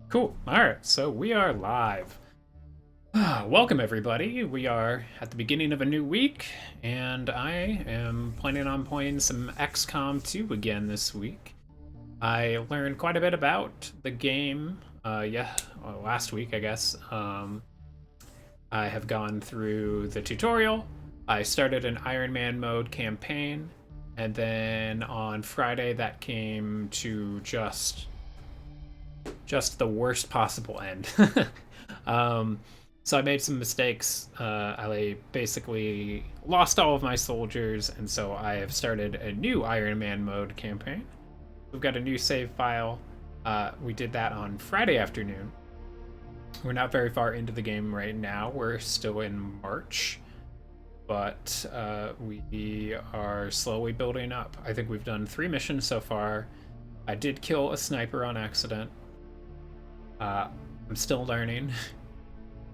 Cool. All right, so we are live. Welcome, everybody. We are at the beginning of a new week, and I am planning on playing some XCOM 2 again this week. I learned quite a bit about the game, last week, I guess. I have gone through the tutorial. I started an Ironman mode campaign, and then on Friday that came to just the worst possible end. um, so I made some mistakes. I basically lost all of my soldiers, and so I have started a new Iron Man mode campaign. We've got a new save file. We did that on Friday afternoon. We're not very far into the game right now. We're still in March, but we are slowly building up. I think we've done 3 missions so far. I did kill a sniper on accident. Uh, I'm still learning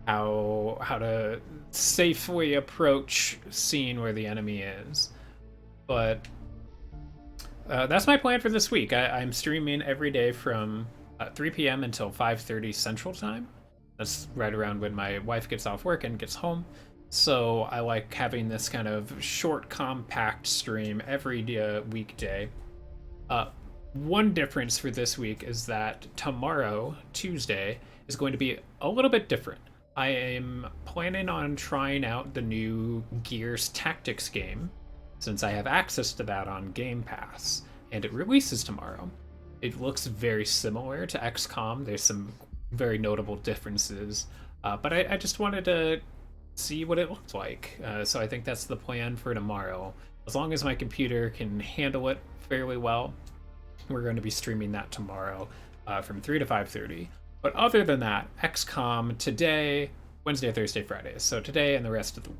how to safely approach seeing where the enemy is. But that's my plan for this week. I'm streaming every day from 3 p.m. until 5:30 Central Time. That's right around when my wife gets off work and gets home. So I like having this kind of short, compact stream every weekday. Uh, One difference for this week is that tomorrow, Tuesday, is going to be a little bit different. I am planning on trying out the new Gears Tactics game since I have access to that on Game Pass, and it releases tomorrow. It looks very similar to XCOM. There's some very notable differences, but I just wanted to see what it looked like. So I think that's the plan for tomorrow. As long as my computer can handle it fairly well, we're going to be streaming that tomorrow from 3 to 5:30. But other than that, XCOM today, Wednesday, Thursday, Friday. So today and the rest of the week.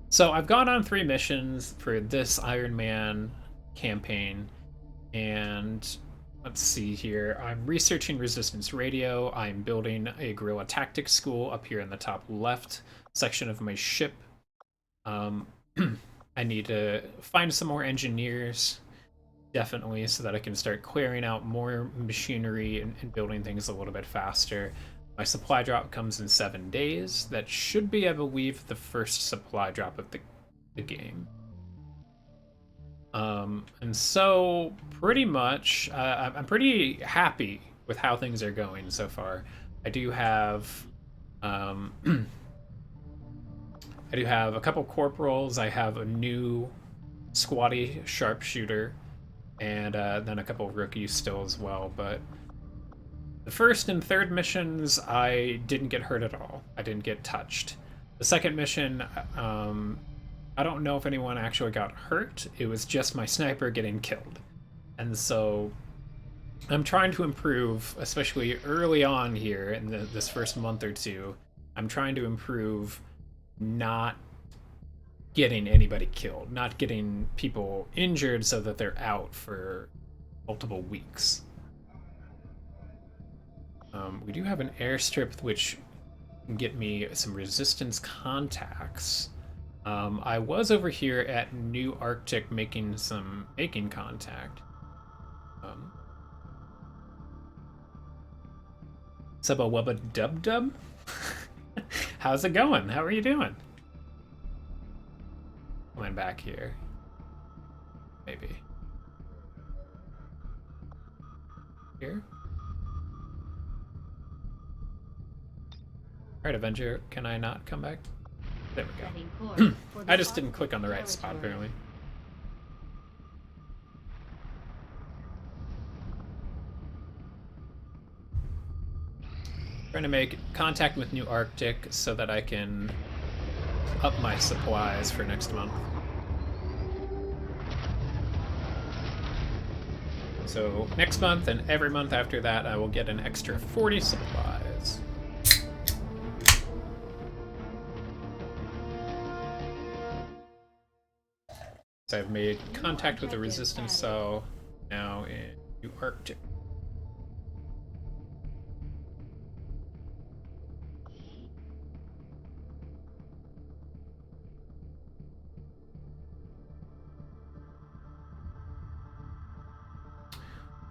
So I've gone on 3 missions for this Iron Man campaign, and let's see here. I'm researching resistance radio. I'm building a guerrilla tactics school up here in the top left section of my ship. Um, I need to find some more engineers, definitely, so that I can start clearing out more machinery and building things a little bit faster. My supply drop comes in 7 days. That should be, I believe, the first supply drop of the game. And so pretty much, I'm pretty happy with how things are going so far. I do have, um, I do have a couple corporals. I have a new squatty sharpshooter, and then a couple of rookies still as well. But the first and third missions, I didn't get hurt at all. I didn't get touched. The second mission, I don't know if anyone actually got hurt. It was just my sniper getting killed. And so I'm trying to improve, especially early on here in this first month or two. I'm trying to improve not getting anybody killed, not getting people injured so that they're out for multiple weeks. We do have an airstrip which can get me some resistance contacts. I was over here at New Arctic making contact. Um, Subba Wubba Dub Dub? How's it going? How are you doing? Coming back here. Maybe. Here? Alright, Avenger, can I not come back? There we go. I just didn't click on the right spot, apparently. Trying to make contact with New Arctic so that I can up my supplies for next month. So next month and every month after that, I will get an extra 40 supplies. So I've made contact with the resistance cell now in New Arctic.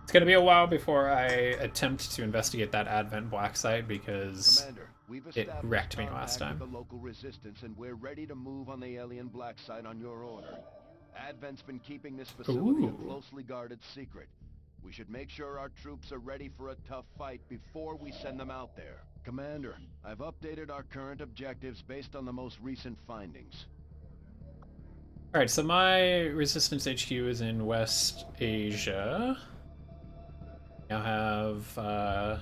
It's going to be a while before I attempt to investigate that Advent black site because Commander, we've it wrecked me established last contact time. with the local resistance, and we're ready to move on the alien black site on your order. Advent's been keeping this facility a Ooh. closely guarded secret. We should make sure our troops are ready for a tough fight before we send them out there. Commander, I've updated our current objectives based on the most recent findings. Alright, so my Resistance HQ is in West Asia. Now have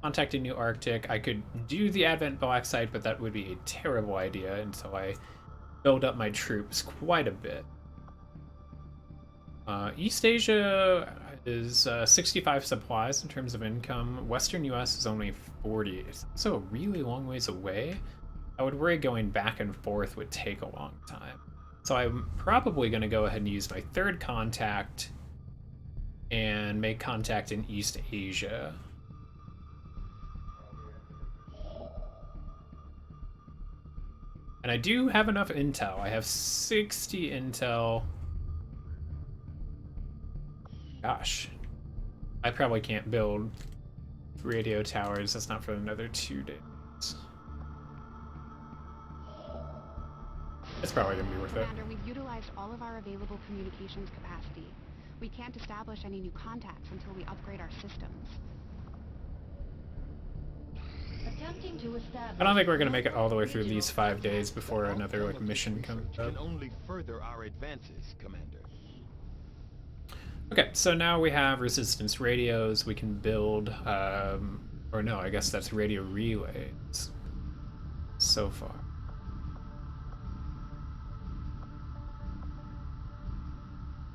contacted New Arctic. I could do the Advent black site, but that would be a terrible idea until I build up my troops quite a bit. East Asia is 65 supplies in terms of income. Western US is only 40. It's also a really long ways away. I would worry going back and forth would take a long time. So I'm probably going to go ahead and use my third contact and make contact in East Asia. And I do have enough intel. I have 60 intel. Gosh. I probably can't build radio towers. That's not for another 2 days. It's probably gonna be worth it. Commander, we've utilized all of our available communications capacity. We can't establish any new contacts until we upgrade our systems. Attempting to establish. I don't think we're gonna make it all the way through these 5 days before another like mission comes up. Can only further our advances, Commander. Okay, so now we have resistance radios. We can build, or no, I guess that's radio relays. So far.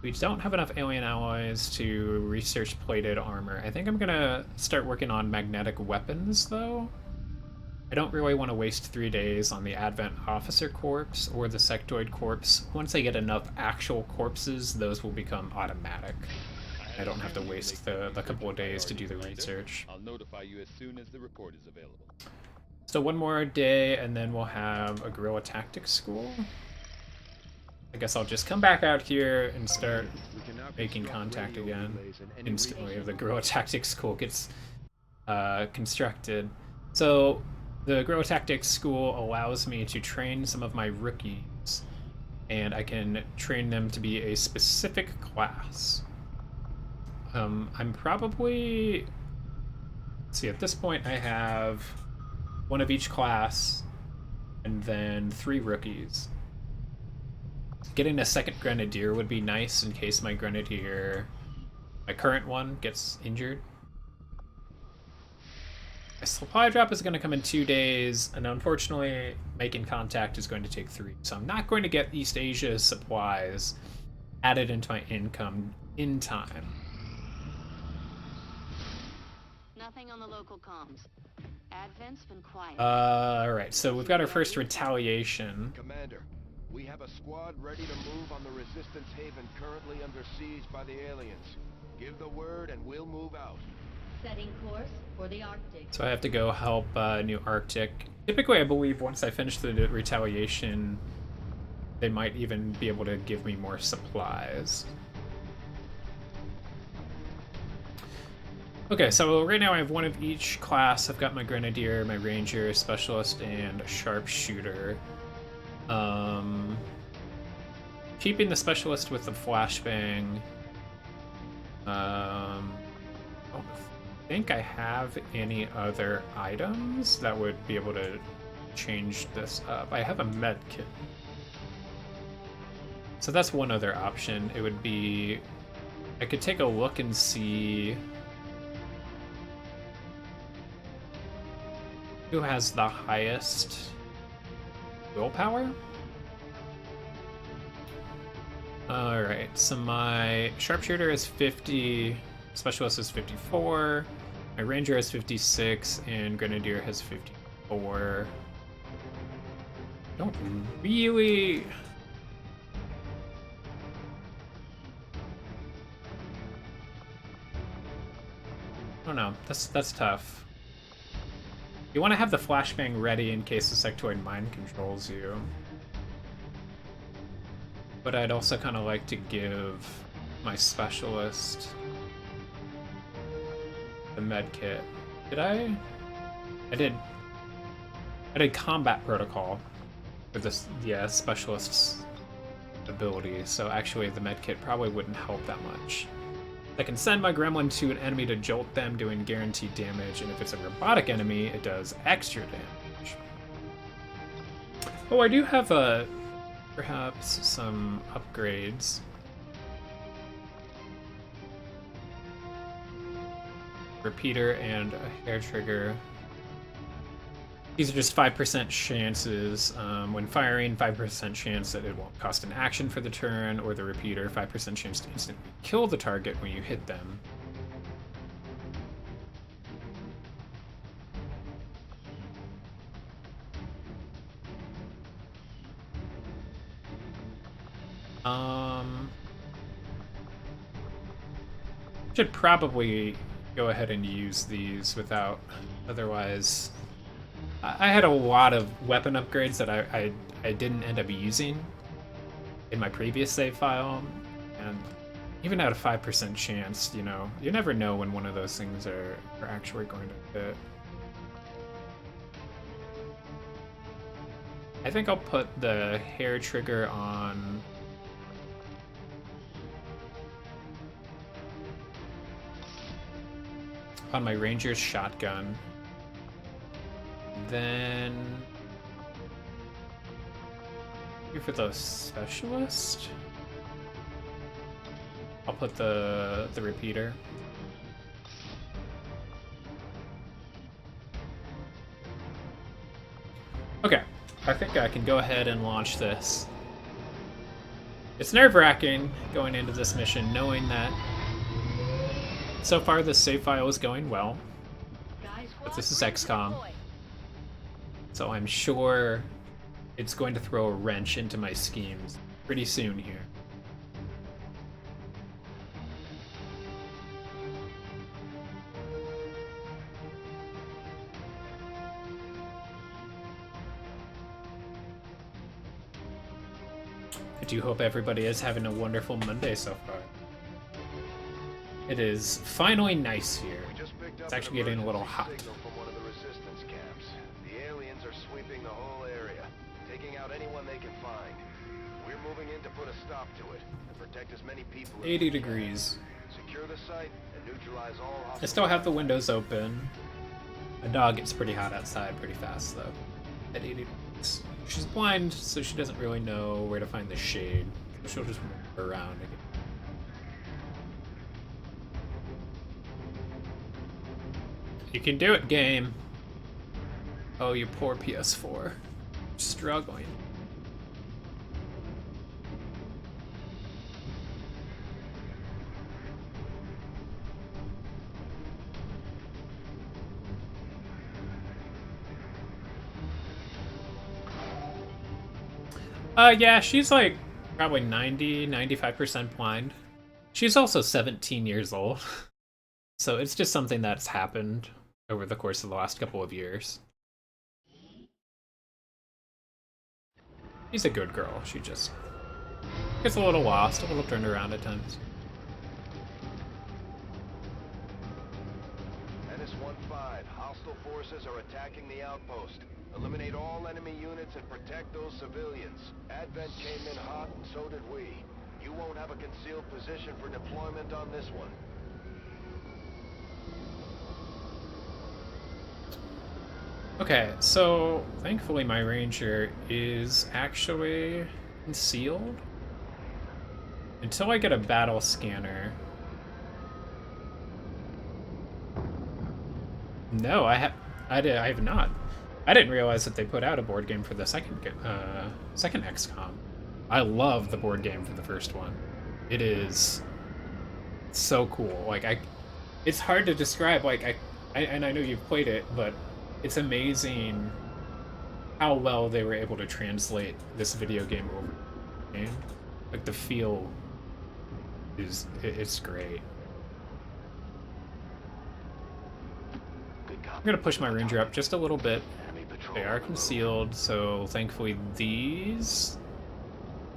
We don't have enough alien alloys to research plated armor. I think I'm gonna start working on magnetic weapons, though. I don't really want to waste 3 days on the Advent Officer Corps or the Sectoid Corps. Once I get enough actual corpses, those will become automatic. I don't have to waste the couple of days to do the research. I'll notify you as soon as the report is available. So one more day, and then we'll have a guerrilla tactics school. I guess I'll just come back out here and start making contact again instantly if the guerrilla tactics school gets constructed. So the guerrilla tactics school allows me to train some of my rookies, and I can train them to be a specific class. I'm probably... Let's see, at this point I have one of each class and then 3 rookies. Getting a second grenadier would be nice in case my grenadier, my current one, gets injured. My supply drop is going to come in 2 days, and unfortunately making contact is going to take 3. So I'm not going to get East Asia supplies added into my income in time. Nothing on the local comms. Advent's been quiet. Alright, so we've got our first retaliation. Commander, we have a squad ready to move on the Resistance Haven currently under siege by the aliens. Give the word and we'll move out. Setting course for the Arctic. So I have to go help New Arctic. Typically, I believe once I finish the retaliation, they might even be able to give me more supplies. Okay, so right now I have one of each class. I've got my Grenadier, my Ranger, Specialist, and a Sharpshooter. Keeping the Specialist with the Flashbang. I don't think I have any other items that would be able to change this up. I have a med kit. So that's one other option. It would be... I could take a look and see... who has the highest willpower? Alright, so my Sharpshooter is 50, Specialist is 54, my Ranger has 56, and Grenadier has 54. Don't really... I don't know, that's tough. You want to have the flashbang ready in case the sectoid mind controls you. But I'd also kind of like to give my specialist. The med kit. Did I? I did. I did combat protocol for this, yeah, specialist's ability, so actually the med kit probably wouldn't help that much. I can send my gremlin to an enemy to jolt them, doing guaranteed damage, and if it's a robotic enemy, it does extra damage. Oh, I do have perhaps some upgrades. Repeater and a hair trigger. These are just 5% chances when firing, 5% chance that it won't cost an action for the turn, or the repeater, 5% chance to instantly kill the target when you hit them. Should probably go ahead and use these without, otherwise. I had a lot of weapon upgrades that I didn't end up using in my previous save file, and even at a 5% chance, you know, you never know when one of those things are actually going to hit. I think I'll put the hair trigger on my ranger's shotgun. Then here for the specialist, I'll put the repeater. Okay, I think I can go ahead and launch this. It's nerve-wracking going into this mission, knowing that so far the save file is going well, but this is XCOM. So I'm sure it's going to throw a wrench into my schemes pretty soon here. I do hope everybody is having a wonderful Monday so far. It is finally nice here. It's actually getting a little hot. To put a stop to it and protect as many people 80 degrees. Secure the site and neutralize all. I still have the windows open. My dog gets pretty hot outside pretty fast though. At 80 degrees. She's blind, so she doesn't really know where to find the shade. She'll just move around again. You can do it, game. Oh, you poor PS4. Struggling. Yeah, she's like probably 95% blind. She's also 17 years old. So it's just something that's happened over the course of the last couple of years. She's a good girl. She just gets a little lost, a little turned around at times. NS-15, hostile forces are attacking the outpost. Eliminate all enemy units and protect those civilians. Advent came in hot and so did we. You won't have a concealed position for deployment on this one. Okay, so thankfully my ranger is actually concealed until I get a battle scanner. No, I have not. I didn't realize that they put out a board game for the second XCOM. I love the board game for the first one. It is so cool. Like it's hard to describe. Like and I know you've played it, but it's amazing how well they were able to translate this video game over the game. Like the feel it's great. I'm gonna push my ranger up just a little bit. They are concealed, so thankfully these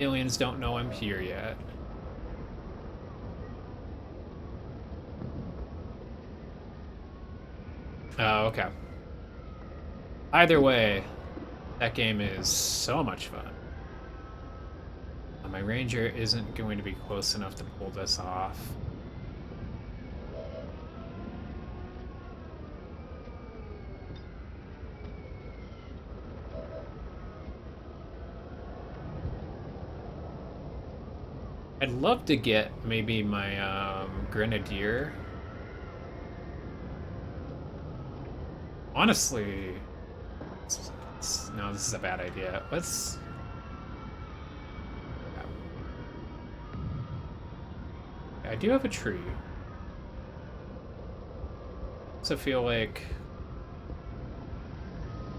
aliens don't know I'm here yet. Oh, okay. Either way, that game is so much fun. My ranger isn't going to be close enough to pull this off. I'd love to get maybe my grenadier. Honestly, no, this is a bad idea. Let's. I do have a tree. So I feel like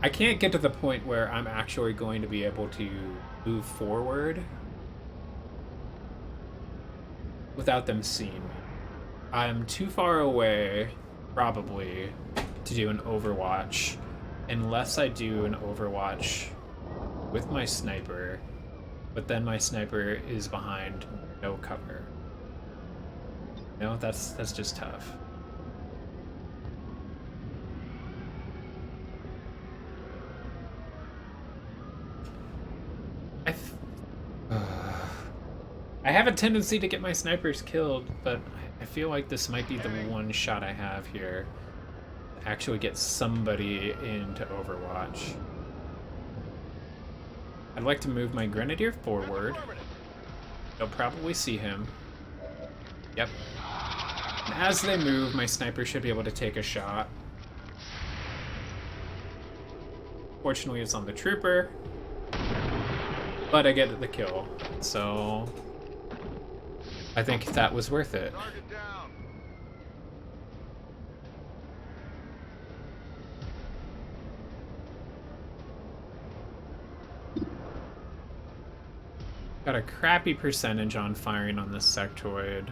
I can't get to the point where I'm actually going to be able to move forward without them seeing me. I'm too far away, probably, to do an Overwatch, unless I do an Overwatch with my sniper, but then my sniper is behind no cover. No, that's just tough. I have a tendency to get my snipers killed, but I feel like this might be the one shot I have here to actually get somebody into Overwatch. I'd like to move my grenadier forward. They'll probably see him. Yep. And as they move, my sniper should be able to take a shot. Fortunately, it's on the trooper. But I get the kill, so I think that was worth it. Got a crappy percentage on firing on this sectoid.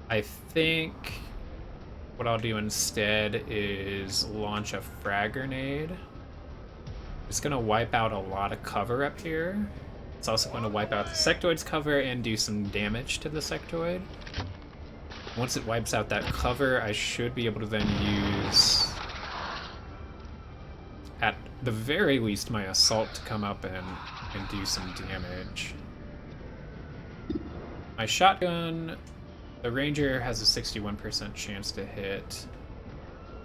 I think what I'll do instead is launch a frag grenade. It's going to wipe out a lot of cover up here. It's also going to wipe out the sectoid's cover and do some damage to the sectoid. Once it wipes out that cover, I should be able to then use, at the very least, my assault to come up and do some damage. My shotgun, the ranger has a 61% chance to hit.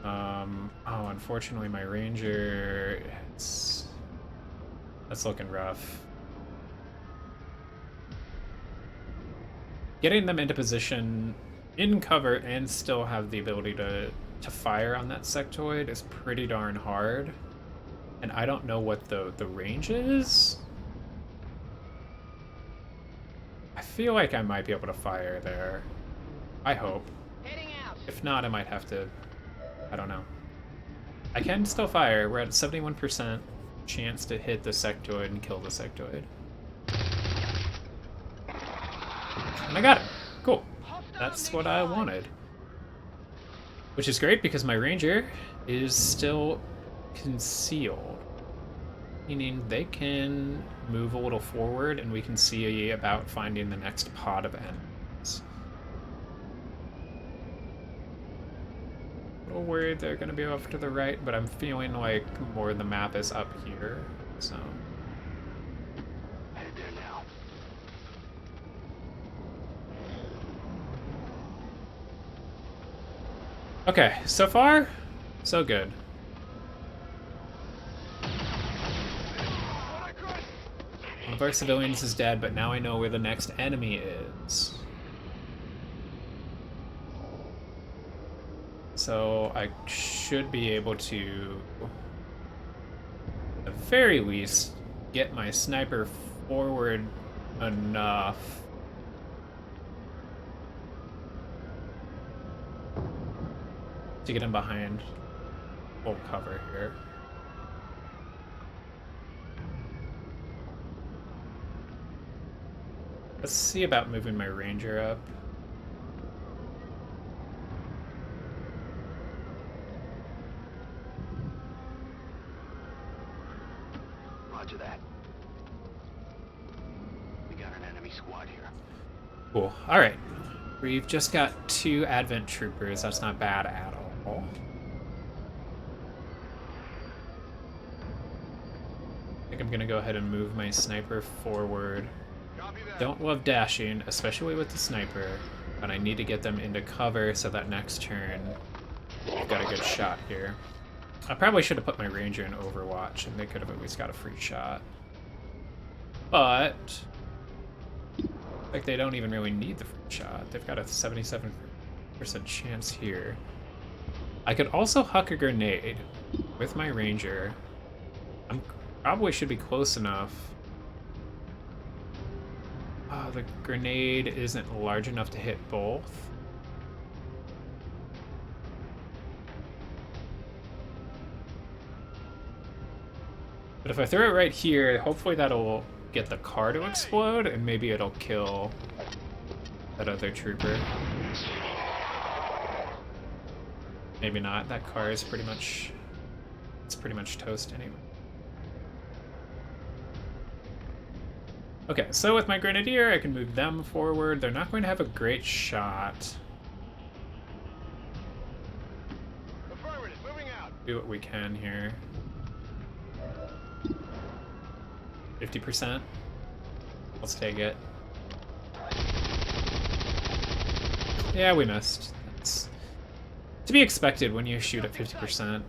Oh, unfortunately, my ranger, that's looking rough. Getting them into position in cover and still have the ability to fire on that sectoid is pretty darn hard. And I don't know what the range is. I feel like I might be able to fire there. I hope. If not, I might have to, I don't know. I can still fire. We're at 71% chance to hit the sectoid and kill the sectoid. And I got it. Cool. That's what I wanted. Which is great because my ranger is still concealed. Meaning they can move a little forward and we can see about finding the next pod of enemies. A little worried they're going to be off to the right, but I'm feeling like more of the map is up here, so... Headed there now. Okay, so far, so good. One of our civilians is dead, but now I know where the next enemy is. So I should be able to, at the very least, get my sniper forward enough to get him behind full cover here. Let's see about moving my ranger up. Roger that. We got an enemy squad here. Cool. All right. We've just got 2 Advent troopers. That's not bad at all. think I'm gonna go ahead and move my sniper forward. Copy that. Don't love dashing, especially with the sniper, but I need to get them into cover so that next turn I've got a good shot here. I probably should have put my ranger in Overwatch and they could have at least got a free shot. But like they don't even really need the free shot. They've got a 77% chance here. I could also huck a grenade with my ranger. I probably should be close enough. The grenade isn't large enough to hit both. But if I throw it right here, hopefully that'll get the car to explode, and maybe it'll kill that other trooper. Maybe not. That car is pretty much... it's pretty much toast anyway. Okay, so with my grenadier, I can move them forward. They're not going to have a great shot. Affirmative, moving out. Do what we can here. 50%. Let's take it. Yeah, we missed. That's to be expected when you shoot at 50%.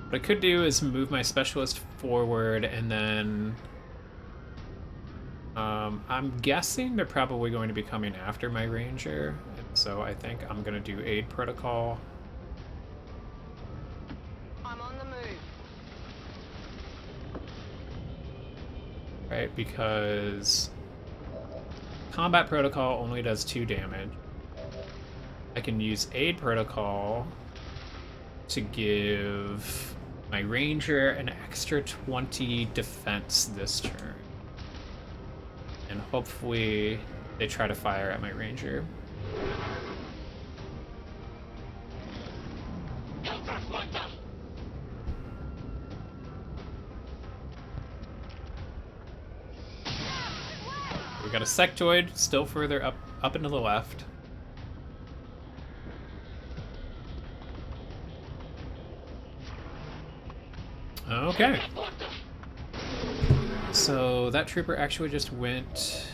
What I could do is move my specialist forward and then... I'm guessing they're probably going to be coming after my ranger, and so I think I'm going to do aid protocol. I'm on the move. Right, because combat protocol only does 2 damage. I can use aid protocol to give my ranger an extra 20 defense this turn. And hopefully they try to fire at my ranger. We got a sectoid still further up and to the left. Okay. So that trooper actually just went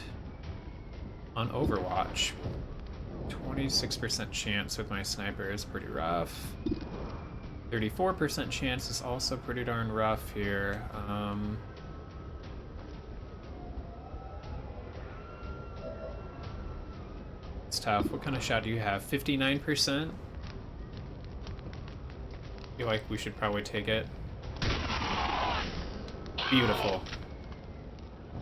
on Overwatch. 26% chance with my sniper is pretty rough. 34% chance is also pretty darn rough here. It's tough. What kind of shot do you have? 59%? Feel like we should probably take it. Beautiful.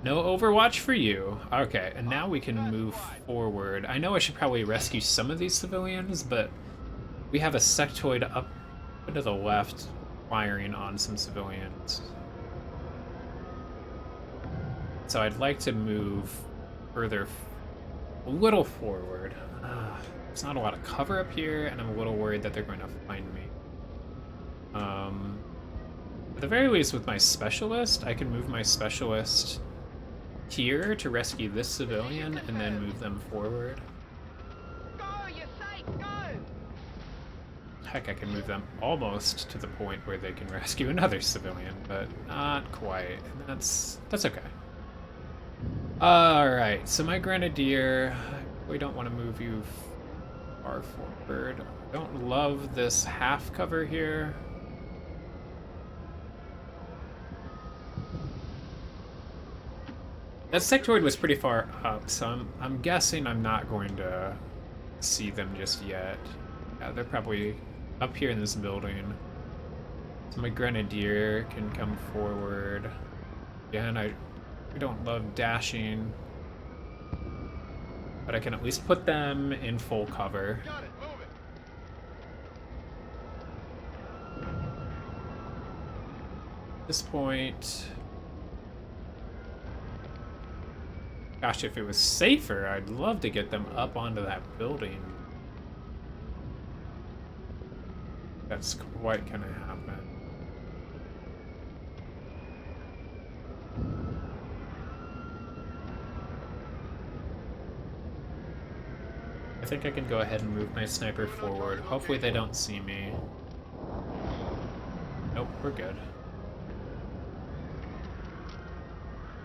No Overwatch for you. Okay, and now we can move forward. I know I should probably rescue some of these civilians, but we have a sectoid up to the left firing on some civilians. So I'd like to move further, a little forward. There's not a lot of cover up here, and I'm a little worried that they're going to find me. At the very least, with my specialist, I can move my specialist here to rescue this civilian and then move them forward. Go, you're safe, go! Heck, I can move them almost to the point where they can rescue another civilian, but not quite. And that's okay. Alright, so my grenadier, we don't want to move you far forward. I don't love this half cover here. That sectoid was pretty far up, so I'm guessing I'm not going to see them just yet. Yeah, they're probably up here in this building. So my grenadier can come forward. Again, I don't love dashing, but I can at least put them in full cover. Got it, move it. At this point... Gosh, if it was safer, I'd love to get them up onto that building. That's quite gonna happen. I think I can go ahead and move my sniper forward. Hopefully they don't see me. we're good.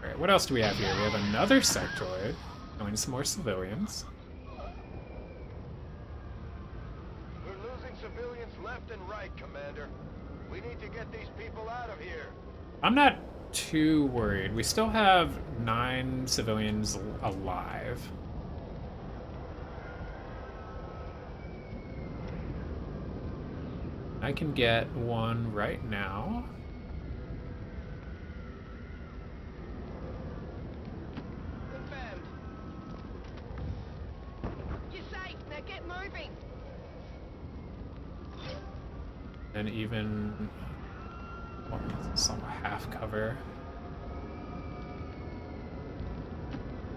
Alright, what else do we have here? We have another sectoid. Killing some more civilians. We're losing civilians left and right, Commander. We need to get these people out of here. I'm not too worried. We still have 9 civilians alive. I can get one right now. Confirmed. You're safe. Now get moving. And even some half cover.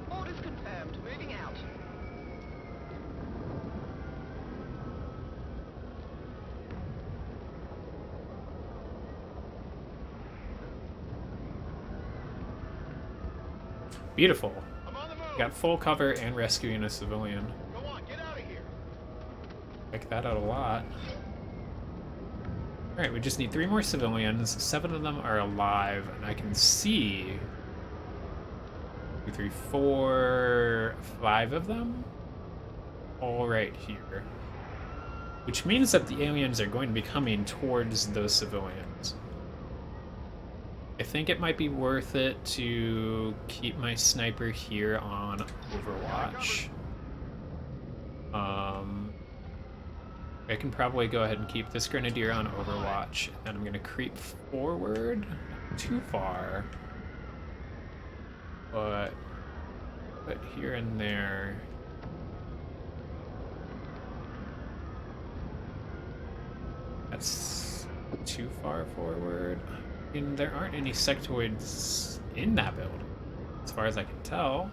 Orders confirmed. Moving out. Beautiful. I'm on the move. Got full cover and rescuing a civilian. Go on, get out of here. Like that out a lot. Alright, we just need 3 more civilians. 7 of them are alive, and I can see 2, 3, 4, 5 of them all right here. Which means that the aliens are going to be coming towards those civilians. I think it might be worth it to keep my sniper here on Overwatch. I can probably go ahead and keep this Grenadier on Overwatch, and I'm going to creep forward. Not too far. But here and there. That's too far forward. I mean, there aren't any sectoids in that building, as far as I can tell.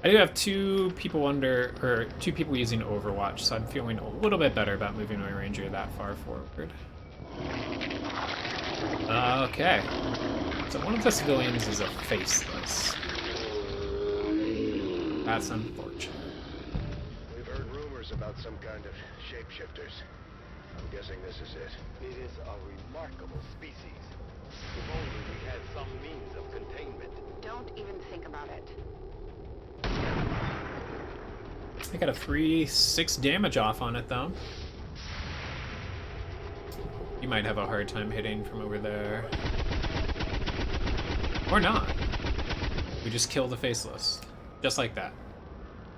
I do have 2 people using Overwatch, so I'm feeling a little bit better about moving my ranger that far forward. Okay. So one of the civilians is a faceless. That's unfortunate. We've heard rumors about some kind of shapeshifters. I'm guessing this is it. It is a remarkable species. If only we had some means of containment. Don't even think about it. I got a free 6 damage off on it, though. You might have a hard time hitting from over there. Or not. We just kill the faceless. Just like that.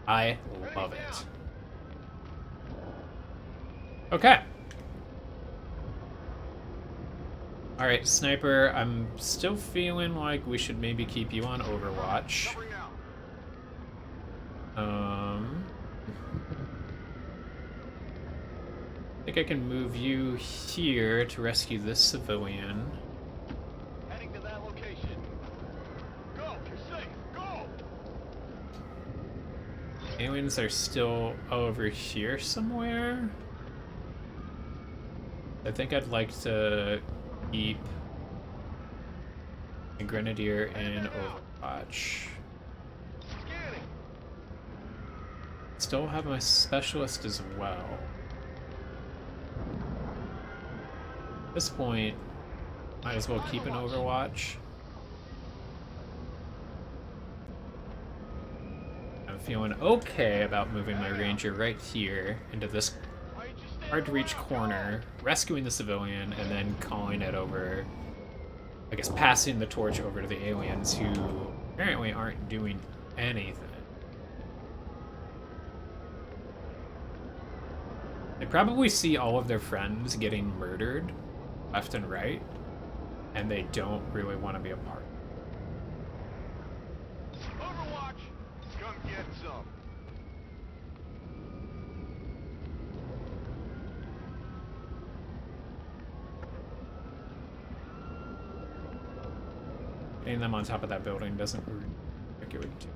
I love it. Okay. Alright, Sniper, I'm still feeling like we should maybe keep you on Overwatch. I think I can move you here to rescue this civilian. Heading to that location. Go, you're safe. Go. Aliens are still over here somewhere. I think I'd like to keep a Grenadier in Overwatch. Scanning. Still have my Specialist as well. At this point, might as well keep an Overwatch. I'm feeling okay about moving my Ranger right here into this hard to reach corner, rescuing the civilian, and then calling it over. I guess passing the torch over to the aliens who apparently aren't doing anything. They probably see all of their friends getting murdered left and right, and they don't really want to be a part. Overwatch. Come get some. Getting them on top of that building doesn't really think it would do.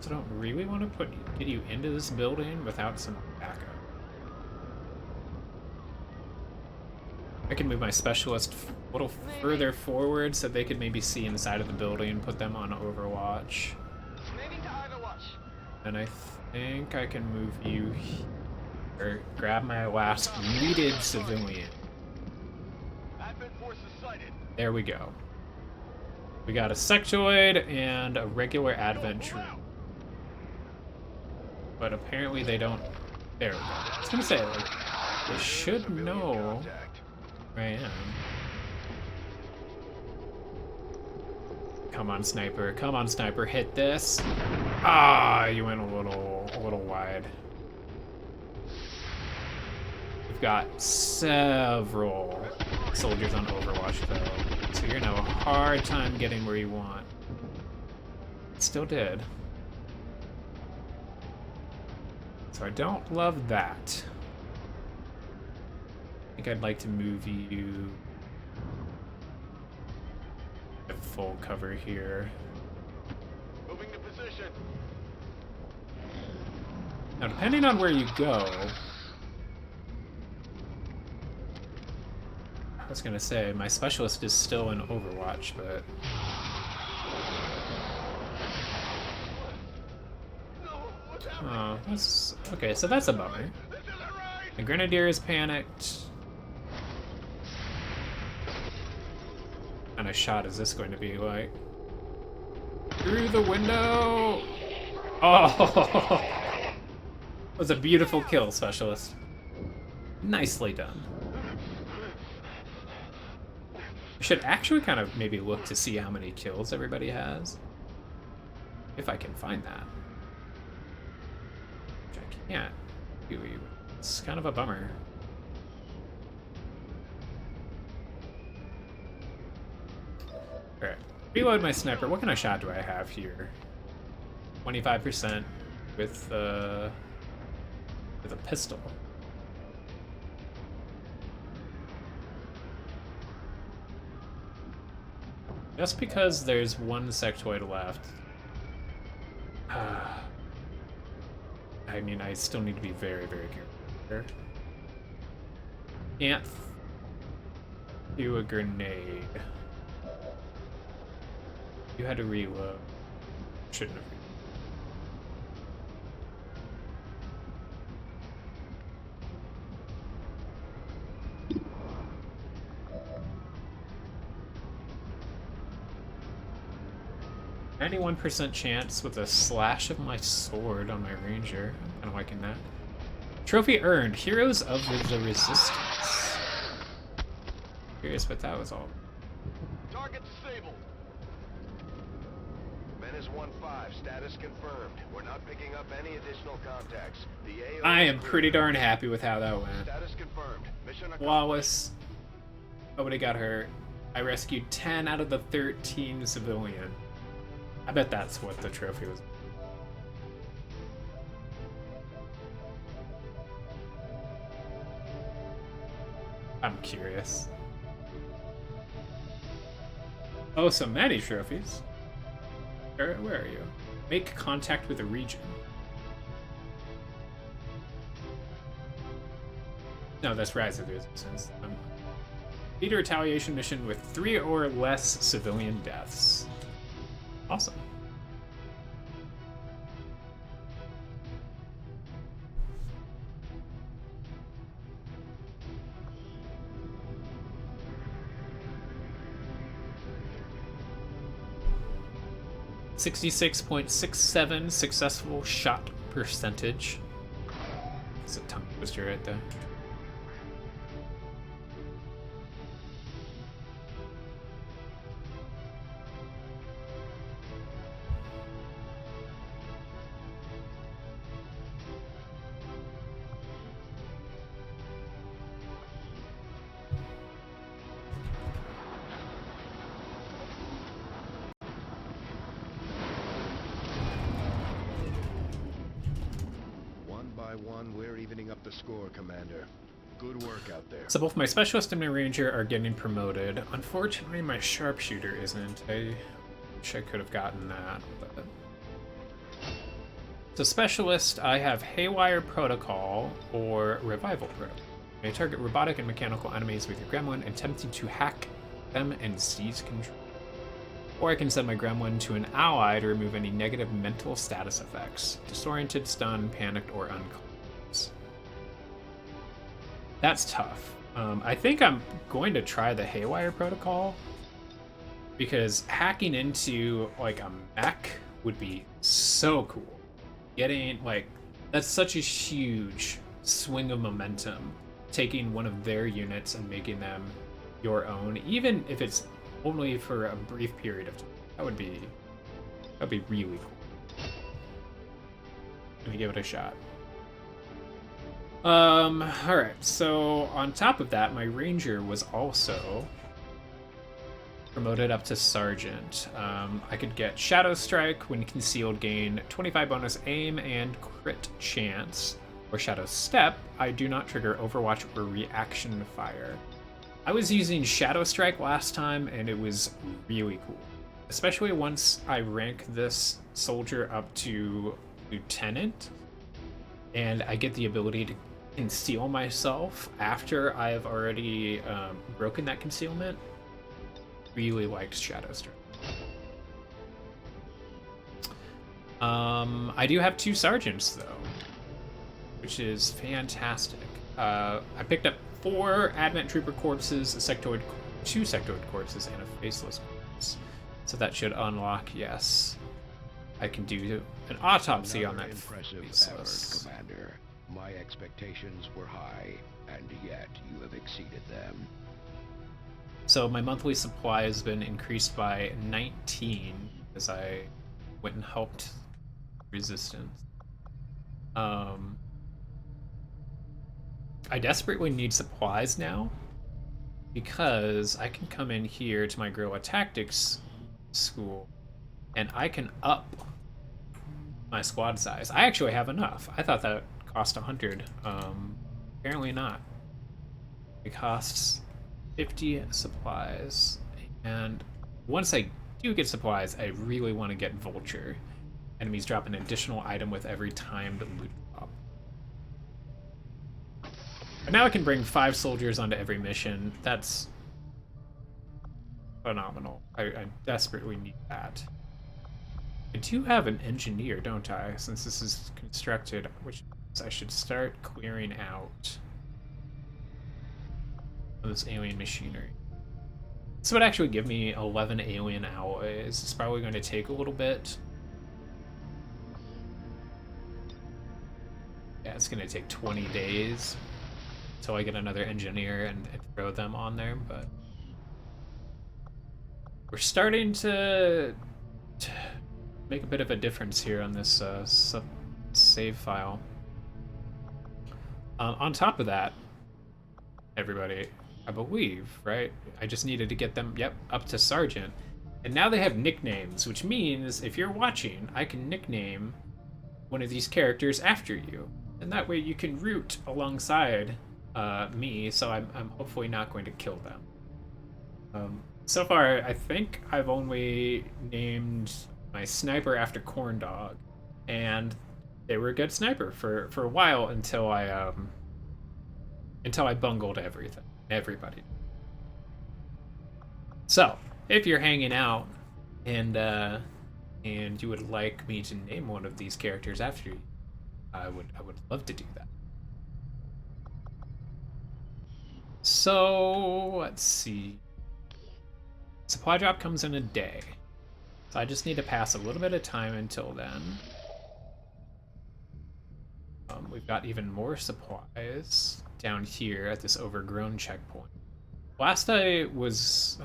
So I don't really want to get you into this building without some backup. I can move my specialist a little further forward so they could maybe see inside of the building and put them on Overwatch. Moving to Overwatch. And I think I can move you here. Grab my last needed civilian. Advent forces sighted. There we go. We got a sectoid and a regular Advent troop. But apparently they don't... There we go. I was gonna say, like, they should know where I am. Come on, sniper. Come on, sniper. Hit this. Ah, you went a little wide. We've got several soldiers on Overwatch, though, so you're gonna have a hard time getting where you want. Still did. So I don't love that. I think I'd like to move you at full cover here. Moving to position. Now, depending on where you go, I was gonna say my specialist is still in Overwatch, but oh, that's okay. So that's a bummer. The grenadier is panicked. What kind of shot is this going to be like? Through the window! Oh! That was a beautiful kill, specialist. Nicely done. I should actually kind of maybe look to see how many kills everybody has. If I can find that. Which I can't. It's kind of a bummer. Alright. Reload my sniper. What kind of shot do I have here? 25% with a pistol. Just because there's one sectoid left. I mean, I still need to be very, very careful. Can't do a grenade. You had to reload. Shouldn't have. 91% chance with a slash of my sword on my ranger. I'm kind of liking that. Trophy earned. Heroes of the Resistance. Curious what that was all. Target disabled. Menace 1-5, status confirmed. We're not picking up any additional contacts. The AO I am pretty darn happy with how that went. Status confirmed. Mission accomplished. Flawless. Nobody got hurt. I rescued 10 out of the 13 civilian. I bet that's what the trophy was. I'm curious. Oh, so many trophies. Where are you? Make contact with a region. No, that's Rise of the Resistance. Lead a retaliation mission with 3 or less civilian deaths. Awesome. .67 successful shot percentage. It's a tongue twister right there. We're evening up the score, Commander. Good work out there. So both my specialist and my ranger are getting promoted. Unfortunately, my sharpshooter isn't. I wish I could have gotten that. But... So specialist, I have Haywire Protocol or Revival Protocol. may target robotic and mechanical enemies with your gremlin, attempting to hack them and seize control. Or I can send my gremlin to an ally to remove any negative mental status effects, disoriented, stunned, panicked, or unconscious. That's tough. I think I'm going to try the Haywire protocol, because hacking into like a mech would be so cool. Getting like, that's such a huge swing of momentum, taking one of their units and making them your own, even if it's only for a brief period of time. That'd be really cool. Let me give it a shot. Alright, so on top of that, my ranger was also promoted up to sergeant. I could get Shadow Strike when concealed, gain 25 bonus aim and crit chance. Or Shadow Step, I do not trigger Overwatch or reaction fire. I was using Shadow Strike last time and it was really cool. Especially once I rank this soldier up to lieutenant and I get the ability to conceal myself after I've already broken that concealment. Really liked Shadow Strike. I do have 2 sergeants though, which is fantastic. I picked up 4 Advent Trooper corpses, 2 sectoid corpses, and a faceless corpse. So that should unlock, yes. I can do an autopsy on that impressive faceless. effort, Commander. My expectations were high, and yet you have exceeded them. So my monthly supply has been increased by 19 as I went and helped resistance. I desperately need supplies now because I can come in here to my guerrilla tactics school and I can up my squad size. I actually have enough. I thought that cost 100. Apparently not. It costs 50 supplies, and once I do get supplies, I really want to get Vulture. Enemies drop an additional item with every timed loot drop. But now I can bring 5 soldiers onto every mission. That's phenomenal. I desperately need that. I do have an engineer, don't I? Since this is constructed, which means I should start clearing out this alien machinery. This would actually give me 11 alien alloys. It's probably going to take a little bit. Yeah, it's going to take 20 days until I get another engineer and throw them on there, but we're starting to make a bit of a difference here on this save file. On top of that, everybody, I believe, right? I just needed to get them, yep, up to sergeant. And now they have nicknames, which means if you're watching, I can nickname one of these characters after you. And that way you can root alongside me, so I'm hopefully not going to kill them. So far, I think I've only named my sniper after Corn Dog, and they were a good sniper for a while until I bungled everybody. So, if you're hanging out and you would like me to name one of these characters after you, I would love to do that. So, let's see. Supply drop comes in a day. So I just need to pass a little bit of time until then. We've got even more supplies down here at this overgrown checkpoint. Last I was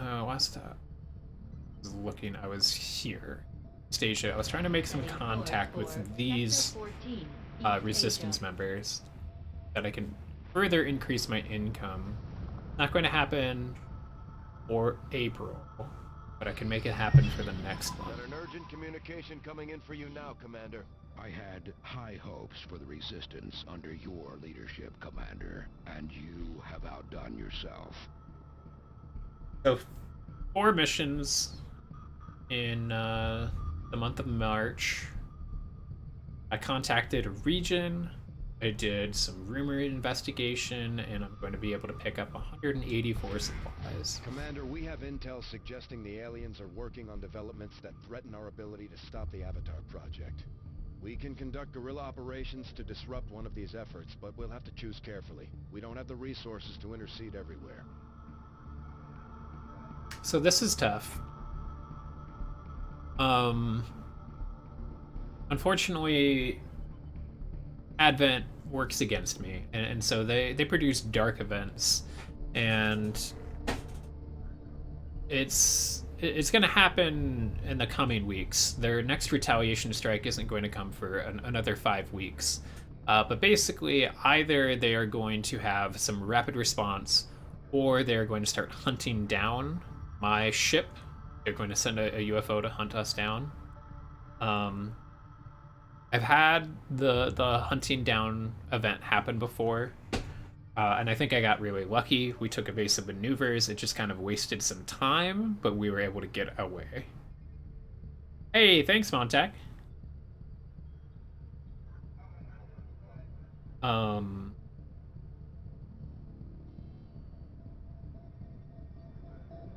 looking, I was here. Stasia. I was trying to make some contact with these resistance members that I can further increase my income. Not going to happen for April, but I can make it happen for the next one. Got an urgent communication coming in for you now, Commander. I had high hopes for the Resistance under your leadership, Commander, and you have outdone yourself. So, 4 missions in the month of March. I contacted a region, I did some rumor investigation, and I'm going to be able to pick up 184 supplies. Commander, we have intel suggesting the aliens are working on developments that threaten our ability to stop the Avatar project. We can conduct guerrilla operations to disrupt one of these efforts, but we'll have to choose carefully. We don't have the resources to intercede everywhere. So this is tough. Unfortunately, Advent works against me, and so they produce dark events, and it's going to happen in the coming weeks. Their next retaliation strike isn't going to come for another 5 weeks. But basically, either they are going to have some rapid response, or they're going to start hunting down my ship. They're going to send a UFO to hunt us down. I've had the hunting down event happen before, and I think I got really lucky. We took evasive maneuvers. It just kind of wasted some time, but we were able to get away. Hey, thanks, Montag. Out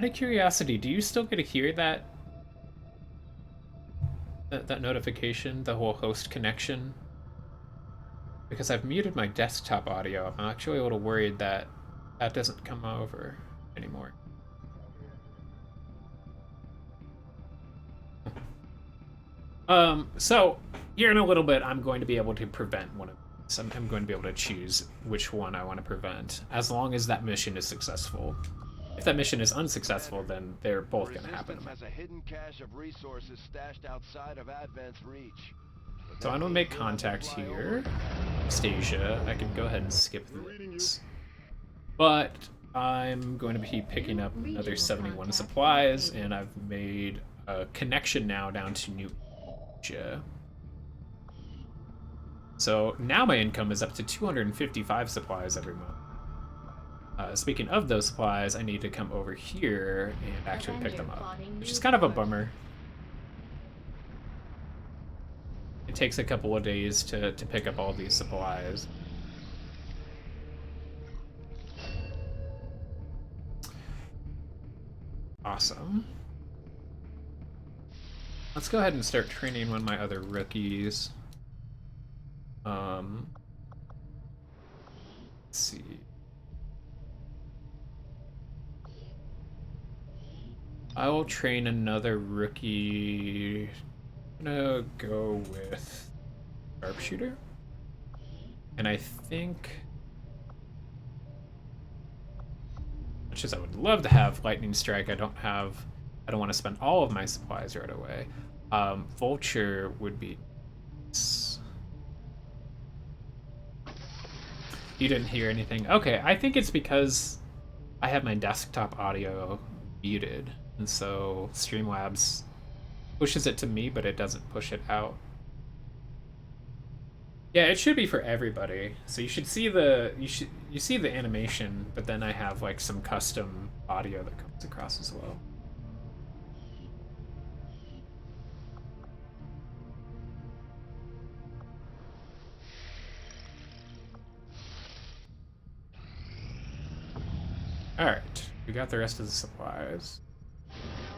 of curiosity, do you still get to hear that notification, the whole host connection? Because I've muted my desktop audio. I'm actually a little worried that that doesn't come over anymore. So here in a little bit, I'm going to be able to prevent one of these. I'm going to be able to choose which one I want to prevent, as long as that mission is successful. If that mission is unsuccessful, then they're both going to happen. Has a hidden cache of resources stashed outside of Advent's reach. So I'm going to make contact here. Stasia, I can go ahead and skip this. But I'm going to be picking up another 71 supplies, and I've made a connection now down to New Asia. So now my income is up to 255 supplies every month. Speaking of those supplies, I need to come over here and actually pick them up, which is kind of a bummer. It takes a couple of days to pick up all these supplies. Awesome. Let's go ahead and start training one of my other rookies. Let's see. I will train another rookie. I'm gonna go with Sharpshooter. And I think, much as I would love to have Lightning Strike, I don't want to spend all of my supplies right away. Vulture would be nice. You didn't hear anything? Okay, I think it's because I have my desktop audio muted, and so Streamlabs pushes it to me, but it doesn't push it out. Yeah, it should be for everybody. So you should see you see the animation, but then I have like some custom audio that comes across as well. Alright, we got the rest of the supplies.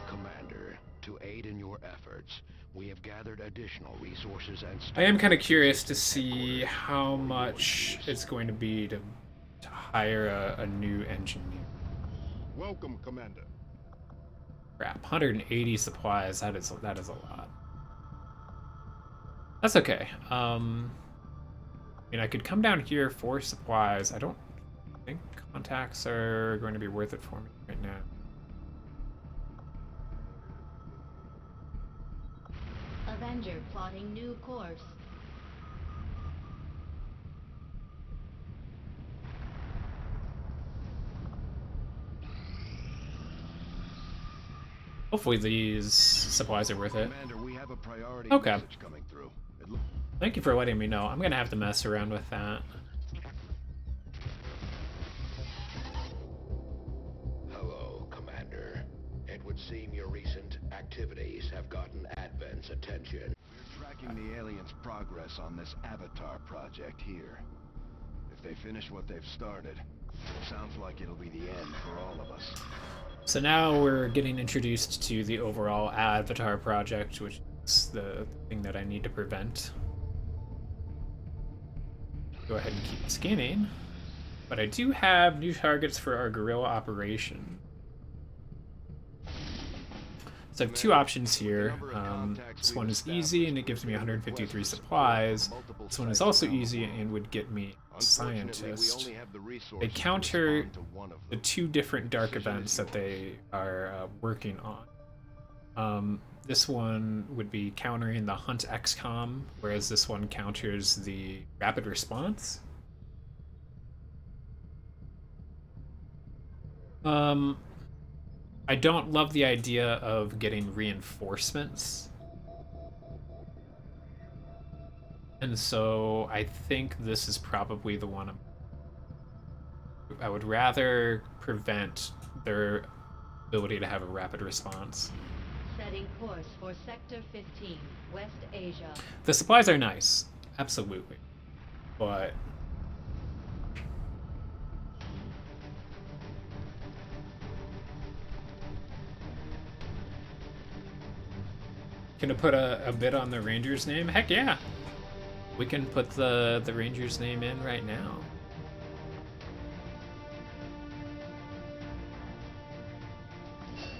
Commander, to aid in your efforts, we have gathered additional resources and... I am kind of curious to see how much it's going to be to hire a new engineer. Welcome, Commander. Crap, 180 supplies, that is a lot. That's okay. I mean, I could come down here for supplies. I don't think contacts are going to be worth it for me right now. Avenger plotting new course. Hopefully these supplies are worth it. Commander, we have a priority Okay. message coming through. Thank you for letting me know. I'm gonna have to mess around with that. Hello, Commander. It would seem your recent activities have gotten Advent's attention. We're tracking the aliens' progress on this Avatar project here. If they finish what they've started, sounds like it'll be the end for all of us. So now we're getting introduced to the overall Avatar project, which is the thing that I need to prevent. Go ahead and keep scanning. But I do have new targets for our guerrilla operation. So I have two options here. This one is easy and it gives me 153 supplies. This one is also easy and would get me a scientist. They counter the two different dark events that they are working on. This one would be countering the Hunt XCOM, whereas this one counters the rapid response. I don't love the idea of getting reinforcements. And so I think this is probably the one I would rather prevent their ability to have a rapid response. Setting course for Sector 15, West Asia. The supplies are nice, absolutely. But can I put a bid on the Ranger's name? Heck yeah! We can put the Ranger's name in right now.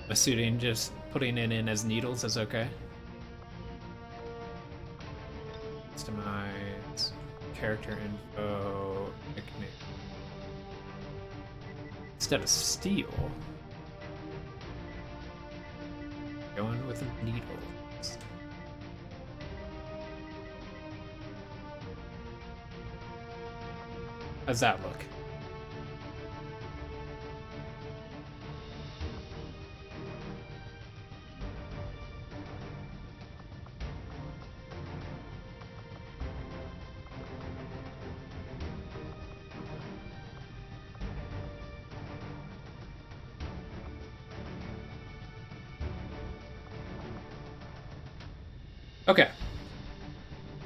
Assuming just putting it in as needles is okay. Customize character info nickname. Instead of steel, going with needles. How's that look? Okay.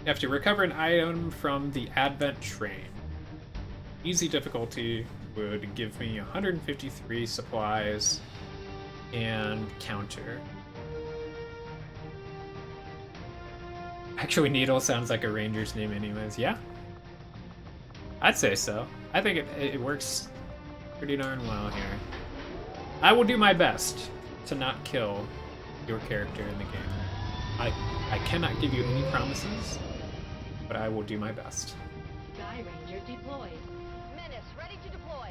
You have to recover an item from the Advent train. Easy difficulty would give me 153 supplies and counter. Actually, Needle sounds like a Ranger's name anyways. Yeah? I'd say so. I think it works pretty darn well here. I will do my best to not kill your character in the game. I cannot give you any promises, but I will do my best. Sky Ranger deployed. Menace, ready to deploy.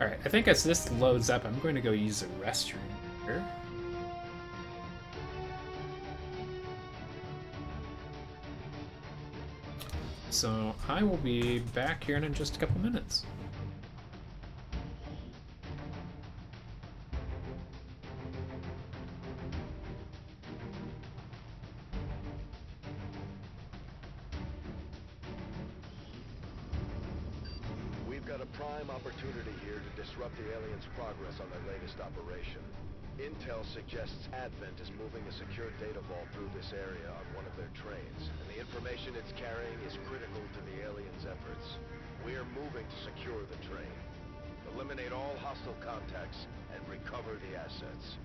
Alright, I think as this loads up, I'm going to go use the restroom here. So I will be back here in just a couple minutes. We've got a prime opportunity here to disrupt the aliens' progress on their latest operation. Intel suggests Advent is moving a secure data vault through this area on one of their trains, and the information it's carrying is critical to the aliens' efforts. We are moving to secure the train, eliminate all hostile contacts, and recover the assets.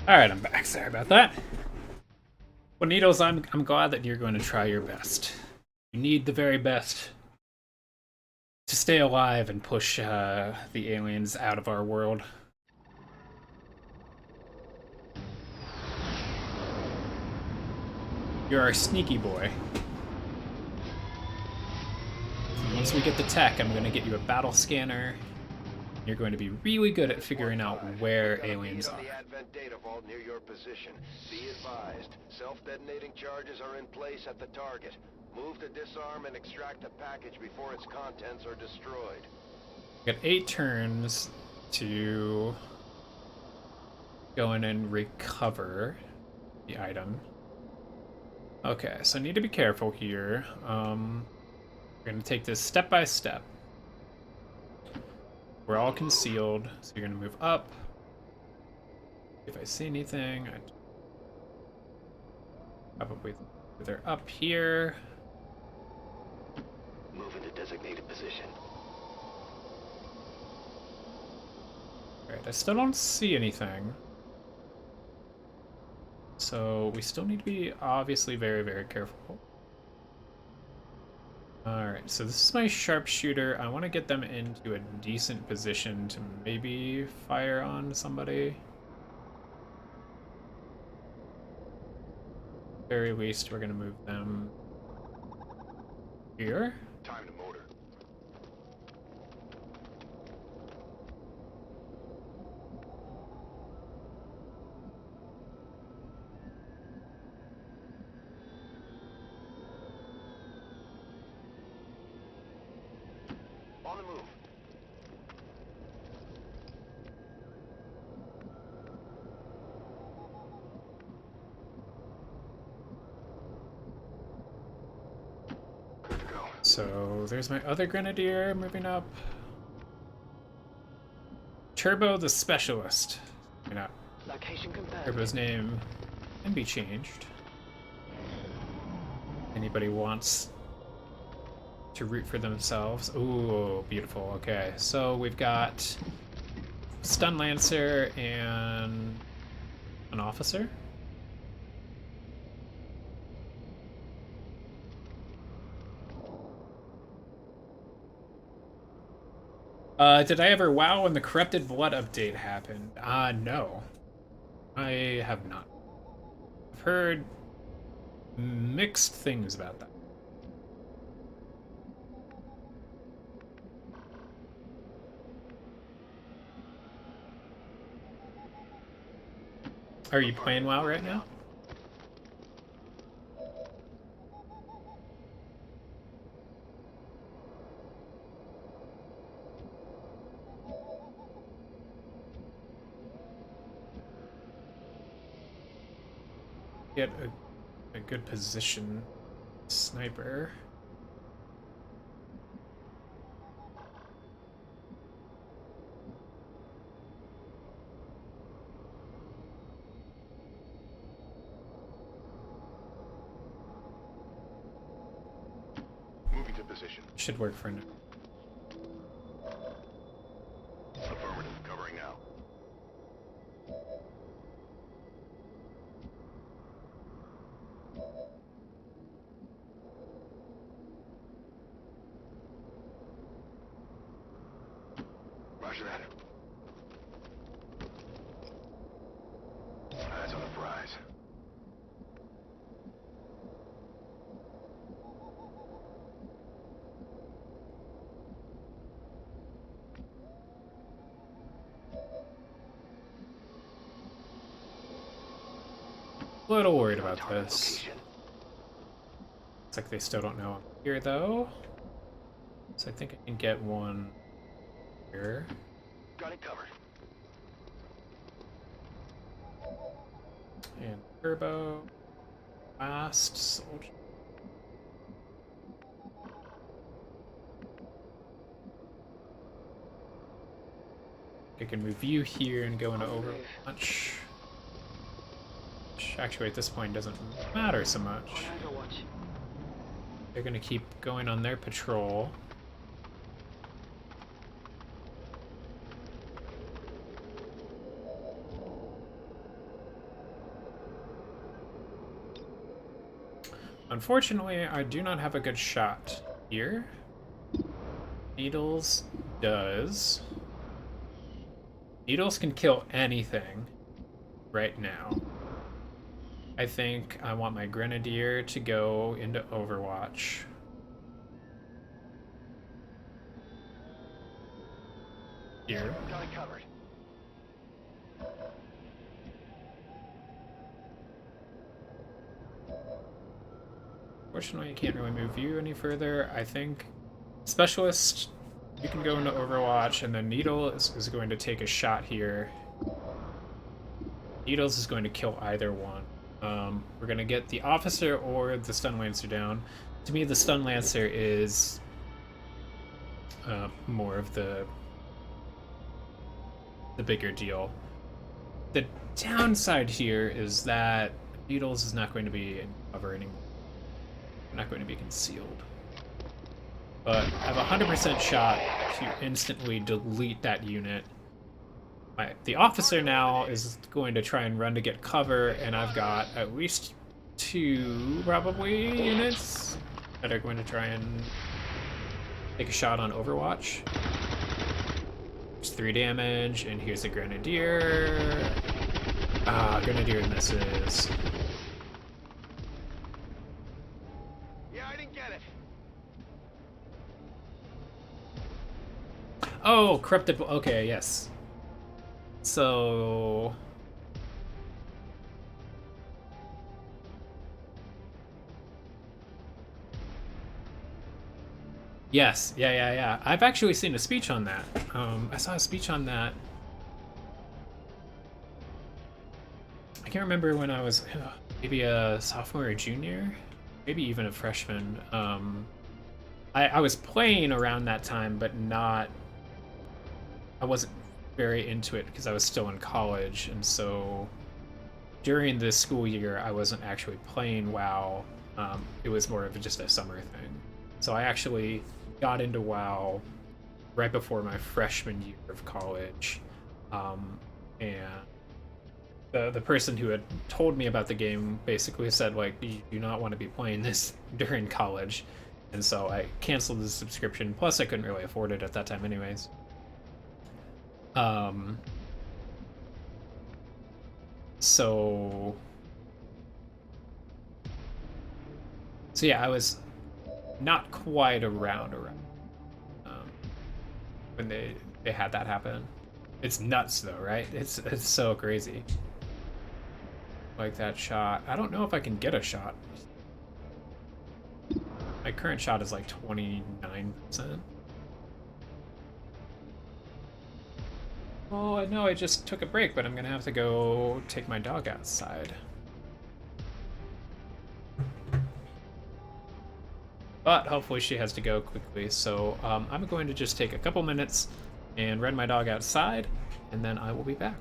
All right, I'm back. Sorry about that. Well, Needles, I'm glad that you're going to try your best. You need the very best to stay alive and push the aliens out of our world. You're our sneaky boy. Once we get the tech, I'm going to get you a battle scanner. You're going to be really good at figuring out where aliens are. The Advent data vault near your position. Be advised, self-detonating charges are in place at the target. Move to disarm and extract the package before its contents are destroyed. Got 8 turns to go in and recover the item. Okay, so I need to be careful here. We're going to take this step by step. We're all concealed, so you're going to move up. If I see anything, I probably they're up here. Move into designated position. Alright, I still don't see anything. So we still need to be obviously very, very careful. Alright, so this is my sharpshooter. I want to get them into a decent position to maybe fire on somebody. At the very least, we're going to move them here. Time to motor. On the move. Good to go. So there's my other grenadier moving up. Turbo the Specialist. You know, Location confirmed. Turbo's name can be changed. Anybody wants to root for themselves. Ooh, beautiful. Okay, so we've got Stun Lancer and an officer. Did I ever WoW when the Corrupted Blood update happened? No. I have not. I've heard mixed things about that. Are you playing WoW right now? Get a good position. Sniper. Moving to position. Should work for now. Affirmative. Covering now. Roger that. Eyes on the prize. A little worried about this. Looks like they still don't know I'm here though. So I think I can get one here. Got it covered. And Turbo. Last soldier. I can move you here and go into Overwatch. Which actually at this point doesn't matter so much. They're gonna keep going on their patrol. Unfortunately, I do not have a good shot here. Needles does. Needles can kill anything right now. I think I want my Grenadier to go into Overwatch. Here. Got it covered. Fortunately, I can't really move you any further. I think Specialist, you can go into Overwatch, and then Needle is going to take a shot here. Needles is going to kill either one. We're going to get the Officer or the Stun Lancer down. To me, the Stun Lancer is more of the bigger deal. The downside here is that Needles is not going to be in cover anymore. Not going to be concealed. But I have a 100% shot to instantly delete that unit. The Officer now is going to try and run to get cover, and I've got at least 2 probably units that are going to try and take a shot on Overwatch. There's 3 damage, and here's a Grenadier. Grenadier misses. Oh, corrupted. Okay, yes. So. Yes, yeah. I've actually seen a speech on that. I saw a speech on that. I can't remember when I was maybe a sophomore or junior, maybe even a freshman. I was playing around that time, but not. I wasn't very into it because I was still in college, and so during the school year I wasn't actually playing WoW. It was more of just a summer thing. So I actually got into WoW right before my freshman year of college, and the person who had told me about the game basically said, like, you do not want to be playing this during college, and so I canceled the subscription. Plus I couldn't really afford it at that time anyways. So yeah, I was not quite around when they had that happen. It's nuts though, right? It's so crazy. Like that shot. I don't know if I can get a shot. My current shot is like 29%. Oh, I know I just took a break, but I'm gonna have to go take my dog outside. But hopefully she has to go quickly, so I'm going to just take a couple minutes and run my dog outside, and then I will be back.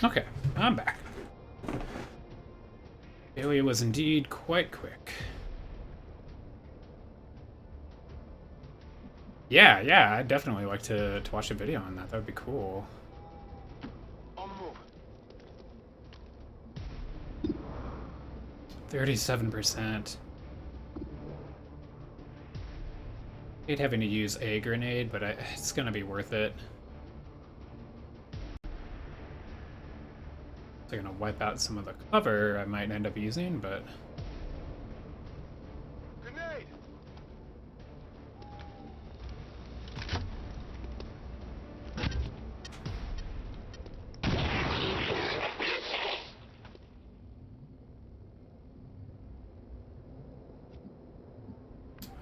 Okay, I'm back. Bailey was indeed quite quick. Yeah, I'd definitely like to watch a video on that. That would be cool. On the move. 37%. Hate having to use a grenade, but it's gonna be worth it. They're gonna wipe out some of the cover I might end up using, but Grenade!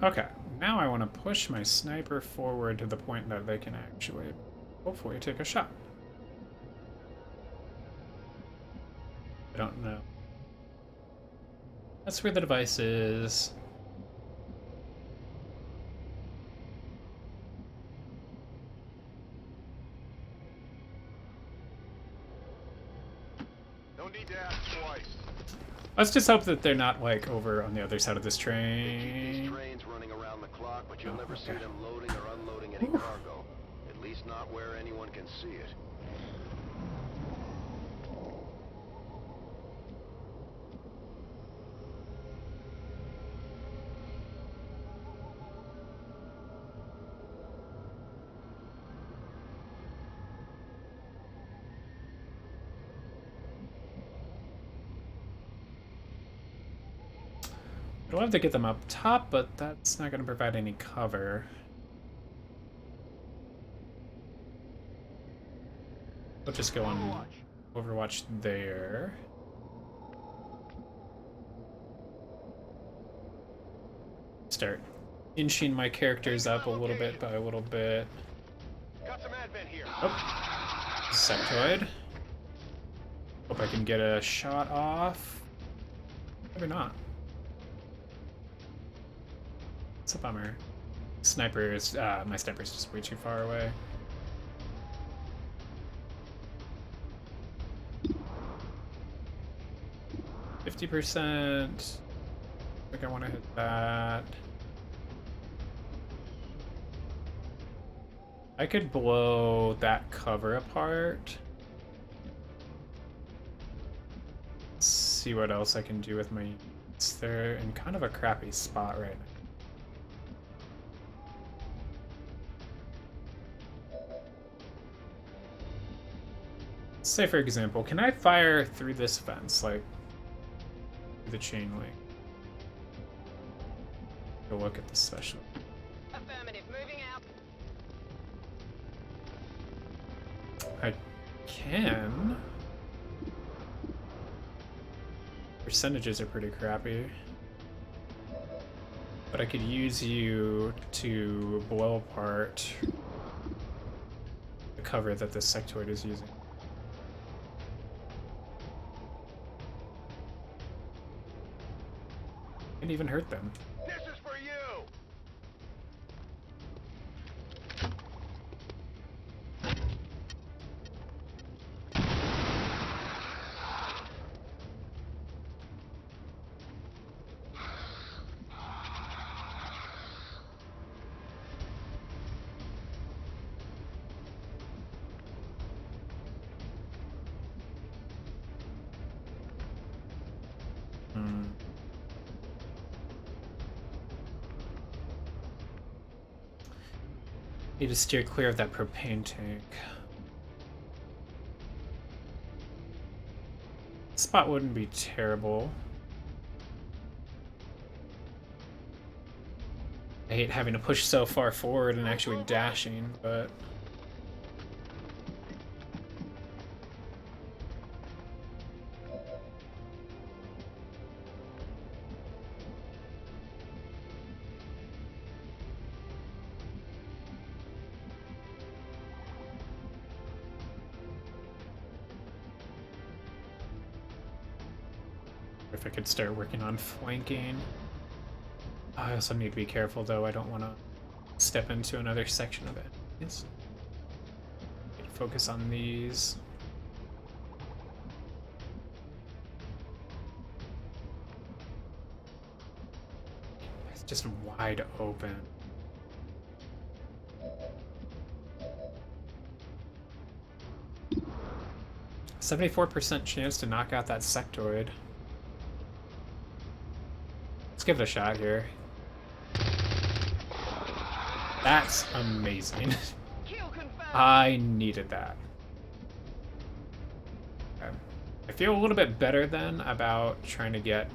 okay. Now I want to push my sniper forward to the point that they can actually, hopefully, take a shot. I don't know. That's where the device is. No need to ask twice. Let's just hope that they're not, like, over on the other side of this They keep these train. trains running around the clock, but you'll never see okay. them loading or unloading any cargo. At least not where anyone can see it. I'd love to get them up top, but that's not going to provide any cover. We'll just go on Overwatch there. Start inching my characters up a little bit by a little bit. Got some advent here. Oh, sectoid. Hope I can get a shot off. Maybe not. It's a bummer. Sniper is, my sniper's just way too far away. %. I think I want to hit that. I could blow that cover apart. Let's see what else I can do with my units. They're in kind of a crappy spot right now. Say, for example, can I fire through this fence, like through the chain link? Go look at the special. Affirmative. Moving out. I can. Percentages are pretty crappy. But I could use you to blow apart the cover that this sectoid is using. Didn't even hurt them. This is for you! Need to steer clear of that propane tank. Spot wouldn't be terrible. I hate having to push so far forward and actually dashing, but if I could start working on flanking. I also need to be careful though, I don't want to step into another section of it. Yes. Focus on these. It's just wide open. %74% chance to knock out that sectoid. Let's give it a shot here. That's amazing. I needed that. Okay. I feel a little bit better then about trying to get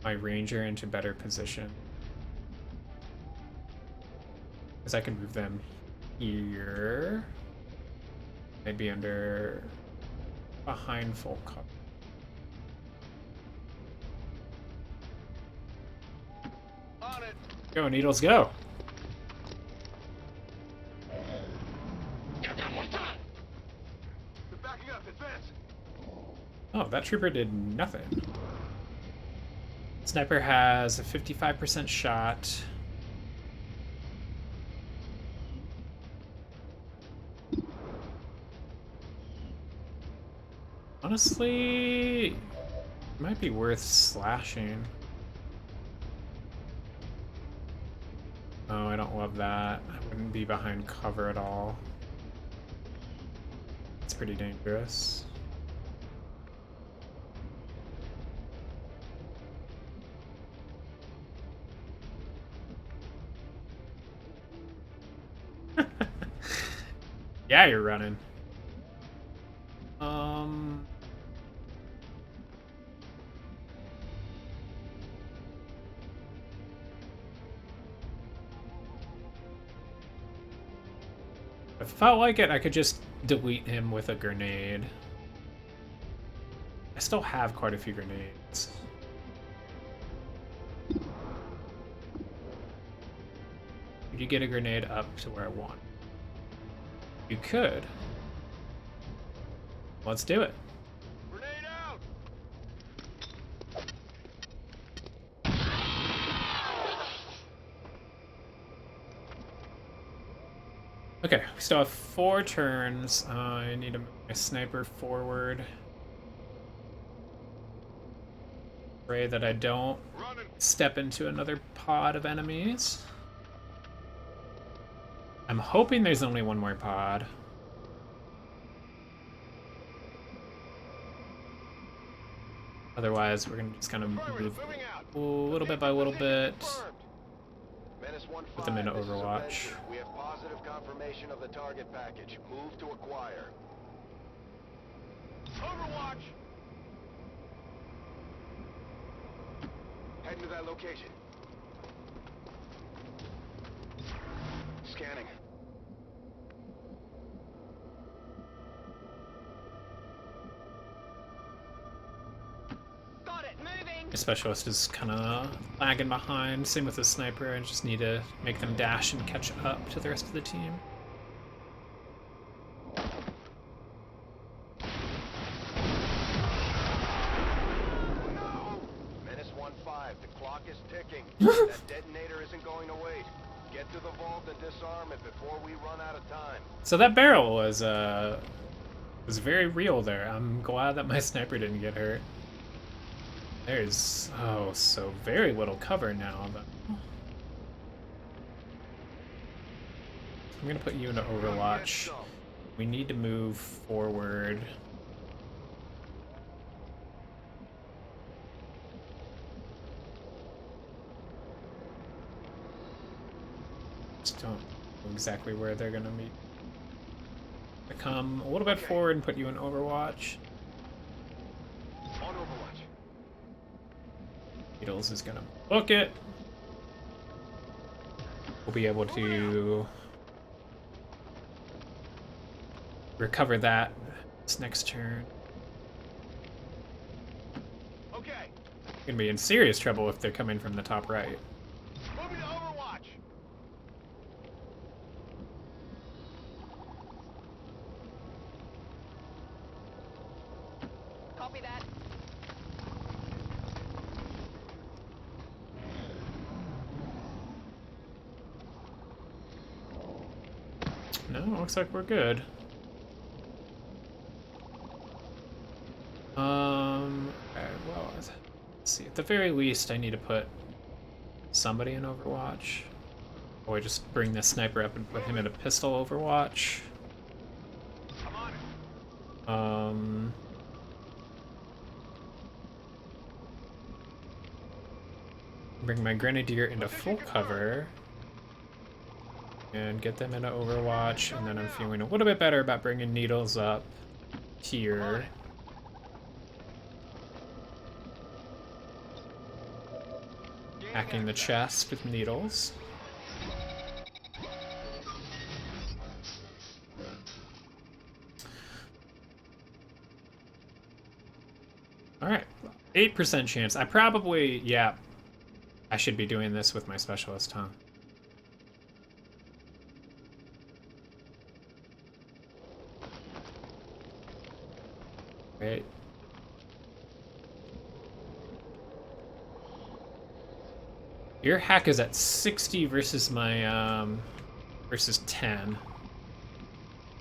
my ranger into better position. Because I can move them here. Maybe under behind full cover. On it. Go, Needles, go! They're backing up. Advance. Oh, that trooper did nothing. Sniper has a 55% shot. Honestly, it might be worth slashing. Oh, I don't love that. I wouldn't be behind cover at all. It's pretty dangerous. Yeah, you're running. If I felt like it, I could just delete him with a grenade. I still have quite a few grenades. Could you get a grenade up to where I want? You could. Let's do it. Grenade out. Okay, we still have 4 turns. I need to move my sniper forward. Pray that I don't step into another pod of enemies. I'm hoping there's only one more pod. Otherwise, we're gonna just kind of move a little bit by little bit. Put them into Overwatch. We have positive confirmation of the target package. Move to acquire. Overwatch. Heading to that location. Scanning. Got it. Moving. The specialist is kind of lagging behind. Same with the sniper. I just need to make them dash and catch up to the rest of the team. Menace 1-5. The clock is ticking. That detonator isn't going to wait. Get to the vault and disarm it before we run out of time. So that barrel was very real there. I'm glad that my sniper didn't get hurt. There's so very little cover now. But I'm gonna put you into Overwatch. We need to move forward. Just don't know exactly where they're gonna meet. I come a little bit forward and put you in Overwatch. On Overwatch. Needles is gonna book it. We'll be able to recover that this next turn. Okay. Gonna be in serious trouble if they're coming from the top right. Moving to Overwatch. Copy that. No, looks like we're good. Okay, well, Let's see, at the very least, I need to put somebody in Overwatch. Or just bring the sniper up and put him in a pistol Overwatch. Bring my Grenadier into full cover. And get them into Overwatch, and then I'm feeling a little bit better about bringing Needles up here. Hacking the chest with Needles. Alright, 8% chance. I probably, yeah, I should be doing this with my specialist, huh? Right. Your hack is at 60 versus my versus 10.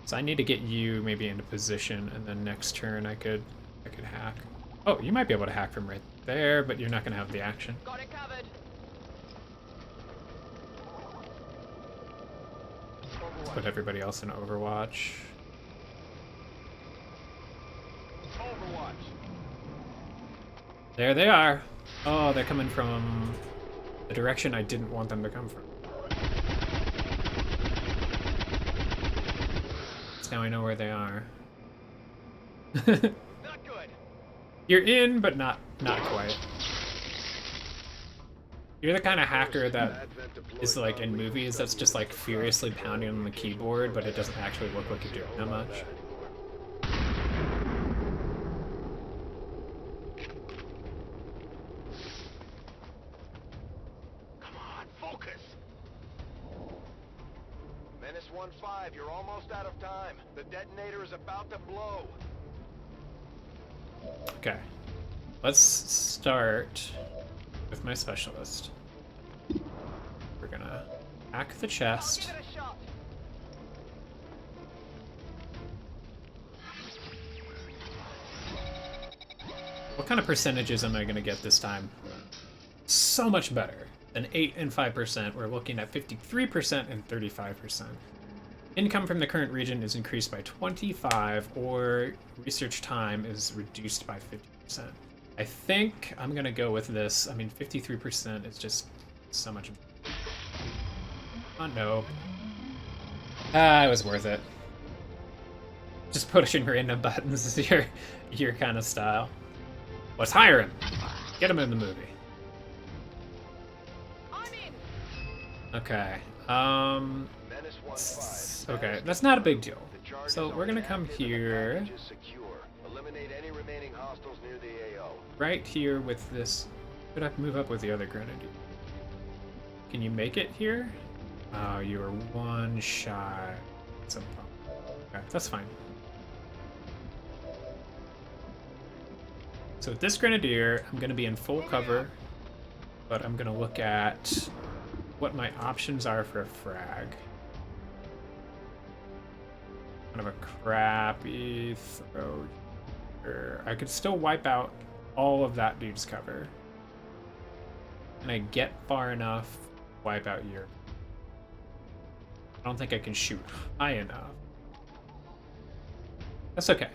So I need to get you maybe into position, and then next turn I could hack. Oh, you might be able to hack from right there, but you're not gonna have the action. Got it covered. Put everybody else in Overwatch. Overwatch. There they are. Oh, they're coming from the direction I didn't want them to come from. So now I know where they are. Not good. You're in, but not quite. You're the kind of hacker that is like in movies that's just like furiously pounding on the keyboard, but it doesn't actually look like you're doing that much. Come on, focus! Menace 1-5, you're almost out of time. The detonator is about to blow. Okay. Let's start with my specialist. We're gonna hack the chest. Give it a shot. What kind of percentages am I gonna get this time? So much better than 8 and 5%. We're looking at 53% and 35%. Income from the current region is increased by 25, or research time is reduced by 50%. I think I'm gonna go with this. I mean, 53% is just so much. Oh no. Ah, it was worth it. Just pushing random buttons is your kind of style. Let's hire him. Get him in the movie. I'm in. Okay. Menace 1-5. Okay, that's not a big deal. So we're gonna come here. Eliminate any remaining hostiles near the AO. Right here with this. Could I move up with the other Grenadier? Can you make it here? Oh, you are one shy. That's a problem. Okay, that's fine. So with this Grenadier, I'm going to be in full cover, but I'm going to look at what my options are for a frag. Kind of a crappy throw. I could still wipe out all of that dude's cover. Can I get far enough to wipe out your... I don't think I can shoot high enough. That's okay.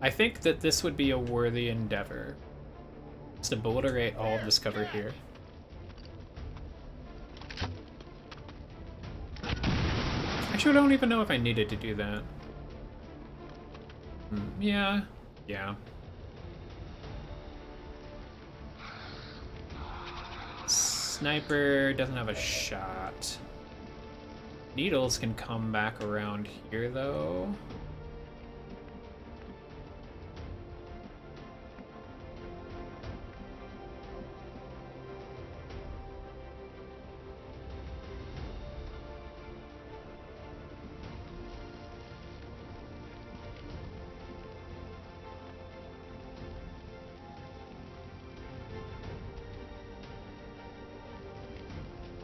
I think that this would be a worthy endeavor. Just to obliterate all of this cover here. Actually, I don't even know if I needed to do that. Yeah. Yeah. Sniper doesn't have a shot. Needles can come back around here, though.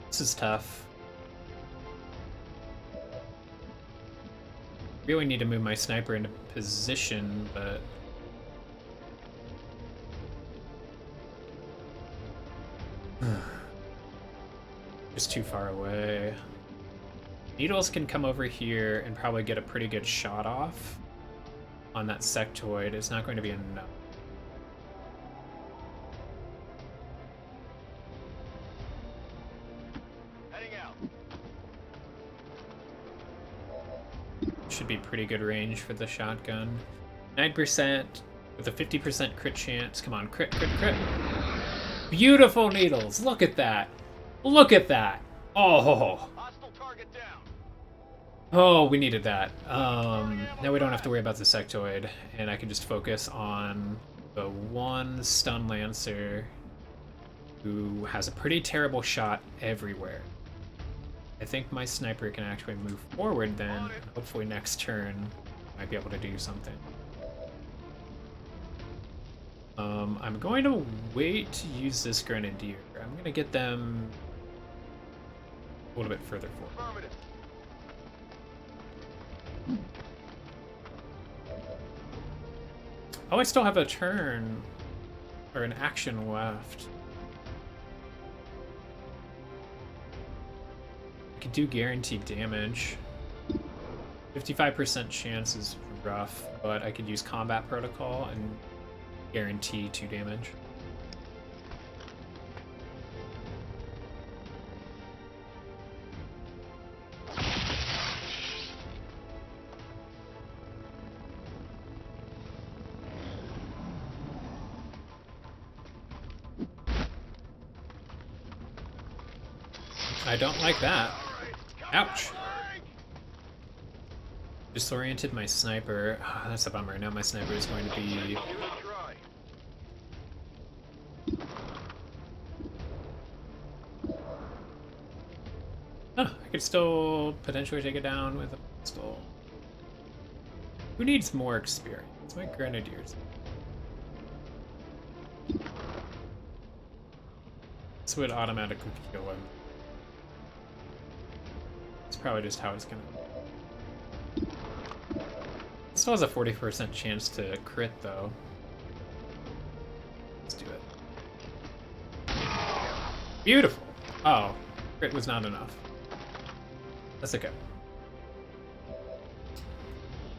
This is tough. Really need to move my sniper into position, but Just too far away. Needles can come over here and probably get a pretty good shot off on that sectoid. It's not going to be enough. Heading out. Should be pretty good range for the shotgun. 9% with a 50% crit chance. Come on, crit, crit, crit. Beautiful needles. Look at that. Look at that. Oh. Hostile target down. Oh, we needed that. Now we don't have to worry about the sectoid, and I can just focus on the one stun lancer who has a pretty terrible shot everywhere. I think my sniper can actually move forward then, and hopefully next turn I might be able to do something. I'm going to wait to use this grenadier. I'm going to get them a little bit further forward. Affirmative. Oh, I still have a turn or an action left. I could do guaranteed damage. 55% chance is rough, but I could use combat protocol and guarantee 2 damage. I don't like that. Ouch. Disoriented my sniper. Oh, that's a bummer. Now my sniper is going to be... Oh, I could still potentially take it down with a pistol. Who needs more experience? My grenadiers. This would automatically kill him. It's probably just how it's gonna... It still has a 40% chance to crit, though. Let's do it. Beautiful! Oh, crit was not enough. That's okay.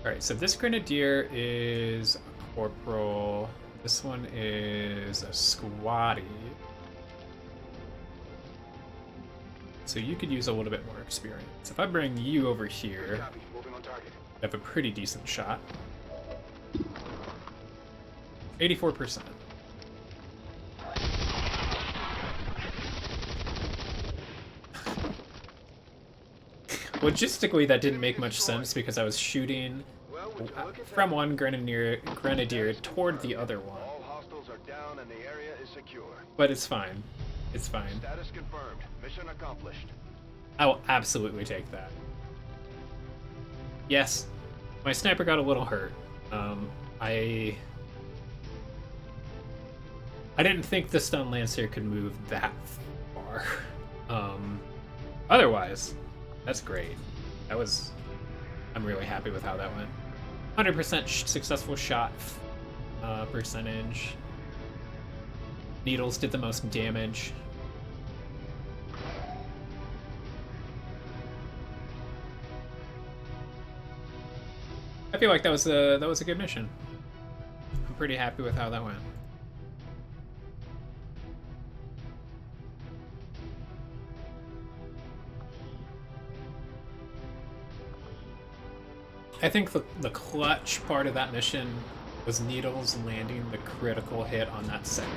Alright, so this grenadier is a corporal. This one is a squatty. So you could use a little bit more experience. If I bring you over here, I have a pretty decent shot. 84%. Logistically, that didn't make much sense because I was shooting from one grenadier toward the other one. All hostiles are down and the area is secure. But it's fine. It's fine. Status confirmed. Mission accomplished. I will absolutely take that. Yes, my sniper got a little hurt. I didn't think the stun lancer could move that far. Otherwise, that's great. I'm really happy with how that went. 100% successful shot percentage. Needles did the most damage. I feel like that was a good mission. I'm pretty happy with how that went. I think the clutch part of that mission was Needles landing the critical hit on that sector.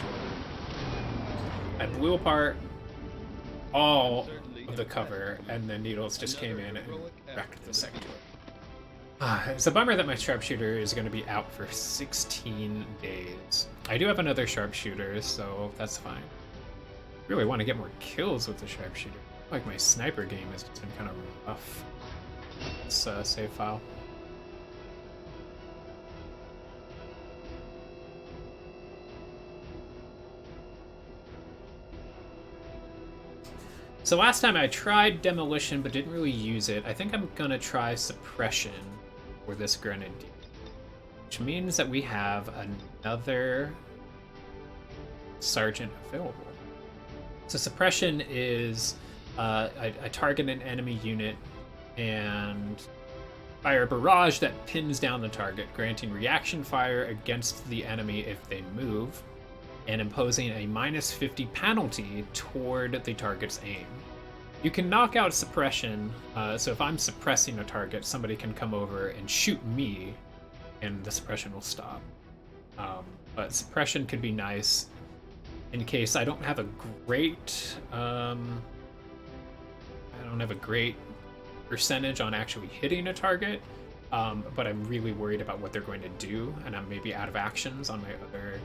I blew apart all of the cover, and then Needles just came in and wrecked the sector. It's a bummer that my sharpshooter is going to be out for 16 days. I do have another sharpshooter, so that's fine. Really want to get more kills with the sharpshooter. Like my sniper game has just been kind of rough. Let's save file. So last time I tried demolition but didn't really use it. I think I'm gonna try suppression for this grenadier, which means that we have another sergeant available. So suppression is I target an enemy unit and fire a barrage that pins down the target, granting reaction fire against the enemy if they move, and imposing a -50 penalty toward the target's aim. You can knock out suppression, so if I'm suppressing a target, somebody can come over and shoot me, and the suppression will stop. But suppression could be nice in case I don't have a great percentage on actually hitting a target, but I'm really worried about what they're going to do, and I'm maybe out of actions on my other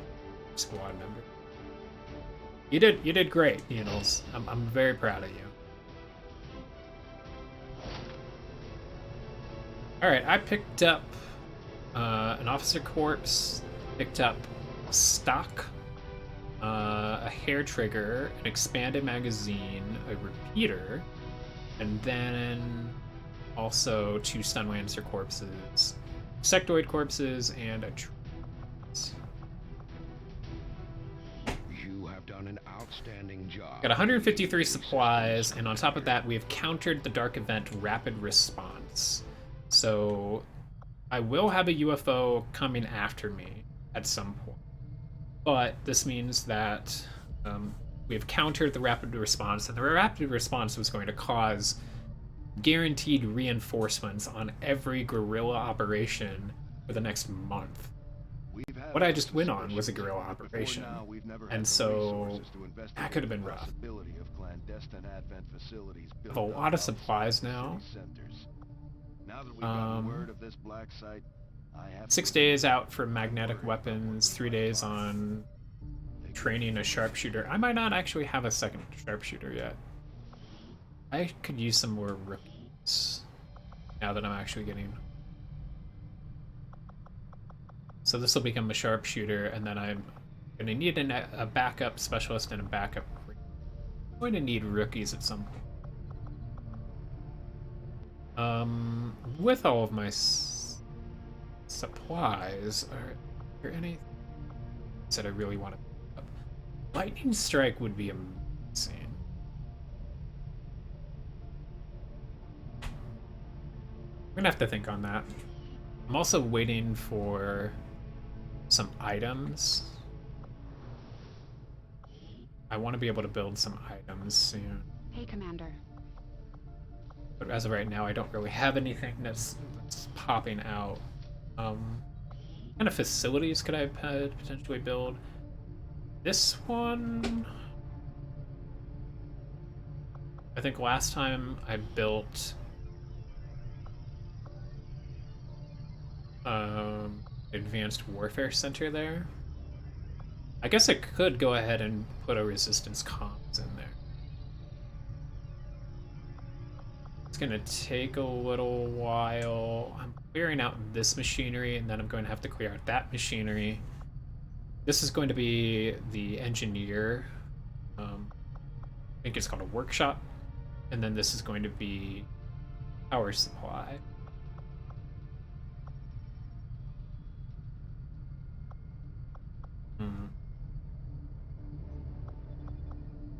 squad member. You did great, Needles. I'm very proud of you. All right, I picked up an officer corpse, picked up stock, a hair trigger, an expanded magazine, a repeater, and then also 2 stun lancer corpses, sectoid corpses, and a You have done an outstanding job. got 153 supplies, and on top of that, we have countered the Dark Event rapid response. So I will have a UFO coming after me at some point. But this means that we have countered the rapid response, and the rapid response was going to cause guaranteed reinforcements on every guerrilla operation for the next month. What I just went on was a guerrilla operation, and so that could have been rough. I have a lot of supplies now. 6 days out for magnetic weapons, 3 days on training a sharpshooter. I might not actually have a second sharpshooter yet. I could use some more rookies now that I'm actually getting. So this will become a sharpshooter, and then I'm going to need a backup specialist and a backup. I'm going to need rookies at some point. With all of my supplies, are there any that I really want to pick up? Lightning Strike would be amazing. I'm gonna have to think on that. I'm also waiting for some items. I want to be able to build some items soon. Hey, Commander. But as of right now, I don't really have anything that's popping out. What kind of facilities could I potentially build? This one... I think last time I built... Advanced Warfare Center there. I guess I could go ahead and put a Resistance comms in there. It's gonna take a little while. I'm clearing out this machinery, and then I'm going to have to clear out that machinery. This is going to be the engineer. I think it's called a workshop. And then this is going to be power supply.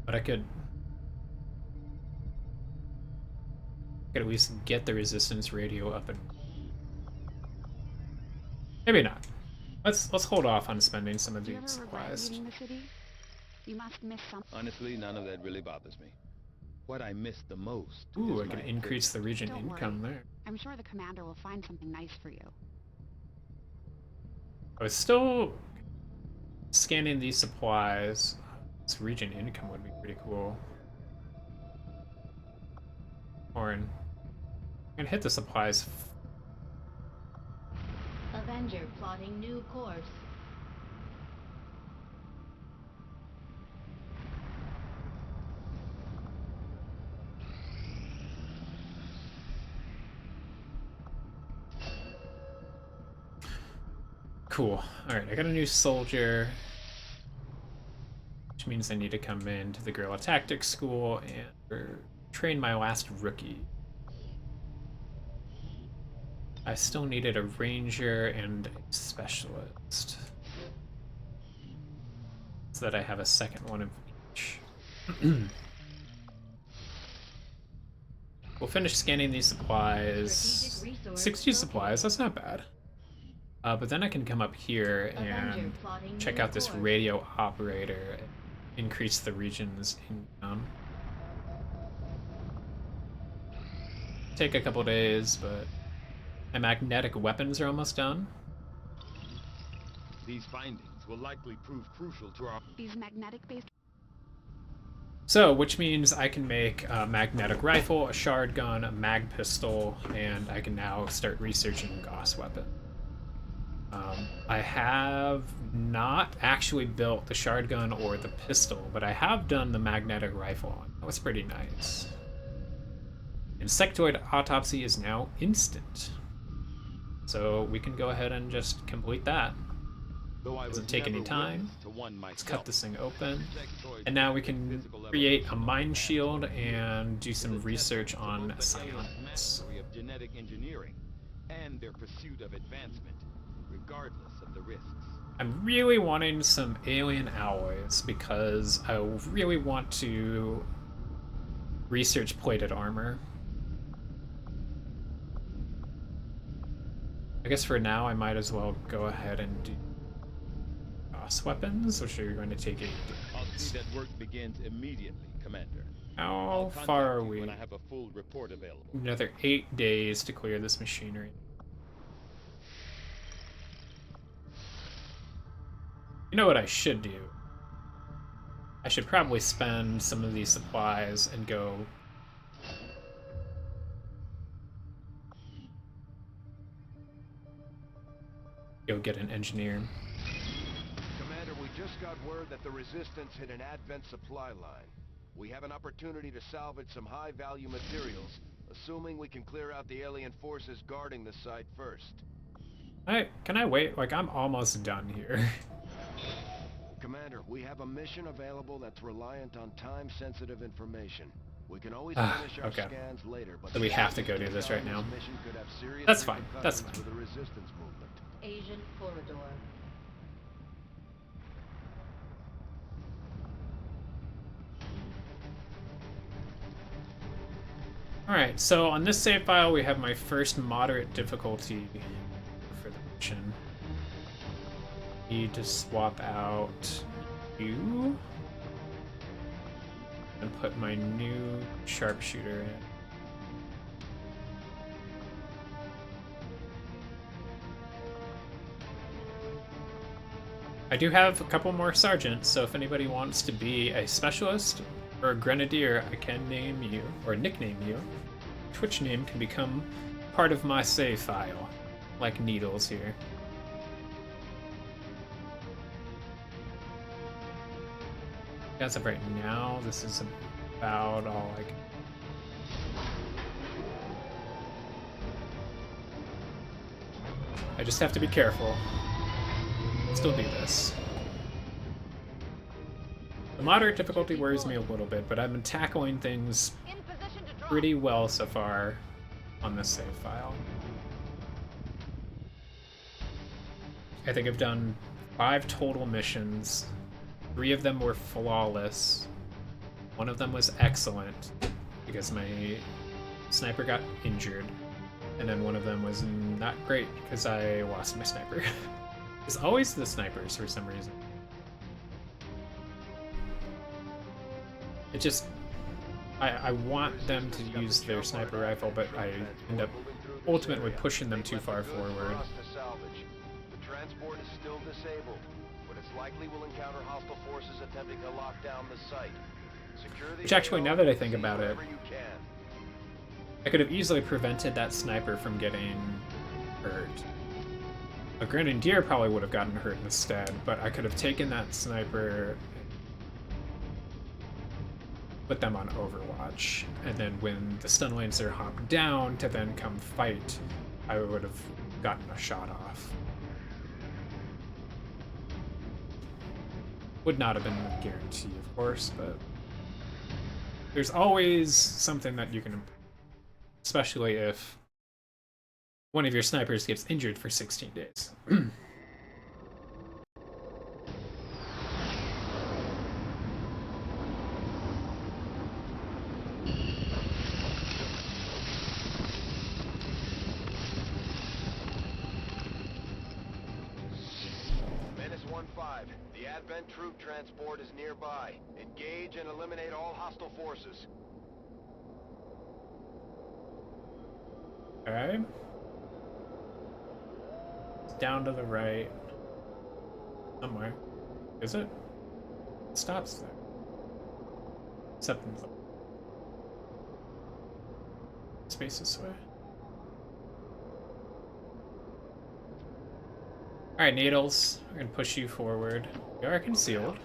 But I could at least get the resistance radio up, and maybe not. Let's hold off on spending some of Do you these ever regret supplies. leaving the city? You must miss something. Honestly, none of that really bothers me. What I miss the most Ooh, is I can my increase the region Don't income worry. there. I'm sure the commander will find something nice for you. I was still scanning these supplies. This region income would be pretty cool. I'm gonna hit the supplies. Avenger plotting new course. Cool. Alright, I got a new soldier. Which means I need to come into the guerrilla tactics school and train my last rookie. I still needed a ranger and a specialist, so that I have a second one of each. We'll finish scanning these supplies. 60 supplies, that's not bad. But then I can come up here and check out this radio operator, increase the region's income. Take a couple days, but my magnetic weapons are almost done. These findings will likely prove crucial to our... These magnetic-based... So, which means I can make a magnetic rifle, a shard gun, a mag pistol, and I can now start researching Gauss weapon. I have not actually built the shard gun or the pistol, but I have done the magnetic rifle. That was pretty nice. Insectoid autopsy is now instant. So we can go ahead and just complete that. Doesn't take any time. Let's cut this thing open. And now we can create a mind shield and do some research on psionics. Of genetic engineering and their pursuit of advancement, regardless of the risks. I'm really wanting some alien alloys because I really want to research plated armor. I guess for now I might as well go ahead and do Gauss weapons, which are going to take 8 days. I'll see that work begins immediately, Commander. How far are we? When I have a full report available. Another 8 days to clear this machinery. You know what I should do? I should probably spend some of these supplies and go... Go get an engineer. Commander, we just got word that the Resistance hit an Advent supply line. We have an opportunity to salvage some high-value materials, assuming we can clear out the alien forces guarding the site first. Can I wait? Like, I'm almost done here. Commander, we have a mission available that's reliant on time-sensitive information. We can always finish our scans later, but so we have to go do this right now. Mission could have serious That's fine. That's fine. for the Resistance movement. Asian corridor. Alright, so on this save file we have my first moderate difficulty for the mission. Need to swap out you and put my new sharpshooter in. I do have a couple more sergeants, so if anybody wants to be a specialist or a grenadier, I can name you, or nickname you. Twitch name can become part of my save file, like Needles here. As of right now, this is about all I can. I just have to be careful. Still do this. The moderate difficulty worries me a little bit, but I've been tackling things pretty well so far on this save file. I think I've done 5 total missions. 3 of them were flawless. 1 of them was excellent because my sniper got injured. And then 1 of them was not great because I lost my sniper. It's always the snipers for some reason. It just... I want them to use their sniper rifle, but I end up ultimately pushing them too far forward. The transport is still disabled, but it's likely we'll encounter hostile forces attempting to lock down the site. Secure the Which actually, now that I think about it, I could have easily prevented that sniper from getting hurt. A grenadier probably would have gotten hurt instead, but I could have taken that sniper, put them on Overwatch, and then when the stun lancer hopped down to then come fight, I would have gotten a shot off. Would not have been a guarantee, of course, but there's always something that you can improve, especially if one of your snipers gets injured for 16 days. 5, the Advent troop transport is nearby. Engage and eliminate all hostile forces. Okay. It's down to the right. Somewhere. Is it? It stops there. Except in the space this way. Alright, Needles. We're gonna push you forward. You are concealed.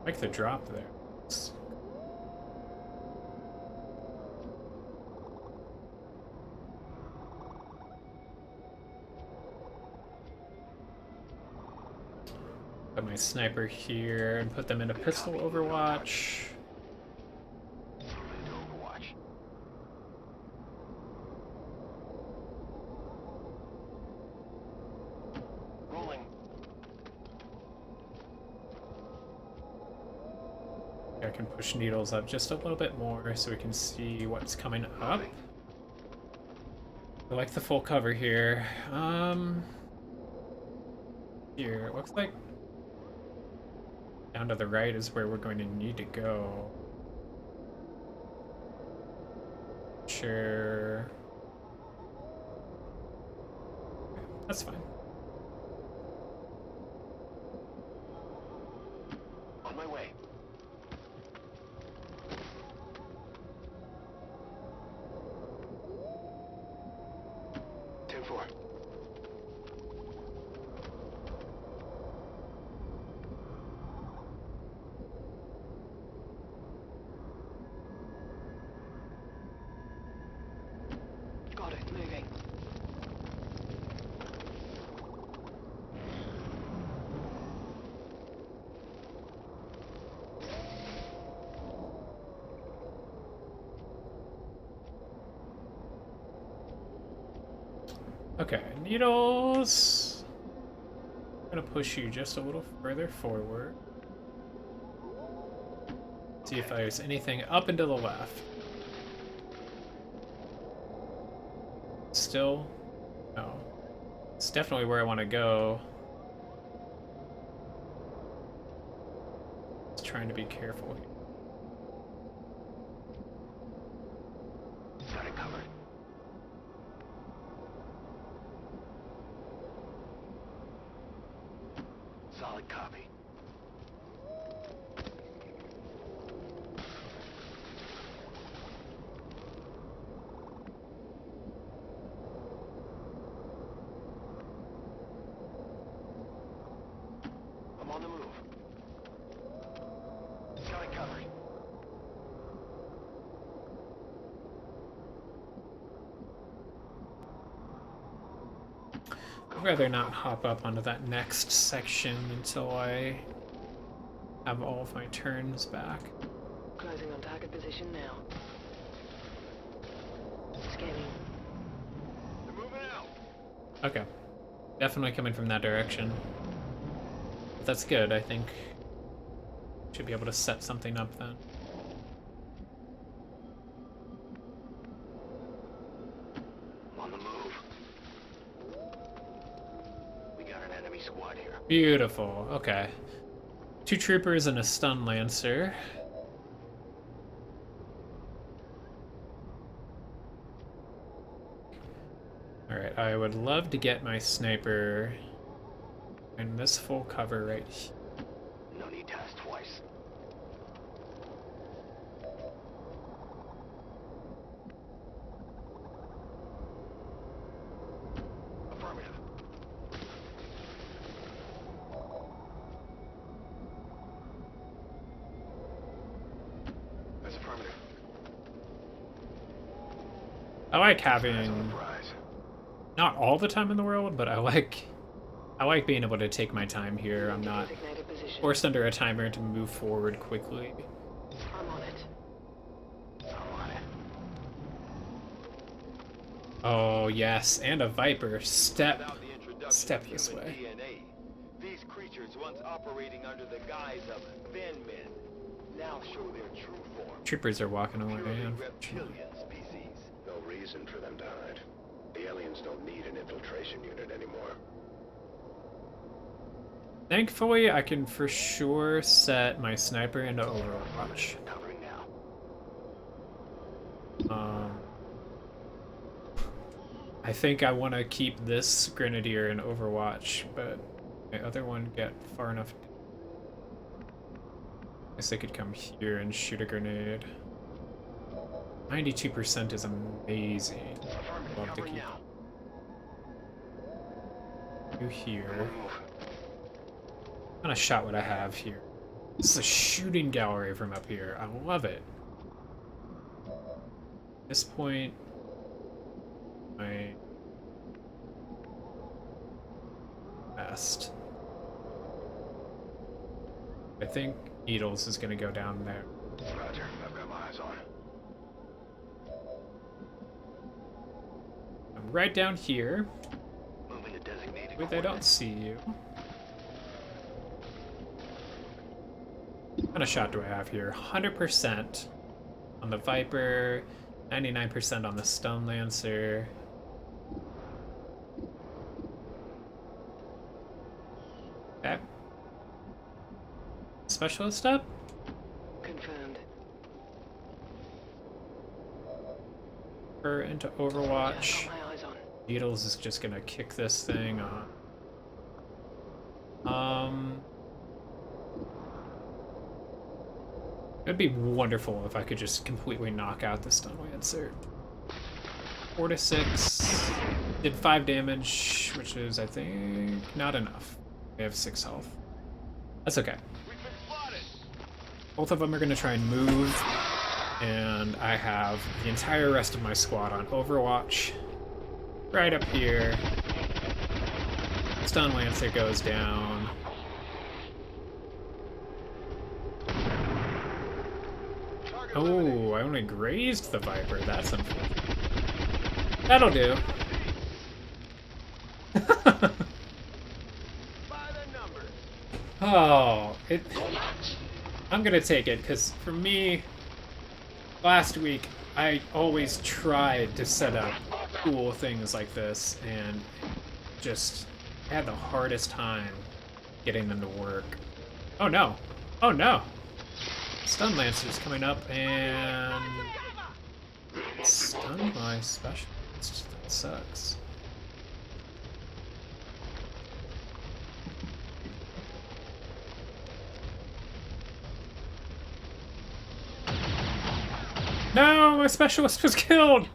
Like the drop there. Put my sniper here and put them in a pistol overwatch. I can push Needles up just a little bit more so we can see what's coming up. I like the full cover here. Here, it looks like down to the right is where we're going to need to go. Sure. That's fine. On my way. Got it, moving. Okay, Needles. I'm gonna push you just a little further forward. See if there's anything up and to the left. Still? No. It's definitely where I want to go. Just trying to be careful here. Got it covered. Solid copy. I'm on the move. Got it covered. I'd rather not hop up onto that next section until I have all of my turns back. Closing on target position now. Scanning. They're moving out. Okay. Definitely coming from that direction. But that's good, I think. Should be able to set something up then. On the move. We got an enemy squad here. Beautiful. Okay. 2 troopers and a stun lancer. Alright, I would love to get my sniper in this full cover right here. No need to ask twice. Affirmative. That's affirmative. I like having, Surprise. not all the time in the world, but I like being able to take my time here. I'm not Designated position. forced under a timer to move forward quickly. I'm on it. I'm on it. Oh yes, and a Viper. Step Without the introduction of this human way. DNA, these creatures, once operating under the guise of thin men, now show their true form. Troopers are walking away. Purely Unfortunately. reptilian species, though reason for them to hide. The aliens don't need an infiltration unit anymore. Thankfully, I can for sure set my sniper into Overwatch. Covering now. I think I want to keep this Grenadier in Overwatch, but my other one get far enough. I guess they could come here and shoot a grenade. 92% is amazing. Love to keep you here. What kind of shot would I have here? This is a shooting gallery from up here. I love it. At this point, my best. I think Needles is gonna go down there. Roger, I've got my eyes on. I'm right down here. Moving to designated Wait, they don't see you. What kind of shot do I have here? 100% on the Viper, 99% on the Stone Lancer. Okay. Specialist up? Confirmed. Her into Overwatch. Got my eyes on. Needles is just gonna kick this thing on. It'd be wonderful if I could just completely knock out the Stun Lancer. 4 to 6. Did 5 damage, which is, I think, not enough. We have 6 health. That's okay. Both of them are going to try and move, and I have the entire rest of my squad on Overwatch. Right up here. Stun Lancer goes down. Oh, I only grazed the Viper. That's unfortunate. That'll do. Oh, I'm gonna take it, because for me, last week, I always tried to set up cool things like this, and just had the hardest time getting them to work. Oh no! Oh no! Stun Lancer's coming up, and stun my specialist. That sucks. No, my specialist was killed.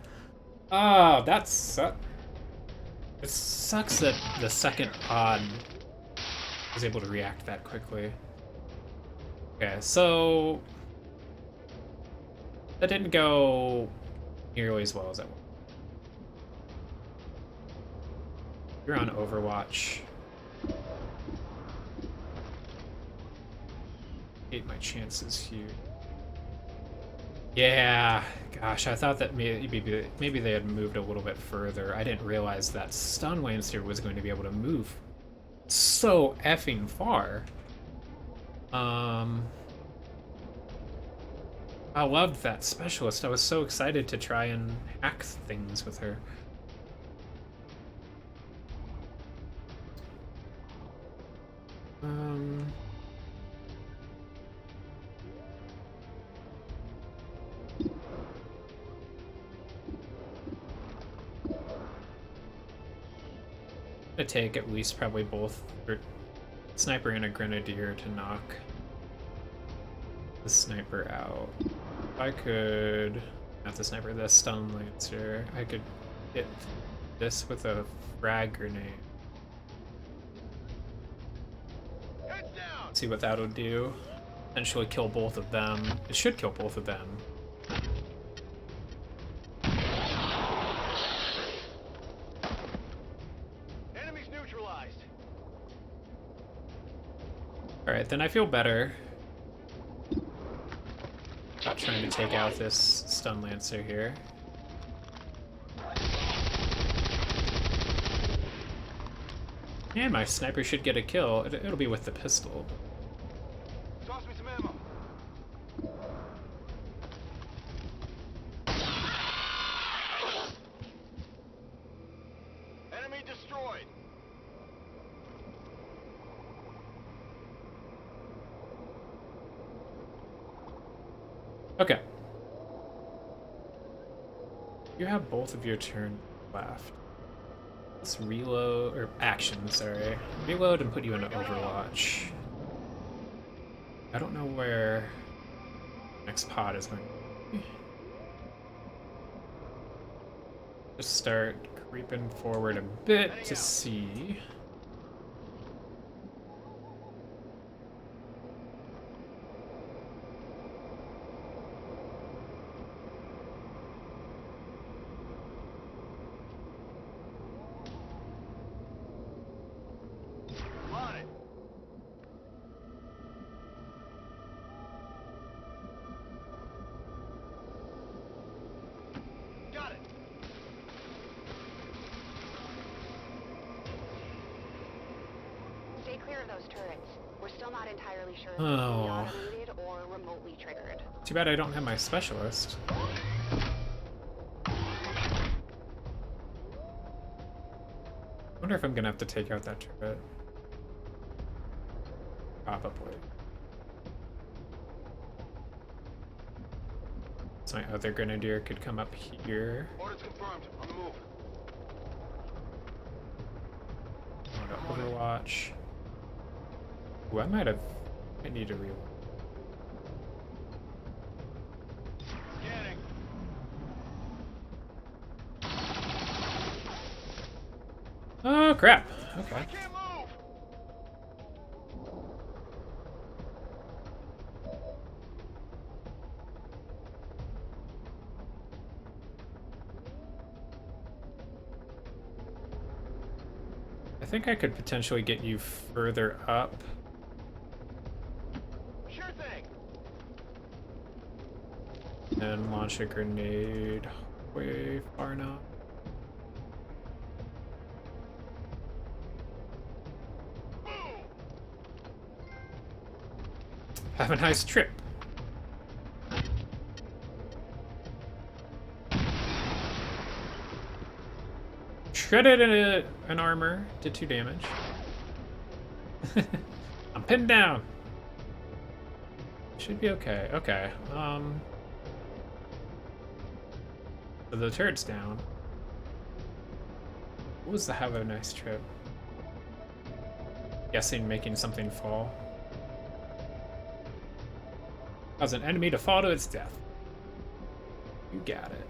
Ah, that sucks. It sucks that the second pod was able to react that quickly. Okay, so that didn't go nearly as well as I wanted. You're on Overwatch. Hate my chances here. Yeah, gosh, I thought that maybe they had moved a little bit further. I didn't realize that Stun Lancer was going to be able to move so effing far. I loved that specialist. I was so excited to try and hack things with her. To take at least probably both sniper and a grenadier to knock the sniper out. If I could, not the sniper, the Stun Lancer, I could hit this with a frag grenade. See what that would do. Potentially kill both of them. It should kill both of them. Enemies neutralized. Alright, then I feel better about trying to take out this Stun Lancer here. And my sniper should get a kill. It'll be with the pistol. Toss me some ammo. Enemy destroyed. Okay. You have both of your turn left. Let's reload, or action, sorry. Reload and put you into Overwatch. I don't know where next pod is going to be. Just start creeping forward a bit to see. On it. Got it. Stay clear of those turrets. We're still not entirely sure if Oh. they're fully automated or remotely triggered. Too bad I don't have my specialist. I wonder if I'm gonna have to take out that turret. Probably. So my other grenadier could come up here. Orders confirmed. On the move. Go to Overwatch. Ooh, I might need to reload. Scanning. Oh crap. I Okay. can't move. I think I could potentially get you further up. Sure thing. And launch a grenade way far enough. Have a nice trip. Shredded an armor, did 2 damage. I'm pinned down. Should be okay. Okay. So the turret's down. What was the have a nice trip? Guessing making something fall. Cause an enemy to fall to its death. You got it.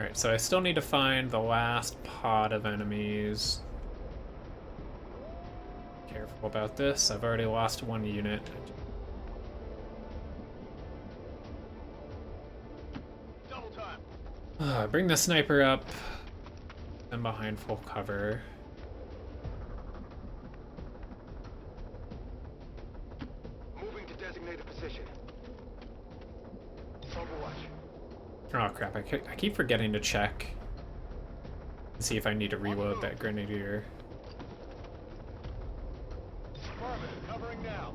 Alright, so I still need to find the last pod of enemies. Careful about this. I've already lost 1 unit. Double time. Bring the sniper up. I'm behind full cover. Moving to designated position. Overwatch. Oh crap, I keep forgetting to check. See if I need to reload that grenadier. Affirmative. Covering now.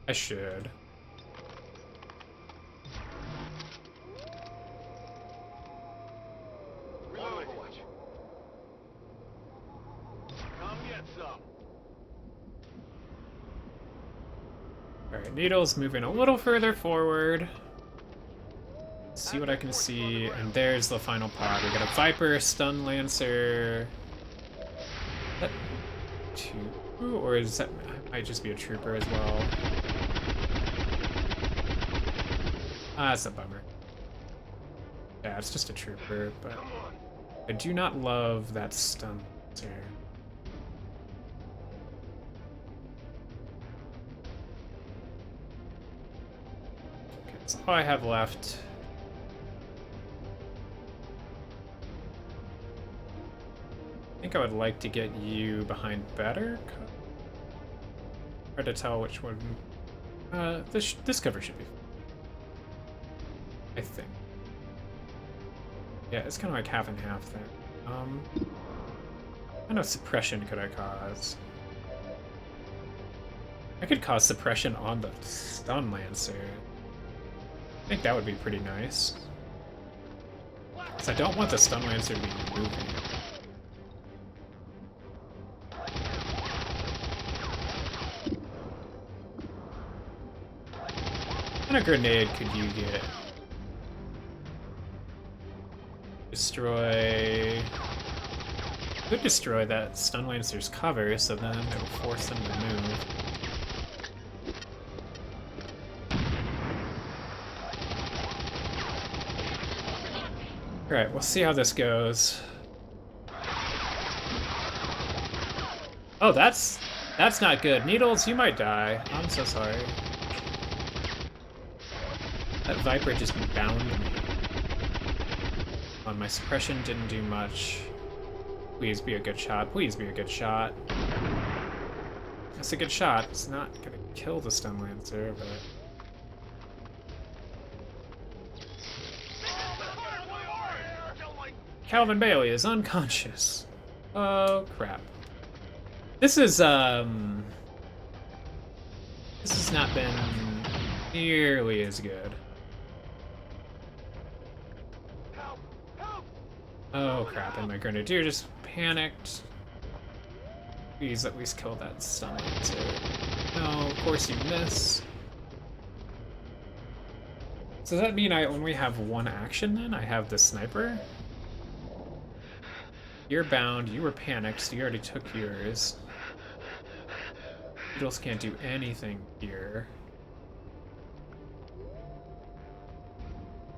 I should. Reload. Overwatch. Come get some. Alright, Needle's moving a little further forward. See what I can see, and there's the final pod. We got a Viper, Stun Lancer. Is that 2? Or is that might just be a trooper as well? Ah, that's a bummer. Yeah, it's just a trooper, but I do not love that Stun Lancer. Okay, that's all I have left. I think I would like to get you behind better. Hard to tell which one. This cover should be. I think. Yeah, it's kind of like half and half there. What kind of suppression could I cause? I could cause suppression on the Stun Lancer. think that would be pretty nice. Because I don't want the Stun Lancer to be moving. What kind of grenade could you get? Destroy... Could destroy that Stun Lancer's cover, so then it will force them to move. Alright, we'll see how this goes. Oh, that's not good. Needles, you might die. I'm so sorry. That Viper just bound me. My suppression didn't do much. Please be a good shot. Please be a good shot. That's a good shot. It's not gonna kill the Stun Lancer, but... Calvin Bailey is unconscious. Oh, crap. This has not been nearly as good. Oh crap, and my Grenadier just panicked. Please at least kill that Stun Lancer. No, of course you miss. So does that mean I only have one action then? I have the sniper? You're bound, you were panicked, so you already took yours. Beetles can't do anything here.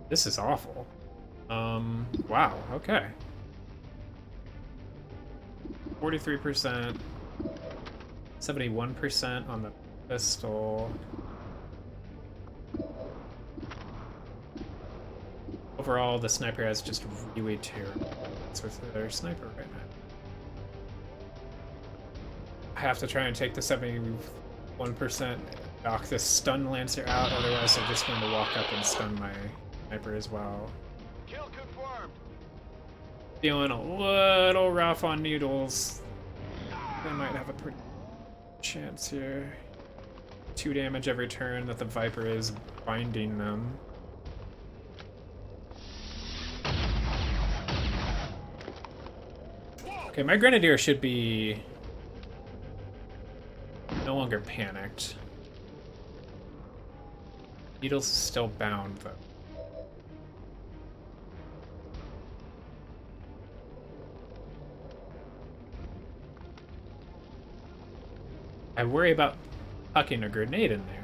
This is awful. Wow, okay. 43%, 71% on the pistol. Overall, the sniper has just really terrible odds with their sniper right now. I have to try and take the 71%, knock this Stun Lancer out, otherwise they're just going to walk up and stun my sniper as well. Kill confirmed. Feeling a little rough on Needles. I might have a pretty chance here. 2 damage every turn that the Viper is binding them. Okay, my Grenadier should be no longer panicked. Needles is still bound, though. I worry about hucking a grenade in there.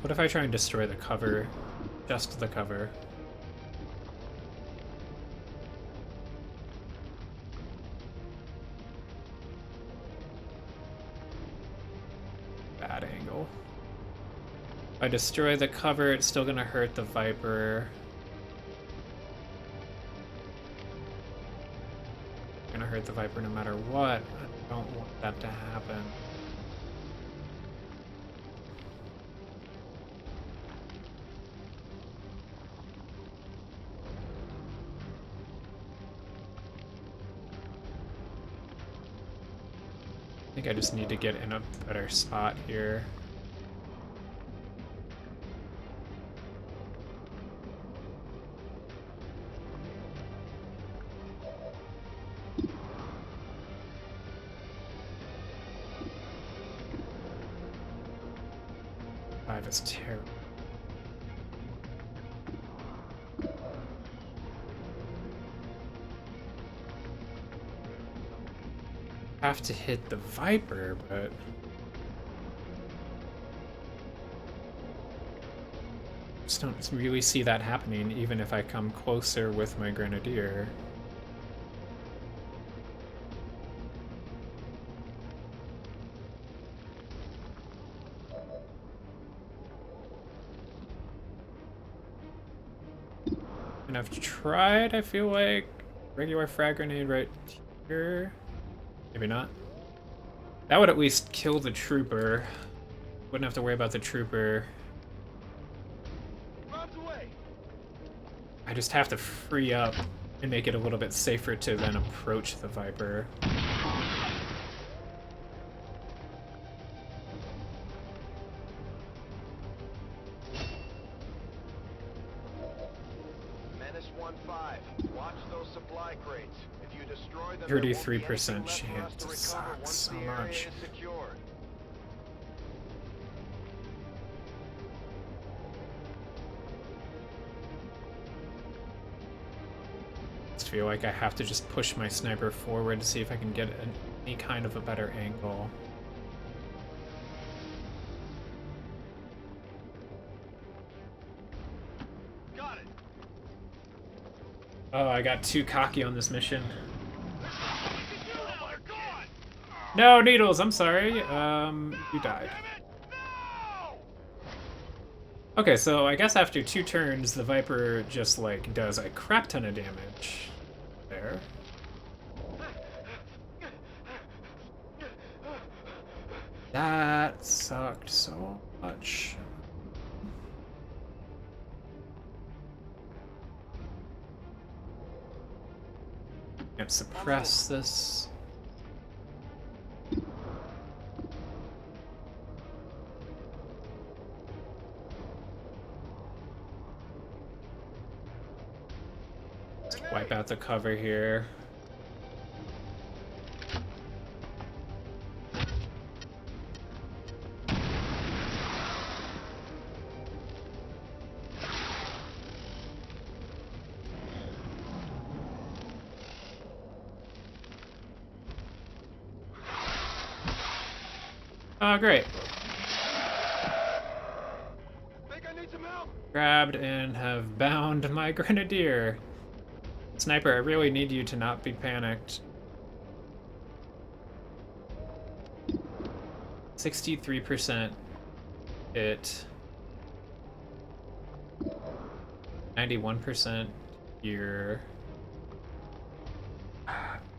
What if I try and destroy the cover? Just the cover. Bad angle. If I destroy the cover, it's still gonna hurt the Viper. Gonna hurt the Viper no matter what. I don't want that to happen. I think I just need to get in a better spot here. Five is terrible. Have to hit the Viper, but just don't really see that happening even if I come closer with my Grenadier. And I've tried, I feel like, regular frag grenade right here. Maybe not. That would at least kill the trooper. Wouldn't have to worry about the trooper I just have to free up and make it a little bit safer to then approach the Viper. Menace 1-5. Watch those supply crates. If you destroy them, there won't be 33% anything left for us chance. to It recover sucks once so the area much. is secure. I feel like I have to just push my sniper forward to see if I can get any kind of a better angle. Got it. Oh, I got too cocky on this mission. No, Needles, I'm sorry. You died. Okay, so I guess after 2 turns, the Viper just, like, does a crap ton of damage. There. That sucked so much. Can't suppress this. Let's wipe out the cover here. Oh, great. Think I need some help? Grabbed and have bound my grenadier. Sniper, I really need you to not be panicked. 63% hit. 91% here.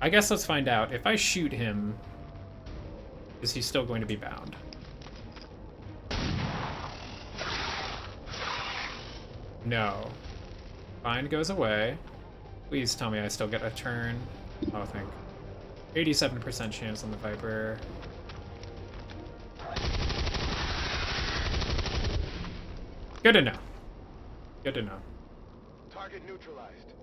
I guess let's find out. If I shoot him, is he still going to be bound? No. Bind goes away. Please tell me I still get a turn. Oh, thank. 87% chance on the Viper. Good to know. Good to know. Target neutralized.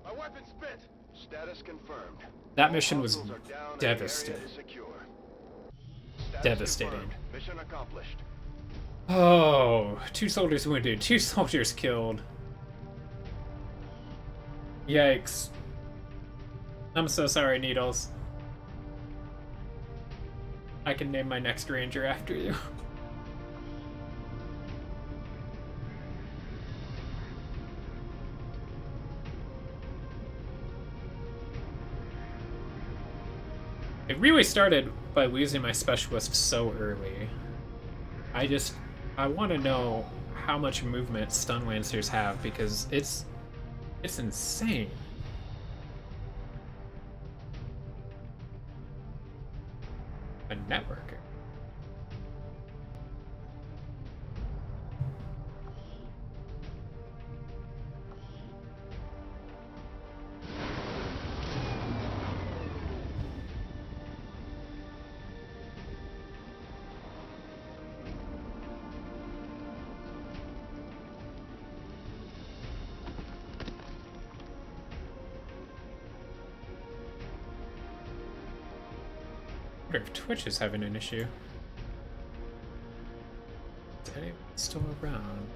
My weapon spent. Status confirmed. That mission was Hostiles are down and the devastating. area is secure. Status Devastating. confirmed. Mission accomplished. Oh, 2 soldiers wounded, 2 soldiers killed. Yikes. I'm so sorry, Needles. I can name my next ranger after you. It really started by losing my specialist so early. I want to know how much movement stun lancers have because it's insane. A networker. I wonder if Twitch is having an issue. Is anyone still around?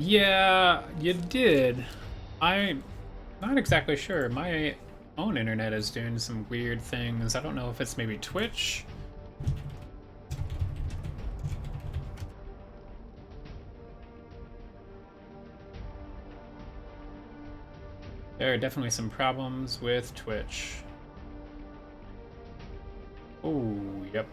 Yeah, you did. I'm not exactly sure. My own internet is doing some weird things. I don't know if it's maybe Twitch. There are definitely some problems with Twitch. Oh, yep.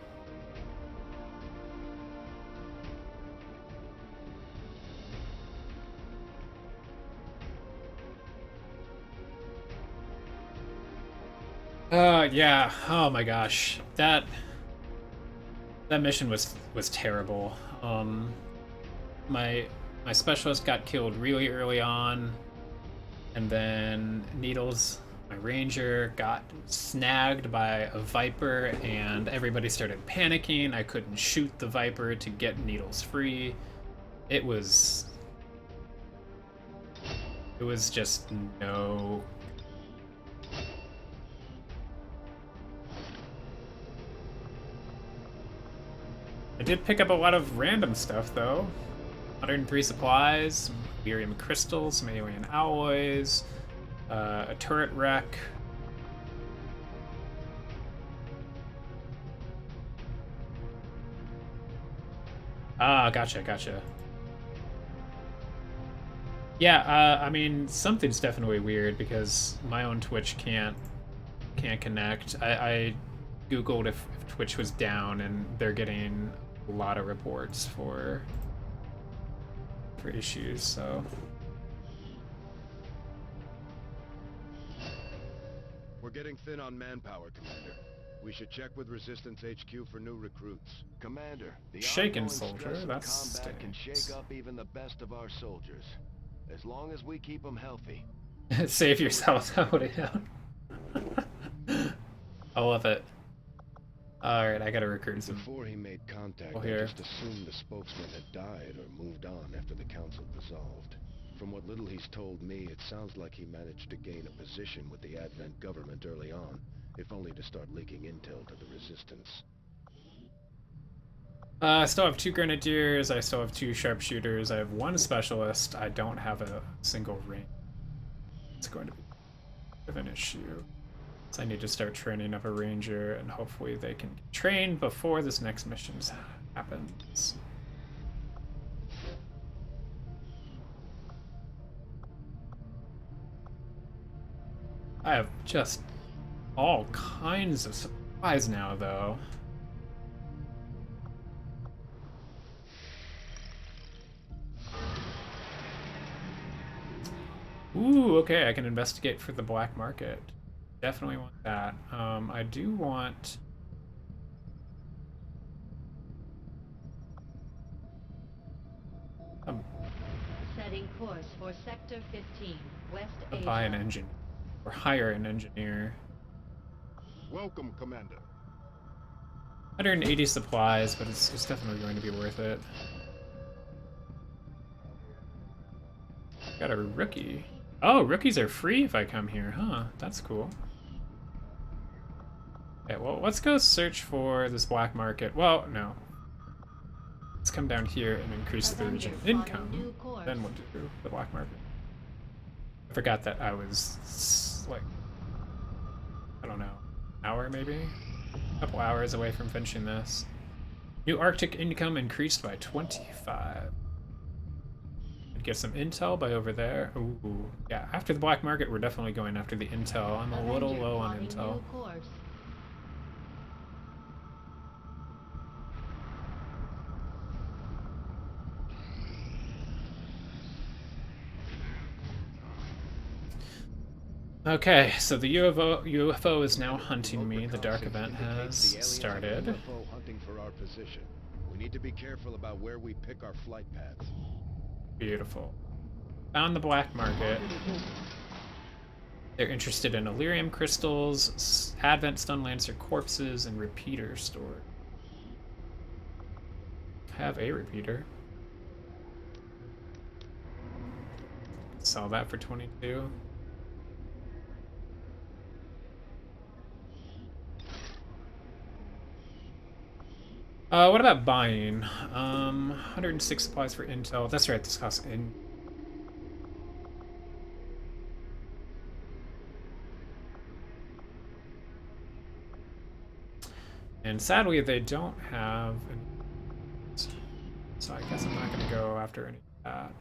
Yeah. Oh my gosh. That mission was terrible. My specialist got killed really early on, and then Needles, my ranger, got snagged by a Viper, and everybody started panicking. I couldn't shoot the Viper to get Needles free. It was just no. I did pick up a lot of random stuff though. 103 supplies, some Lyrium crystals, some alien alloys, a turret wreck. Ah, gotcha. Yeah, I mean, something's definitely weird because my own Twitch can't connect. I googled if Twitch was down, and they're getting a lot of reports for issues. So We're getting thin on manpower, Commander. We should check with Resistance HQ for new recruits. Commander, the shaken ongoing soldier, stress of that's combat can stinks. shake up even the best of our soldiers. As long as we keep them healthy. Save yourself. Hold it down. I love it. Alright, I gotta recruit some. Before he made contact, I Here. just assumed the spokesman had died or moved on after the council dissolved. From what little he's told me, it sounds like he managed to gain a position with the Advent government early on, if only to start leaking intel to the Resistance. I still have 2 grenadiers, I still have 2 sharpshooters, I have 1 specialist, I don't have a single range. It's going to be an issue. So I need to start training up a ranger, and hopefully they can get trained before this next mission happens. I have just all kinds of supplies now, though. Ooh, okay, I can investigate for the black market. Definitely want that. I do want... Setting course for Sector 15, West Asia. buy an engine, or hire an engineer. Welcome, Commander. 180 supplies, but it's definitely going to be worth it. Got a rookie. Oh, rookies are free if I come here, huh? That's cool. Okay, well, let's go search for this black market. Well, no. Let's come down here and increase the region income. Then we'll do the black market. I forgot that I was, like, I don't know, an hour maybe? A couple hours away from finishing this. New Arctic income increased by 25. I'd get some intel by over there. Ooh, yeah, after the black market, we're definitely going after the intel. I'm a little low on intel. Okay, so the UFO is now hunting me. The dark event has started. UFO hunting for our position. We need to be careful about where we pick our flight paths. Beautiful. Found the black market. They're interested in Illyrium crystals, Advent Stun Lancer corpses, and repeater storage. I have a repeater. Sell that for 22. What about buying? 106 supplies for intel. That's right, this costs And sadly, they don't have any, so I guess I'm not going to go after any of that.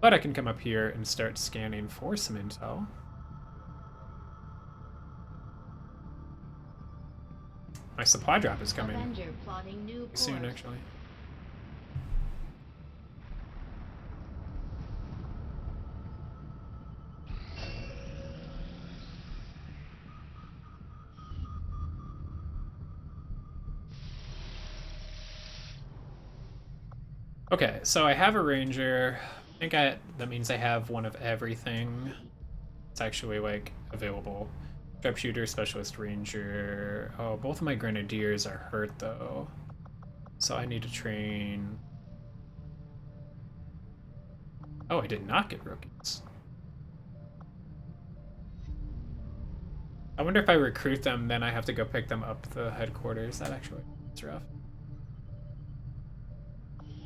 But I can come up here and start scanning for some intel. My supply drop is coming Avenger plotting new soon, course. actually. Okay, so I have a ranger. I think that means I have one of everything. It's actually like available. Sharpshooter, specialist, ranger. Oh, both of my grenadiers are hurt though, so I need to train. Oh, I did not get rookies. I wonder if I recruit them, then I have to go pick them up the headquarters. That actually is rough.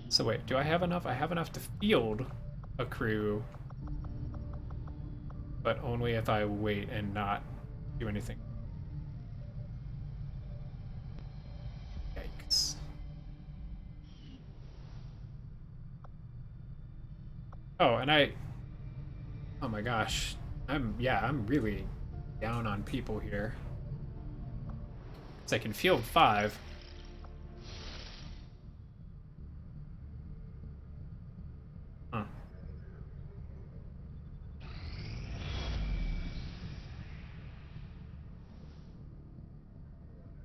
So wait, do I have enough? I have enough to field a crew, but only if I wait and not do anything. Yikes. Oh, and oh my gosh. I'm really down on people here. So I can field 5. Huh.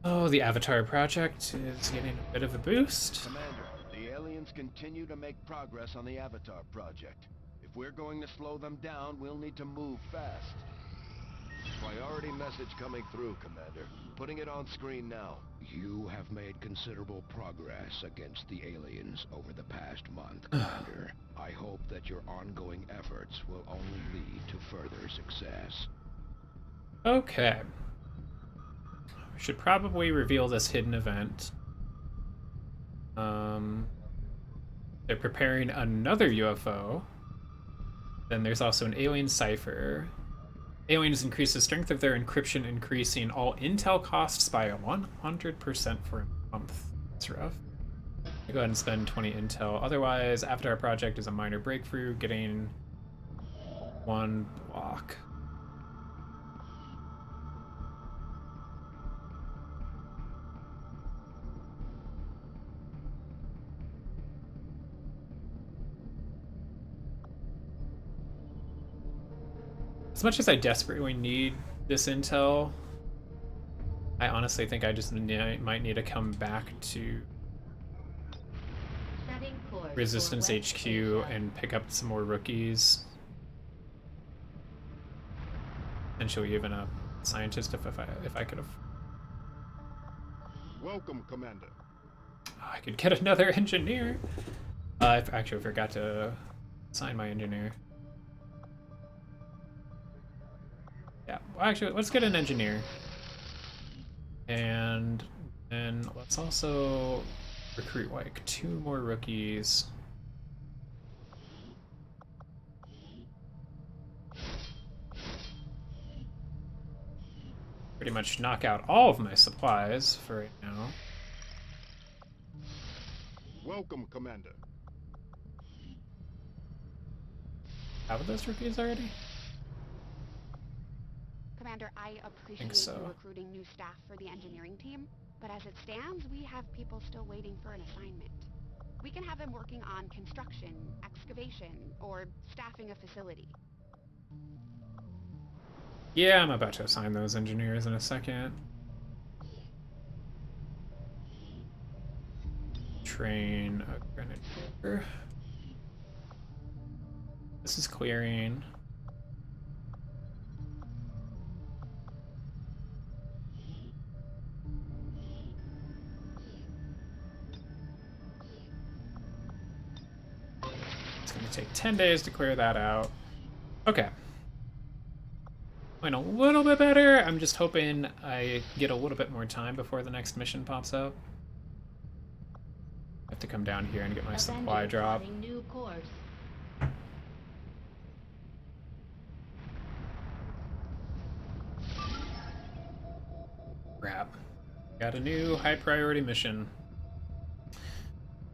Oh, the Avatar project is getting a bit of a boost. Commander, the aliens continue to make progress on the Avatar project. If we're going to slow them down, we'll need to move fast. Priority message coming through, Commander. Putting it on screen now. You have made considerable progress against the aliens over the past month, Commander. I hope that your ongoing efforts will only lead to further success. Okay. We should probably reveal this hidden event. They're preparing another UFO. Then there's also an alien cipher. Aliens increase the strength of their encryption, increasing all intel costs by 100% for a month. That's rough. I'll go ahead and spend 20 intel. Otherwise, Avatar Project is a minor breakthrough, getting 1 block. As much as I desperately need this intel, I honestly think I just might need to come back to Setting course for Resistance West HQ Asia. and pick up some more rookies. Potentially even a scientist if I could have. Welcome, Commander. I could get another engineer. I actually forgot to assign my engineer. Yeah, well, actually, let's get an engineer. And then let's also recruit like 2 more rookies. Pretty much knock out all of my supplies for right now. Welcome, Commander. Have those rookies already? Commander, I appreciate so. you recruiting new staff for the engineering team, but as it stands, we have people still waiting for an assignment. We can have them working on construction, excavation, or staffing a facility. Yeah, I'm about to assign those engineers in a second. Train a grenadier. This is clearing. It's going to take 10 days to clear that out. Okay. Went a little bit better. I'm just hoping I get a little bit more time before the next mission pops up. I have to come down here and get my supply Avenger drop. plotting new course. Crap. Got a new high priority mission.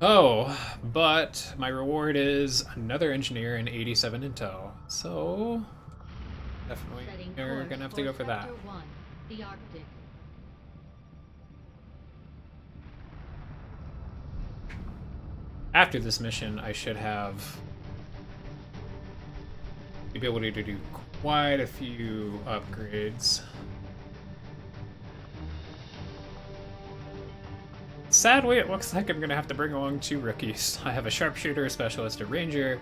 Oh, but my reward is another engineer and 87 intel. So definitely Setting you're course gonna have to go for that. Sector 1, the Arctic. After this mission, I should have the ability to do quite a few upgrades. Sadly, it looks like I'm gonna have to bring along 2 rookies. I have a sharpshooter, a specialist, a ranger.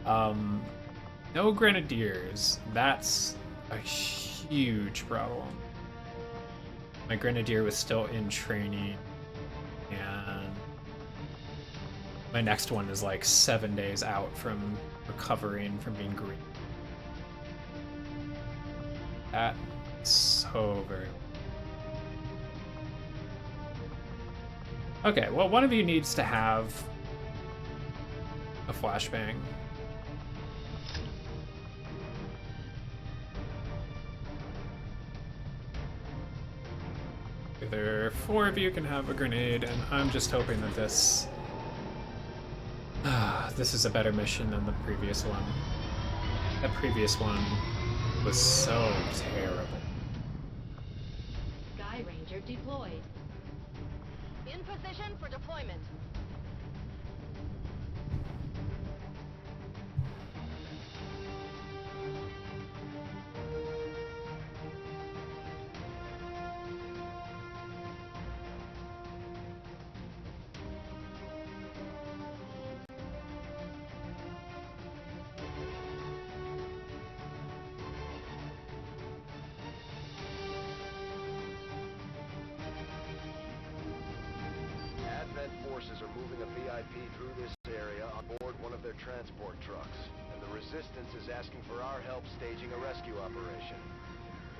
No grenadiers. That's a huge problem. My grenadier was still in training, and my next one is like 7 days out from recovering from being green. That's so very. Okay, well, one of you needs to have a flashbang. Either 4 of you can have a grenade, and I'm just hoping that this this is a better mission than the previous one. That previous one was so terrible. Sky Ranger deployed. In position for deployment. Advent forces are moving a VIP through this area on board one of their transport trucks, and the Resistance is asking for our help staging a rescue operation.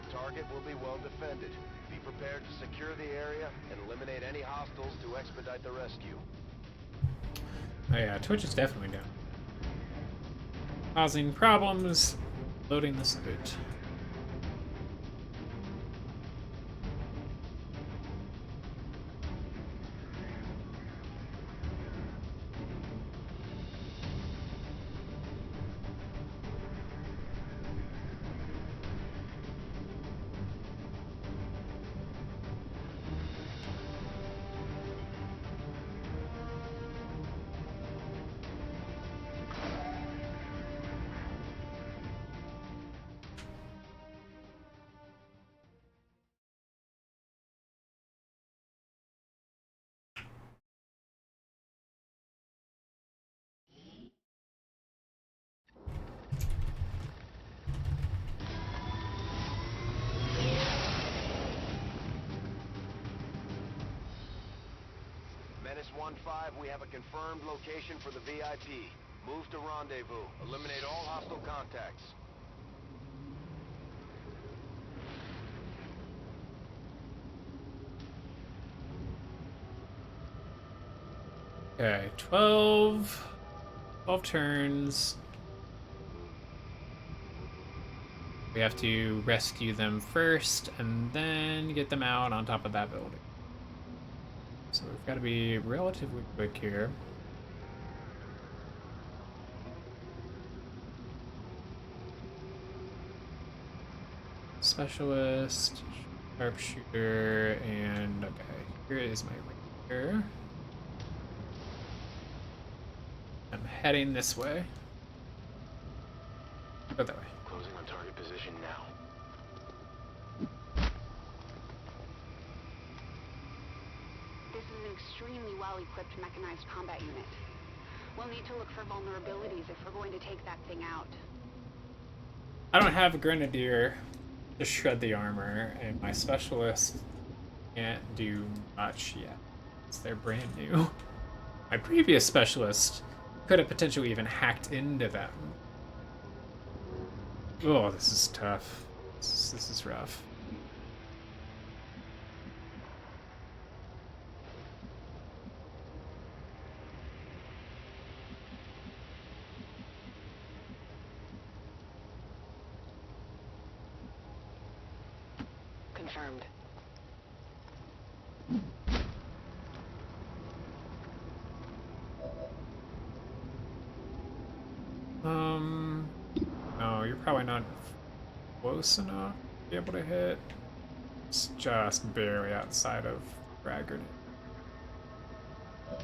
The target will be well defended. Be prepared to secure the area and eliminate any hostiles to expedite the rescue. Oh yeah, Twitch is definitely down. Causing problems loading the site. Menace 1-5, we have a confirmed location for the VIP. Move to rendezvous. Eliminate all hostile contacts. Okay, 12 turns. We have to rescue them first and then get them out on top of that building. So we've got to be relatively quick here. Specialist, sharpshooter, and okay, here is my ranger. I'm heading this way. Go that way. Closing on target position now. This is an extremely well-equipped mechanized combat unit. We'll need to look for vulnerabilities if we're going to take that thing out. I don't have a grenadier to shred the armor, and my specialist can't do much yet. They're brand new. My previous specialist could have potentially even hacked into them. Oh, this is tough. This is rough. Confirmed. No, you're probably not close enough to be able to hit. It's just barely outside of Braggart.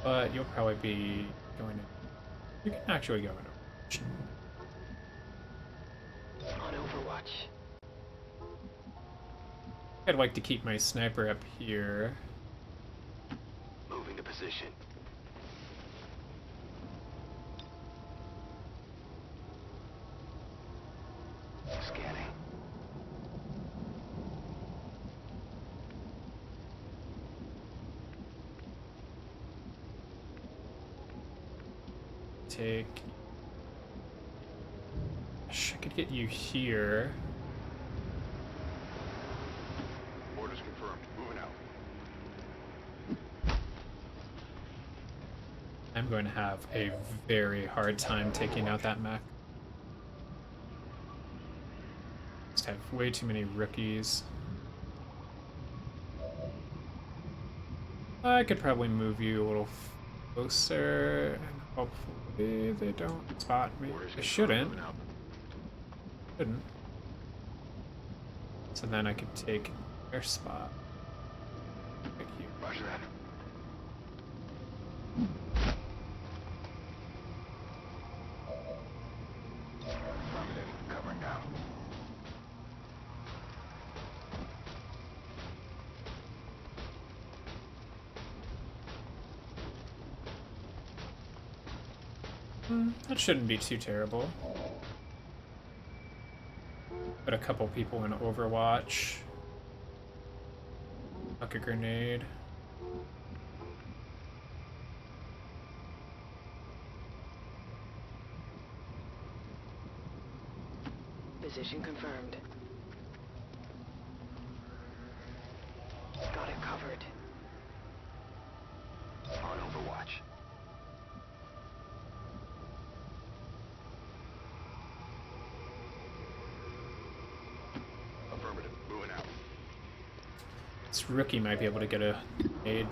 But you'll probably be going in. You can actually go in. On Overwatch. I'd like to keep my sniper up here. Moving to position. Scanning. Take. Gosh, I could get you here. Orders confirmed. Moving out. I'm going to have a very hard time taking out that mech. Just have way too many rookies. I could probably move you a little closer, and hopefully they don't spot me. They shouldn't. Shouldn't. So then I could take their spot. Thank you. Roger that. Affirmative. Covering now. That shouldn't be too terrible. Put a couple people in Overwatch. Fuck a grenade. Position confirmed. Got it covered. On Overwatch. Affirmative. Moving out. This rookie might be able to get a grenade.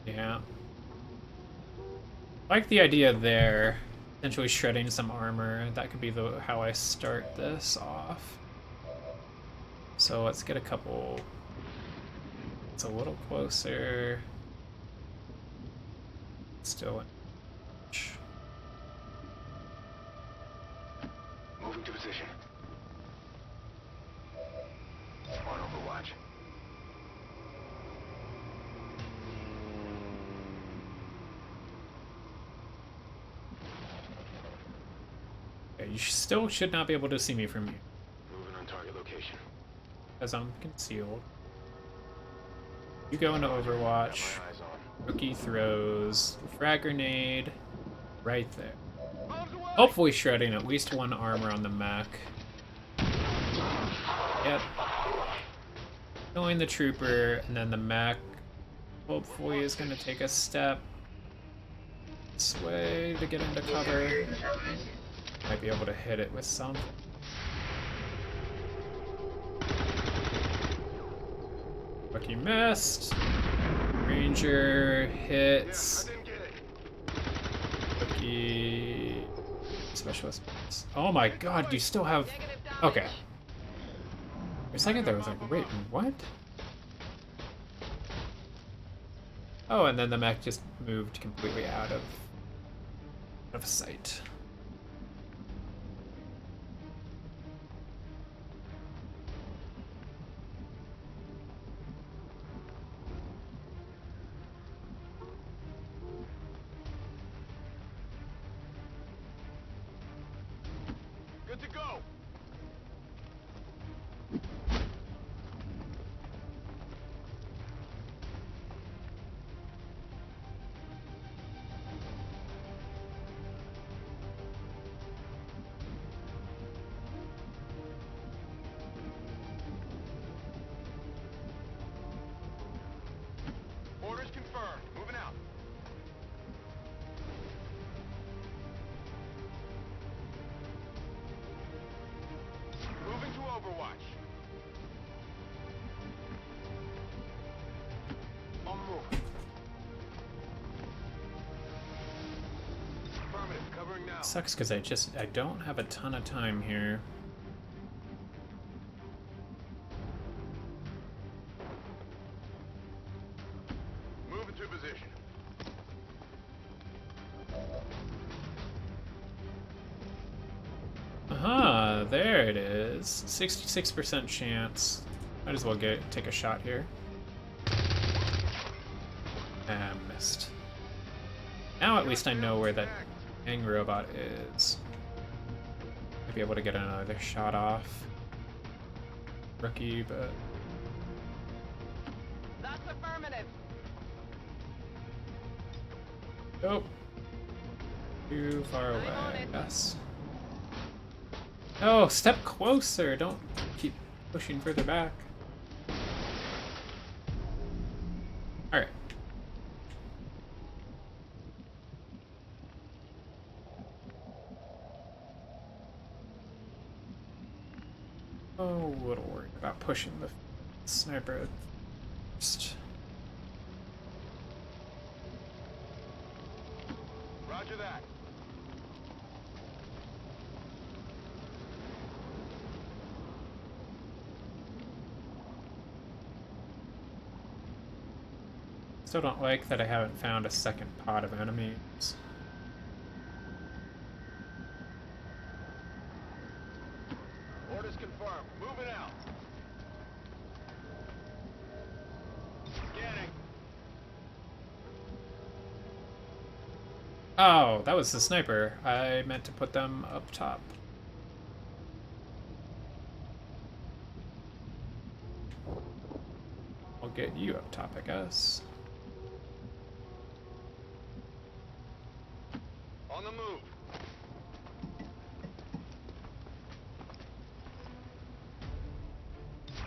Yeah. I like the idea there. Potentially shredding some armor. That could be how I start this off. So let's get a couple. It's a little closer. Still in. Moving to position. On Overwatch. Okay, you still should not be able to see me from here, Moving on target location. because I'm concealed. You go into Overwatch. Got my eyes on. Rookie throws. Frag grenade. Right there. Hopefully shredding at least one armor on the mech. Yep. Killing the trooper, and then the mech hopefully is going to take a step this way to get into cover. Might be able to hit it with something. Rookie missed. Ranger hits. Rookie specialist. Oh my god, you still have. Okay. For a second there, I was like, wait, what? Oh, and then the mech just moved completely out of sight. Good to go. Orders confirmed. Moving out. Sucks because I don't have a ton of time here. Move into position. Aha, there it is. 66% chance. Might as well take a shot here. Ah, missed. Now at least I know where that Ang robot is. Might be able to get another shot off. Rookie, but... That's affirmative. Oh. Too far away. Yes. Oh, step closer. Don't keep pushing further back. Alright. Oh, a little worried about pushing the sniper first. Roger that. Still don't like that I haven't found a second pod of enemies. Orders confirmed. Moving out. Scanning. Oh, that was the sniper. I meant to put them up top. I'll get you up top, I guess. On the move.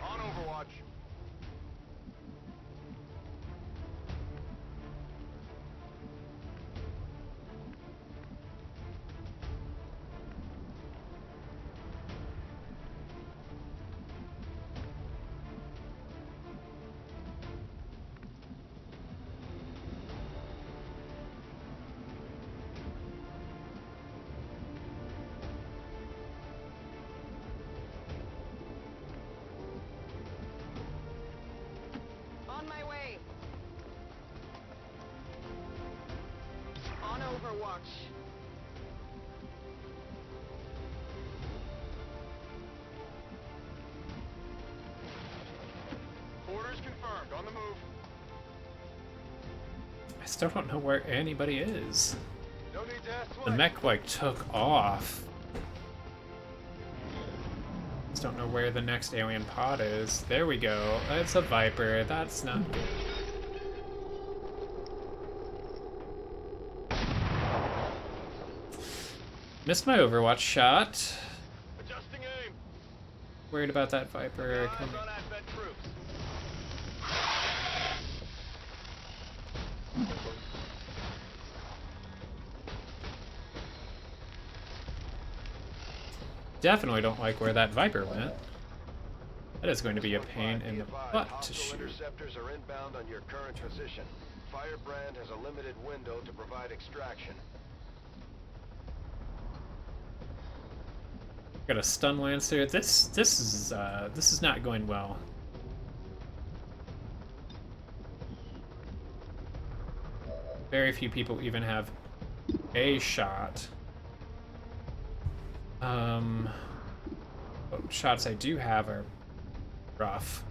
On Overwatch. On my way. On Overwatch. Orders confirmed. On the move. I still don't know where anybody is. No need to ask The twice. mech like took off. Just don't know where the next alien pod is. There we go. It's a Viper. That's not good. Missed my Overwatch shot. Adjusting aim. Worried about that Viper. Eyes on Advent troops. Definitely don't like where that Viper went. That is going to be a pain in the Advised, butt to hostile shoot. interceptors are inbound on your current position. Firebrand has a limited window to provide extraction. Got a stun lancer. This is not going well. Very few people even have a shot. What shots I do have are rough.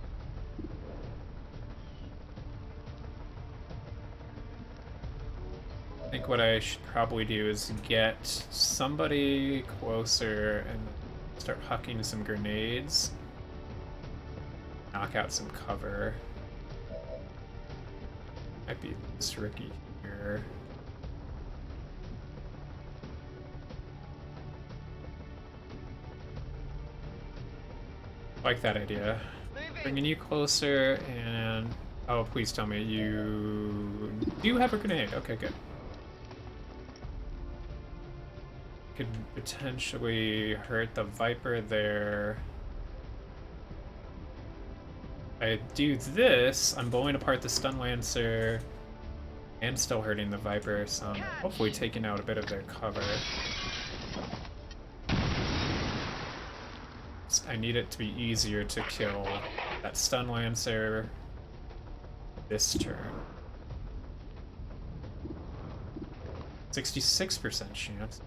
I think what I should probably do is get somebody closer and start hucking some grenades. Knock out some cover. Might be this rookie here. Like that idea. Bringing you closer and... Oh, please tell me you do have a grenade. Okay, good. Could potentially hurt the Viper there. I do this, I'm blowing apart the Stun Lancer and still hurting the Viper, so I'm hopefully taking out a bit of their cover. I need it to be easier to kill that stun lancer this turn. 66% chance.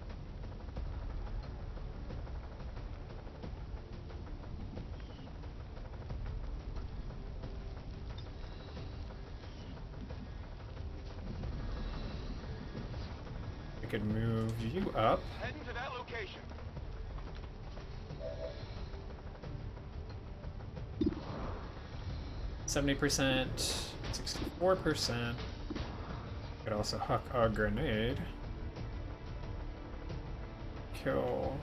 I could move you up. Heading to that location. %, 64%. Could also huck a grenade. Kill.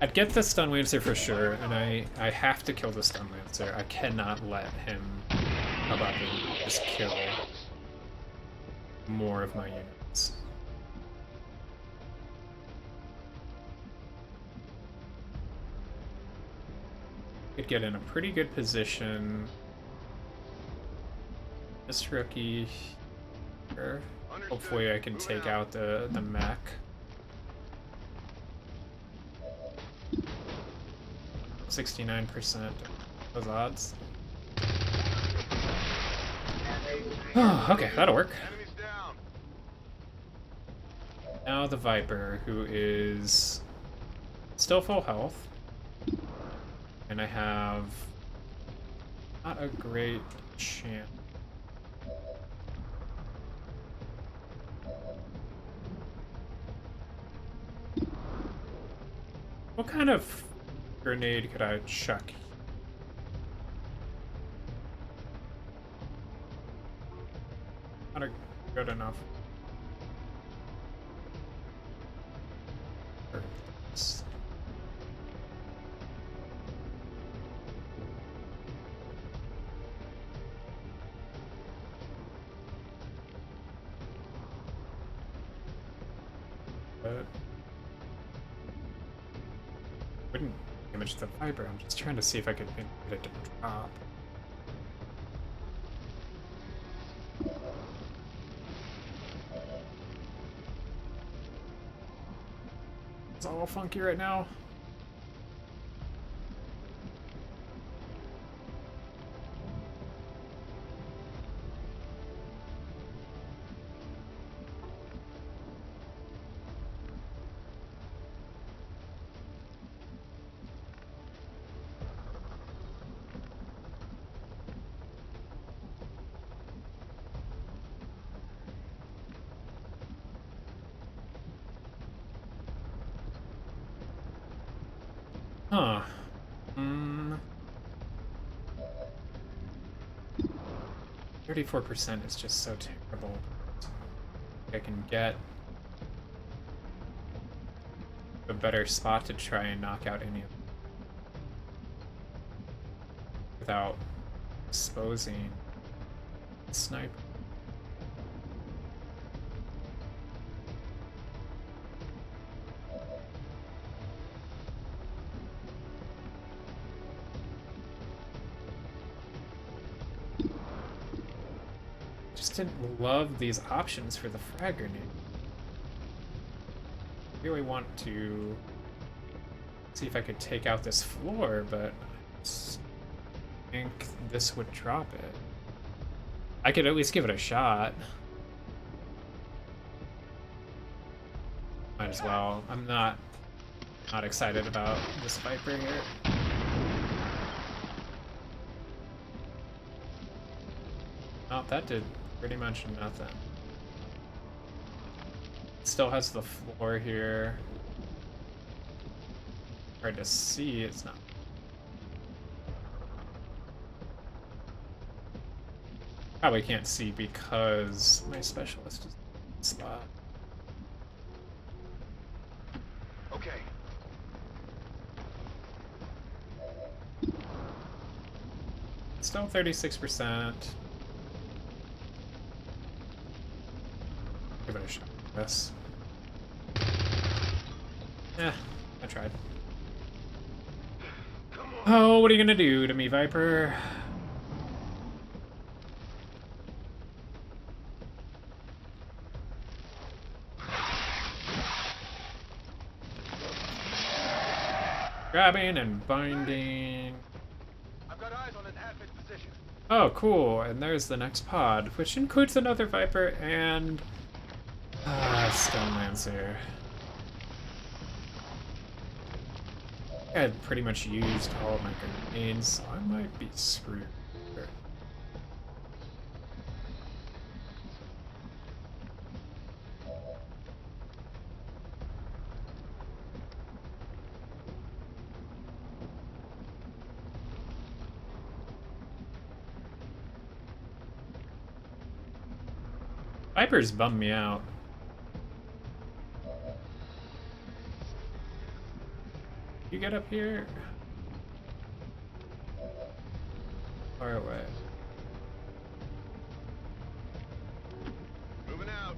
I'd get the stun lancer for sure, and I have to kill the stun lancer. I cannot let him about to just kill more of my units. Could get in a pretty good position. This rookie here. Hopefully I can take out the mech. 69% those odds. Oh, okay, that'll work. Enemies down. Now the Viper, who is still full health. And I have not a great chance. What kind of grenade could I chuck? Not a good enough. But wouldn't damage the Viper. I'm just trying to see if I could get it to drop. It's all funky right now. Huh. 34% is just so terrible. I can get a better spot to try and knock out any of them without exposing the sniper. Just didn't love these options for the frag grenade. I really want to see if I could take out this floor, but I think this would drop it. I could at least give it a shot. Might as well. I'm not excited about this Viper here. Oh, that did pretty much nothing. It still has the floor here. Hard to see, it's not. Probably can't see because my specialist is in the spot. Okay. Still 36%. Give it a shot, I guess. Yeah, I tried. Oh, what are you gonna do to me, Viper? Grabbing and binding. I've got eyes on an advent position. Oh, cool. And there's the next pod, which includes another Viper and Stone Lancer. I had pretty much used all of my grenades, so I might be screwed. Vipers bum me out. You get up here? Far away. Moving out.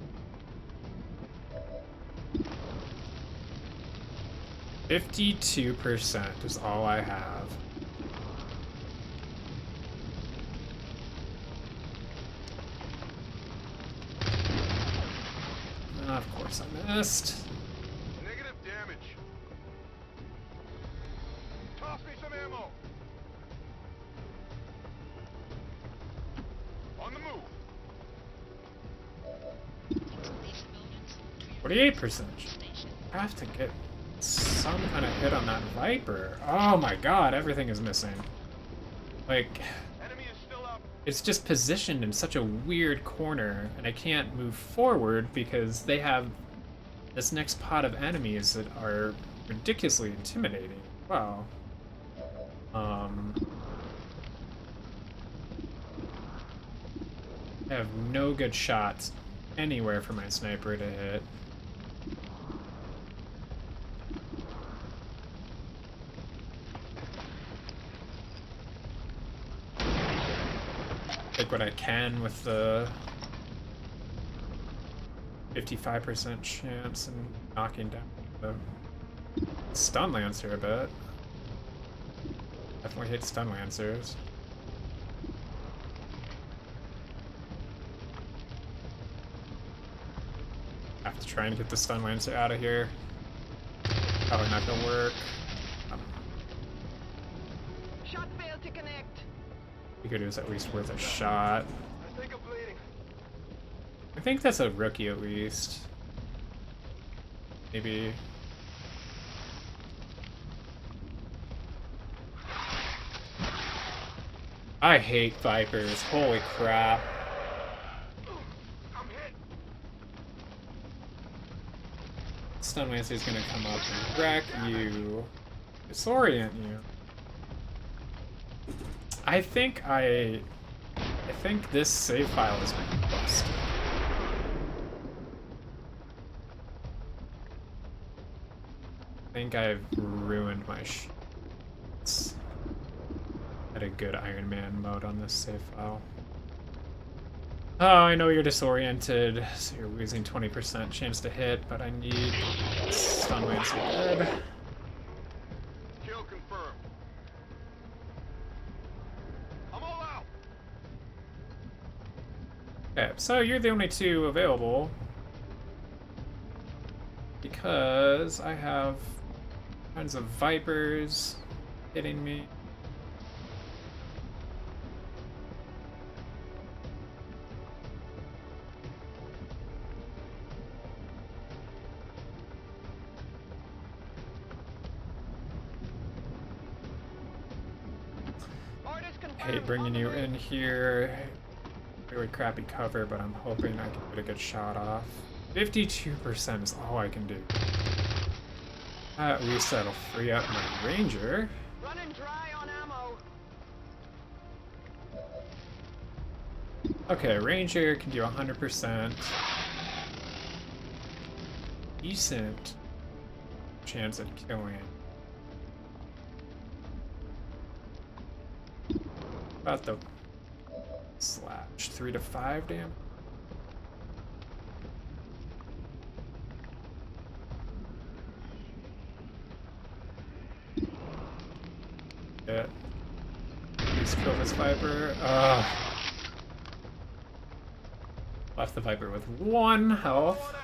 52% is all I have. Of course I missed. Negative damage. Toss me some ammo. On the move. 48%. I have to get some kind of hit on that Viper. Oh my god, everything is missing. Like, Enemy is still up. it's just positioned in such a weird corner, and I can't move forward because they have this next pod of enemies that are ridiculously intimidating. Wow. I have no good shots anywhere for my sniper to hit. Take what I can with the 55% chance and knocking down the stun lancer a bit. Definitely hate stun lancers. Have to try and get the stun lancer out of here. Probably not gonna work. Shot failed to connect. Figured it was at least worth a shot. I think I'm bleeding. I think that's a rookie at least. Maybe. I hate Vipers. Holy crap. I'm hit. Stun Lancer's gonna come up and wreck you. Disorient you. I think this save file has been busted. I think I've ruined my had a good Iron Man mode on this save file. Oh, I know you're disoriented, so you're losing 20% chance to hit, but I need Stun Lancer dead. Kill confirmed. I'm all out. Okay, so you're the only two available. Because I have tons of Vipers hitting me. I hate bringing you in here. Really crappy cover, but I'm hoping I can get a good shot off. 52% is all I can do. At least that'll free up my Ranger. Running dry on ammo. Okay, Ranger can do 100%. Decent chance at killing. About the slash 3 to 5 damage. Yeah. Please kill this Viper. Left the Viper with 1 health.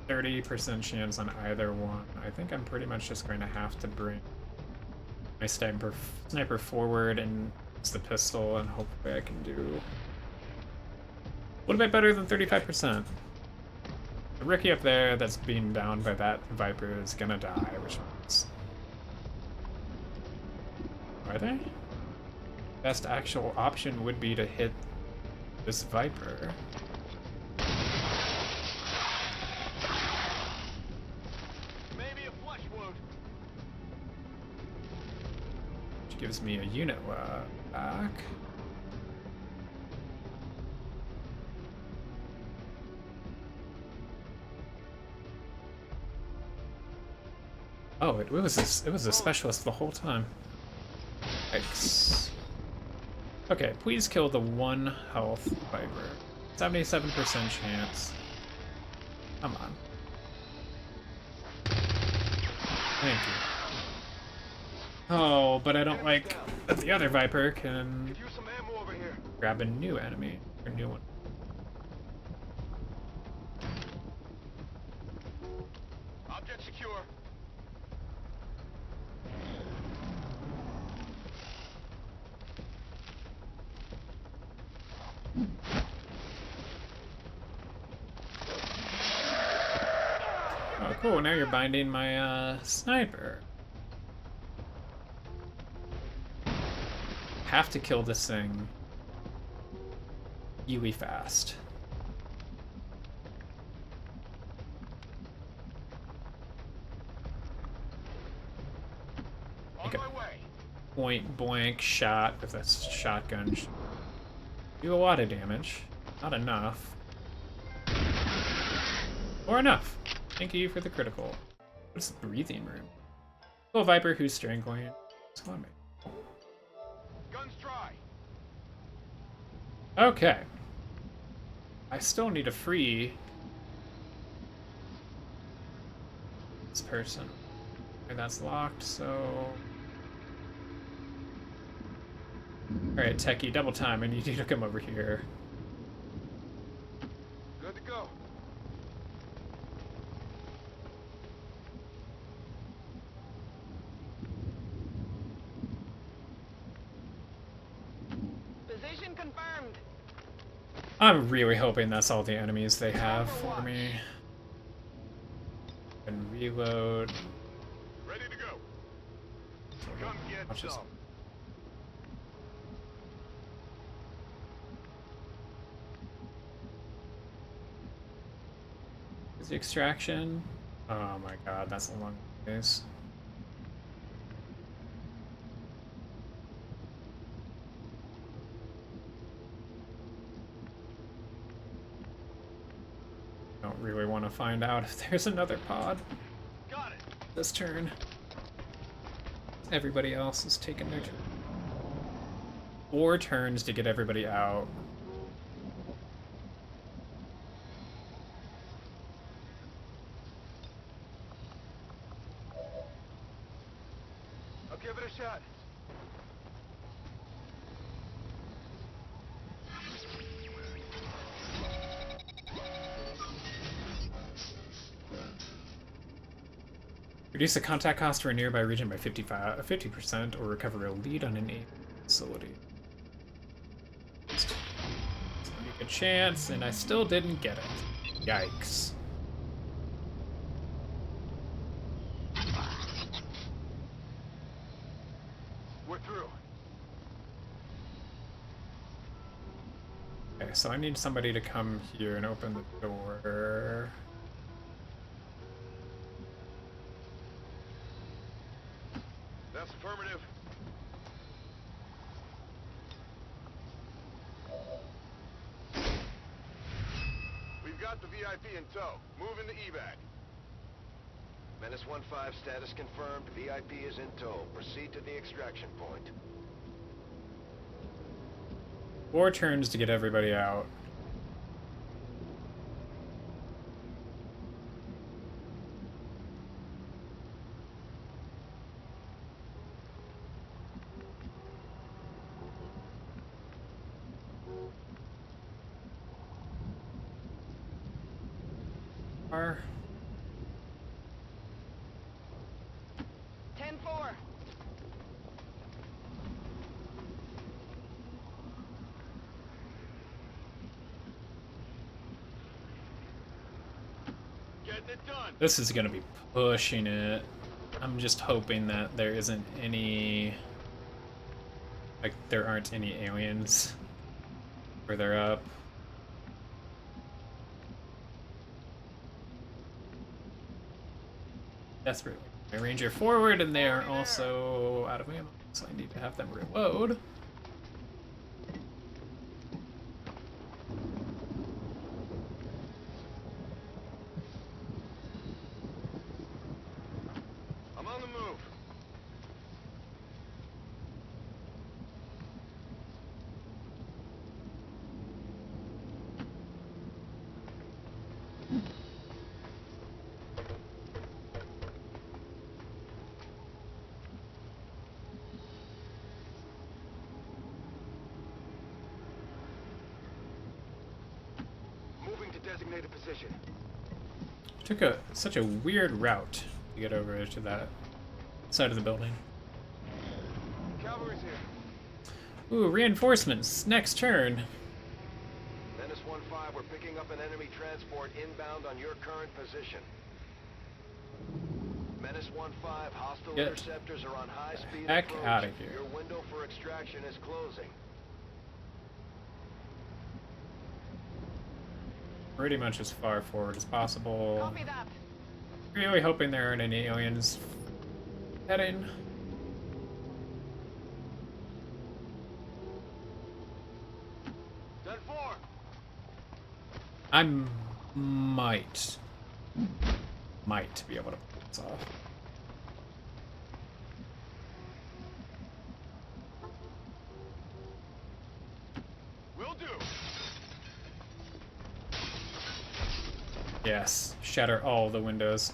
30% chance on either one. I think I'm pretty much just going to have to bring my sniper forward and use the pistol, and hopefully I can do a little bit better than 35%. The rookie up there that's being downed by that Viper is gonna die, which means... Are they? Best actual option would be to hit this Viper. Maybe a flesh wound. Which gives me a unit back. Oh, it was a specialist the whole time. Yikes. Okay, please kill the 1 health Viper. 77% chance. Come on. Thank you. Oh, but I don't like that the other Viper can Give you some ammo over here. grab a new enemy, or new one. Object secure. Oh, cool. Now you're binding my sniper. Have to kill this thing really fast. On my way. Point blank shot with a shotgun. Do a lot of damage. Not enough. Or enough. Thank you for the critical. What's the breathing room? Oh, Viper who's strangling. It's on me. Guns dry. Okay. I still need to free this person. And that's locked, so... Alright, Techie, double time. I need you to come over here. Good to go. Position confirmed. I'm really hoping that's all the enemies they have for me. And reload. Ready to go. Come get Watch this. some. Is the extraction? Oh my god, that's a long ways. Don't really want to find out if there's another pod Got it. this turn. Everybody else is taking their turn. 4 turns to get everybody out. I'll give it a shot. Reduce the contact cost for a nearby region by 50%, or recover a lead on an aid facility. Take a chance, and I still didn't get it. Yikes. We're through. Okay, so I need somebody to come here and open the door. That's affirmative. We've got the VIP in tow. Moving the evac. Menace 1-5 status confirmed. VIP is in tow. Proceed to the extraction point. 4 turns to get everybody out. far. 10-4. Getting it done. This is gonna be pushing it. I'm just hoping that there isn't any... like, there aren't any aliens further up. Desperately. My ranger forward, and they are also out of ammo, so I need to have them reload. I'm on the move. Moving to designated position. Took such a weird route to get over to that side of the building. Cavalry's here. Ooh, reinforcements. Next turn. Menace 1-5, we're picking up an enemy transport inbound on your current position. Menace 1-5, hostile Get interceptors are on high speed heck approach. outta here. Your window for extraction is closing. Pretty much as far forward as possible. Copy that. Really hoping there aren't any aliens heading. Dead 4. I might be able to pull this off. Will do. Yes, shatter all the windows.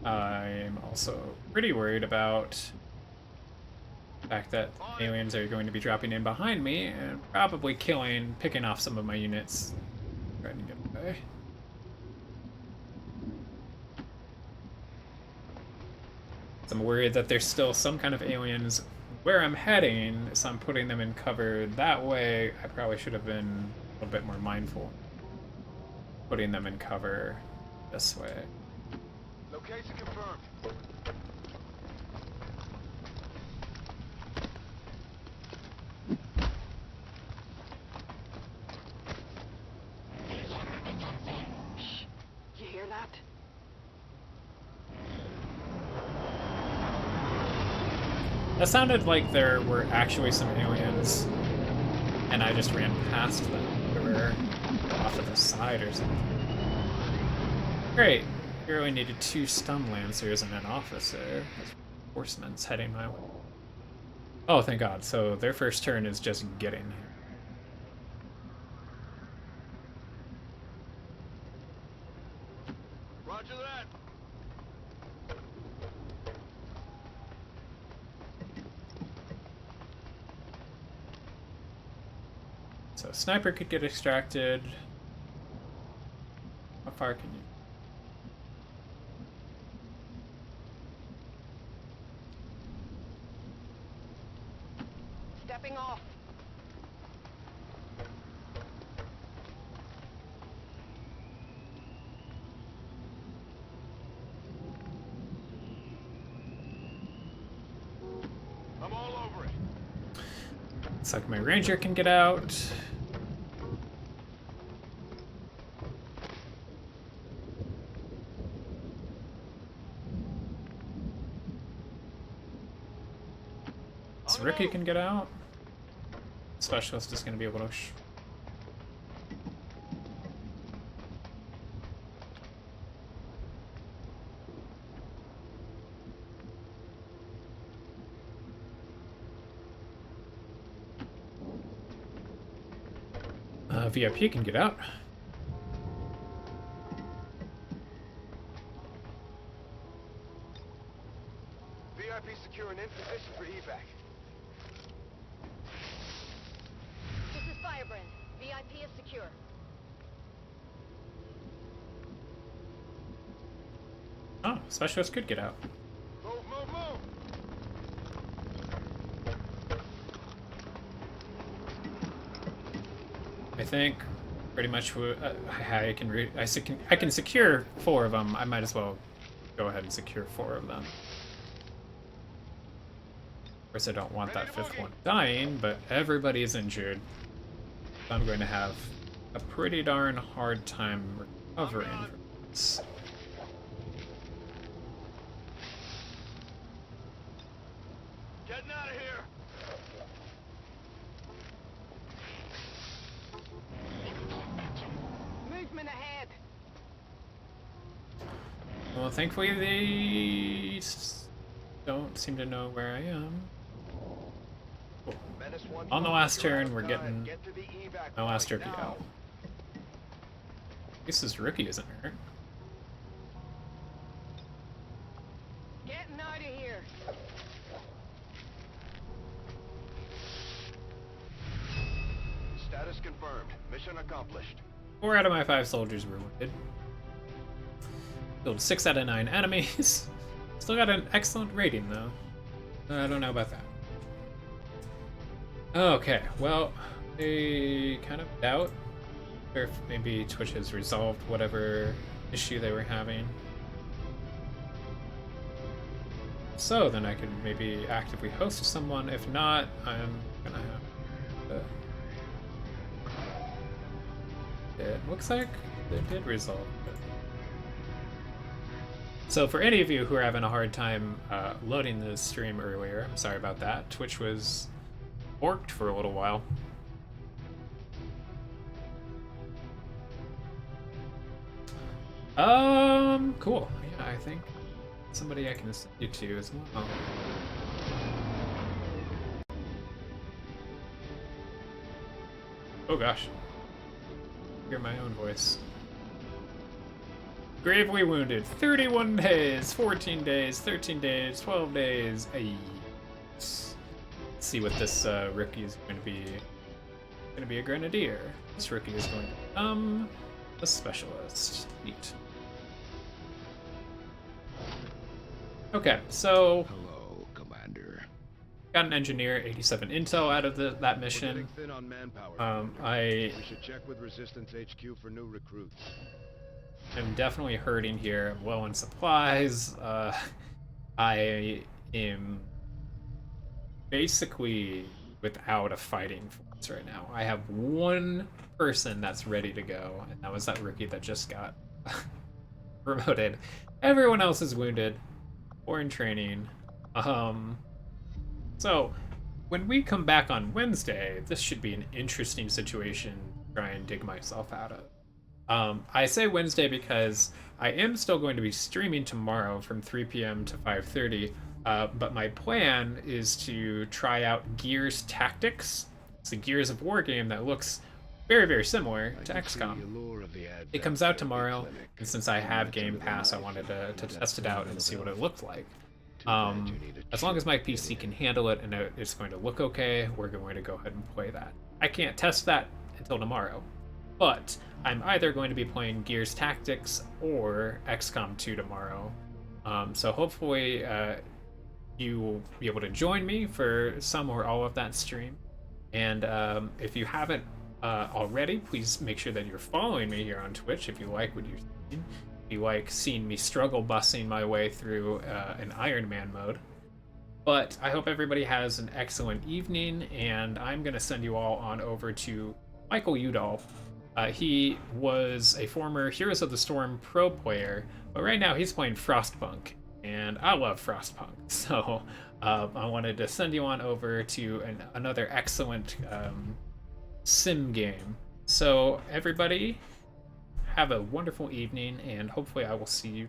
I'm also pretty worried about the fact that aliens are going to be dropping in behind me and probably picking off some of my units. Trying to get away. So I'm worried that there's still some kind of aliens where I'm heading, so I'm putting them in cover that way. I probably should have been a little bit more mindful. Putting them in cover this way. Location confirmed. You hear that? That sounded like there were actually some aliens, and I just ran past them. They were off to the side or something. Great. We really needed 2 stun lancers and an officer. Reinforcements heading my way. Oh, thank God. So their first turn is just getting here. Roger that. So a sniper could get extracted. How far can you? Stepping off. I'm all over it. Looks like my ranger can get out. So Ricky can get out. Specialist is going to be able to... VIP can get out. VIP secure and in position for evac. This is Firebrand. VIP is secure. Specialist could get out. Move, move, move! I think pretty much I can secure 4 of them. I might as well go ahead and secure 4 of them. Of course, I don't want that 5th one dying, but everybody is injured. So I'm going to have a pretty darn hard time recovering from this. Getting out of here! Movement ahead. Well, thankfully they don't seem to know where I am. Menace 1-1, On the last you're out turn, of we're time. getting Get to the evac my last point rookie now. out. At least this rookie isn't hurt. Getting out of here. Status confirmed. Mission accomplished. 4 out of my 5 soldiers were wounded. Killed 6 out of 9 enemies. Still got an excellent rating though. I don't know about that. Okay, well, I kind of doubt if maybe Twitch has resolved whatever issue they were having. So then I could maybe actively host someone. If not, I'm gonna have to... It looks like they did resolve it. So for any of you who are having a hard time loading the stream earlier, I'm sorry about that. Twitch was borked for a little while. Cool. Yeah, I think somebody I can send you to as well. Oh gosh. Hear my own voice. Gravely wounded. 31 days, 14 days, 13 days, 12 days. Ay. Let's see what this rookie is going to be. Going to be a grenadier. This rookie is going to become a specialist. Neat. Okay, so Hello, Commander. got an engineer, 87 intel out of that We're mission. getting thin on manpower. I We should check with Resistance HQ for new recruits. am definitely hurting here. I'm low on supplies. I am basically without a fighting force right now. I have one person that's ready to go, and that was that rookie that just got promoted. Everyone else is wounded or in training. So when we come back on Wednesday, this should be an interesting situation to try and dig myself out of. I say Wednesday because I am still going to be streaming tomorrow from 3 p.m. to 5:30, but my plan is to try out Gears Tactics. It's a Gears of War game that looks very, very similar to XCOM. It comes out tomorrow, and since I have Game Pass, I wanted to test it out and see what it looked like. As long as my PC can handle it and it's going to look okay, we're going to go ahead and play that. I can't test that until tomorrow, but I'm either going to be playing Gears Tactics or XCOM 2 tomorrow. So hopefully you will be able to join me for some or all of that stream. And if you haven't already, please make sure that you're following me here on Twitch if you like what you're seeing. If you like seeing me struggle bussing my way through an Ironman mode. But I hope everybody has an excellent evening, and I'm going to send you all on over to Michael Udall. He was a former Heroes of the Storm pro player, but right now he's playing Frostpunk, and I love Frostpunk, so I wanted to send you on over to another excellent sim game. So everybody, have a wonderful evening, and hopefully I will see you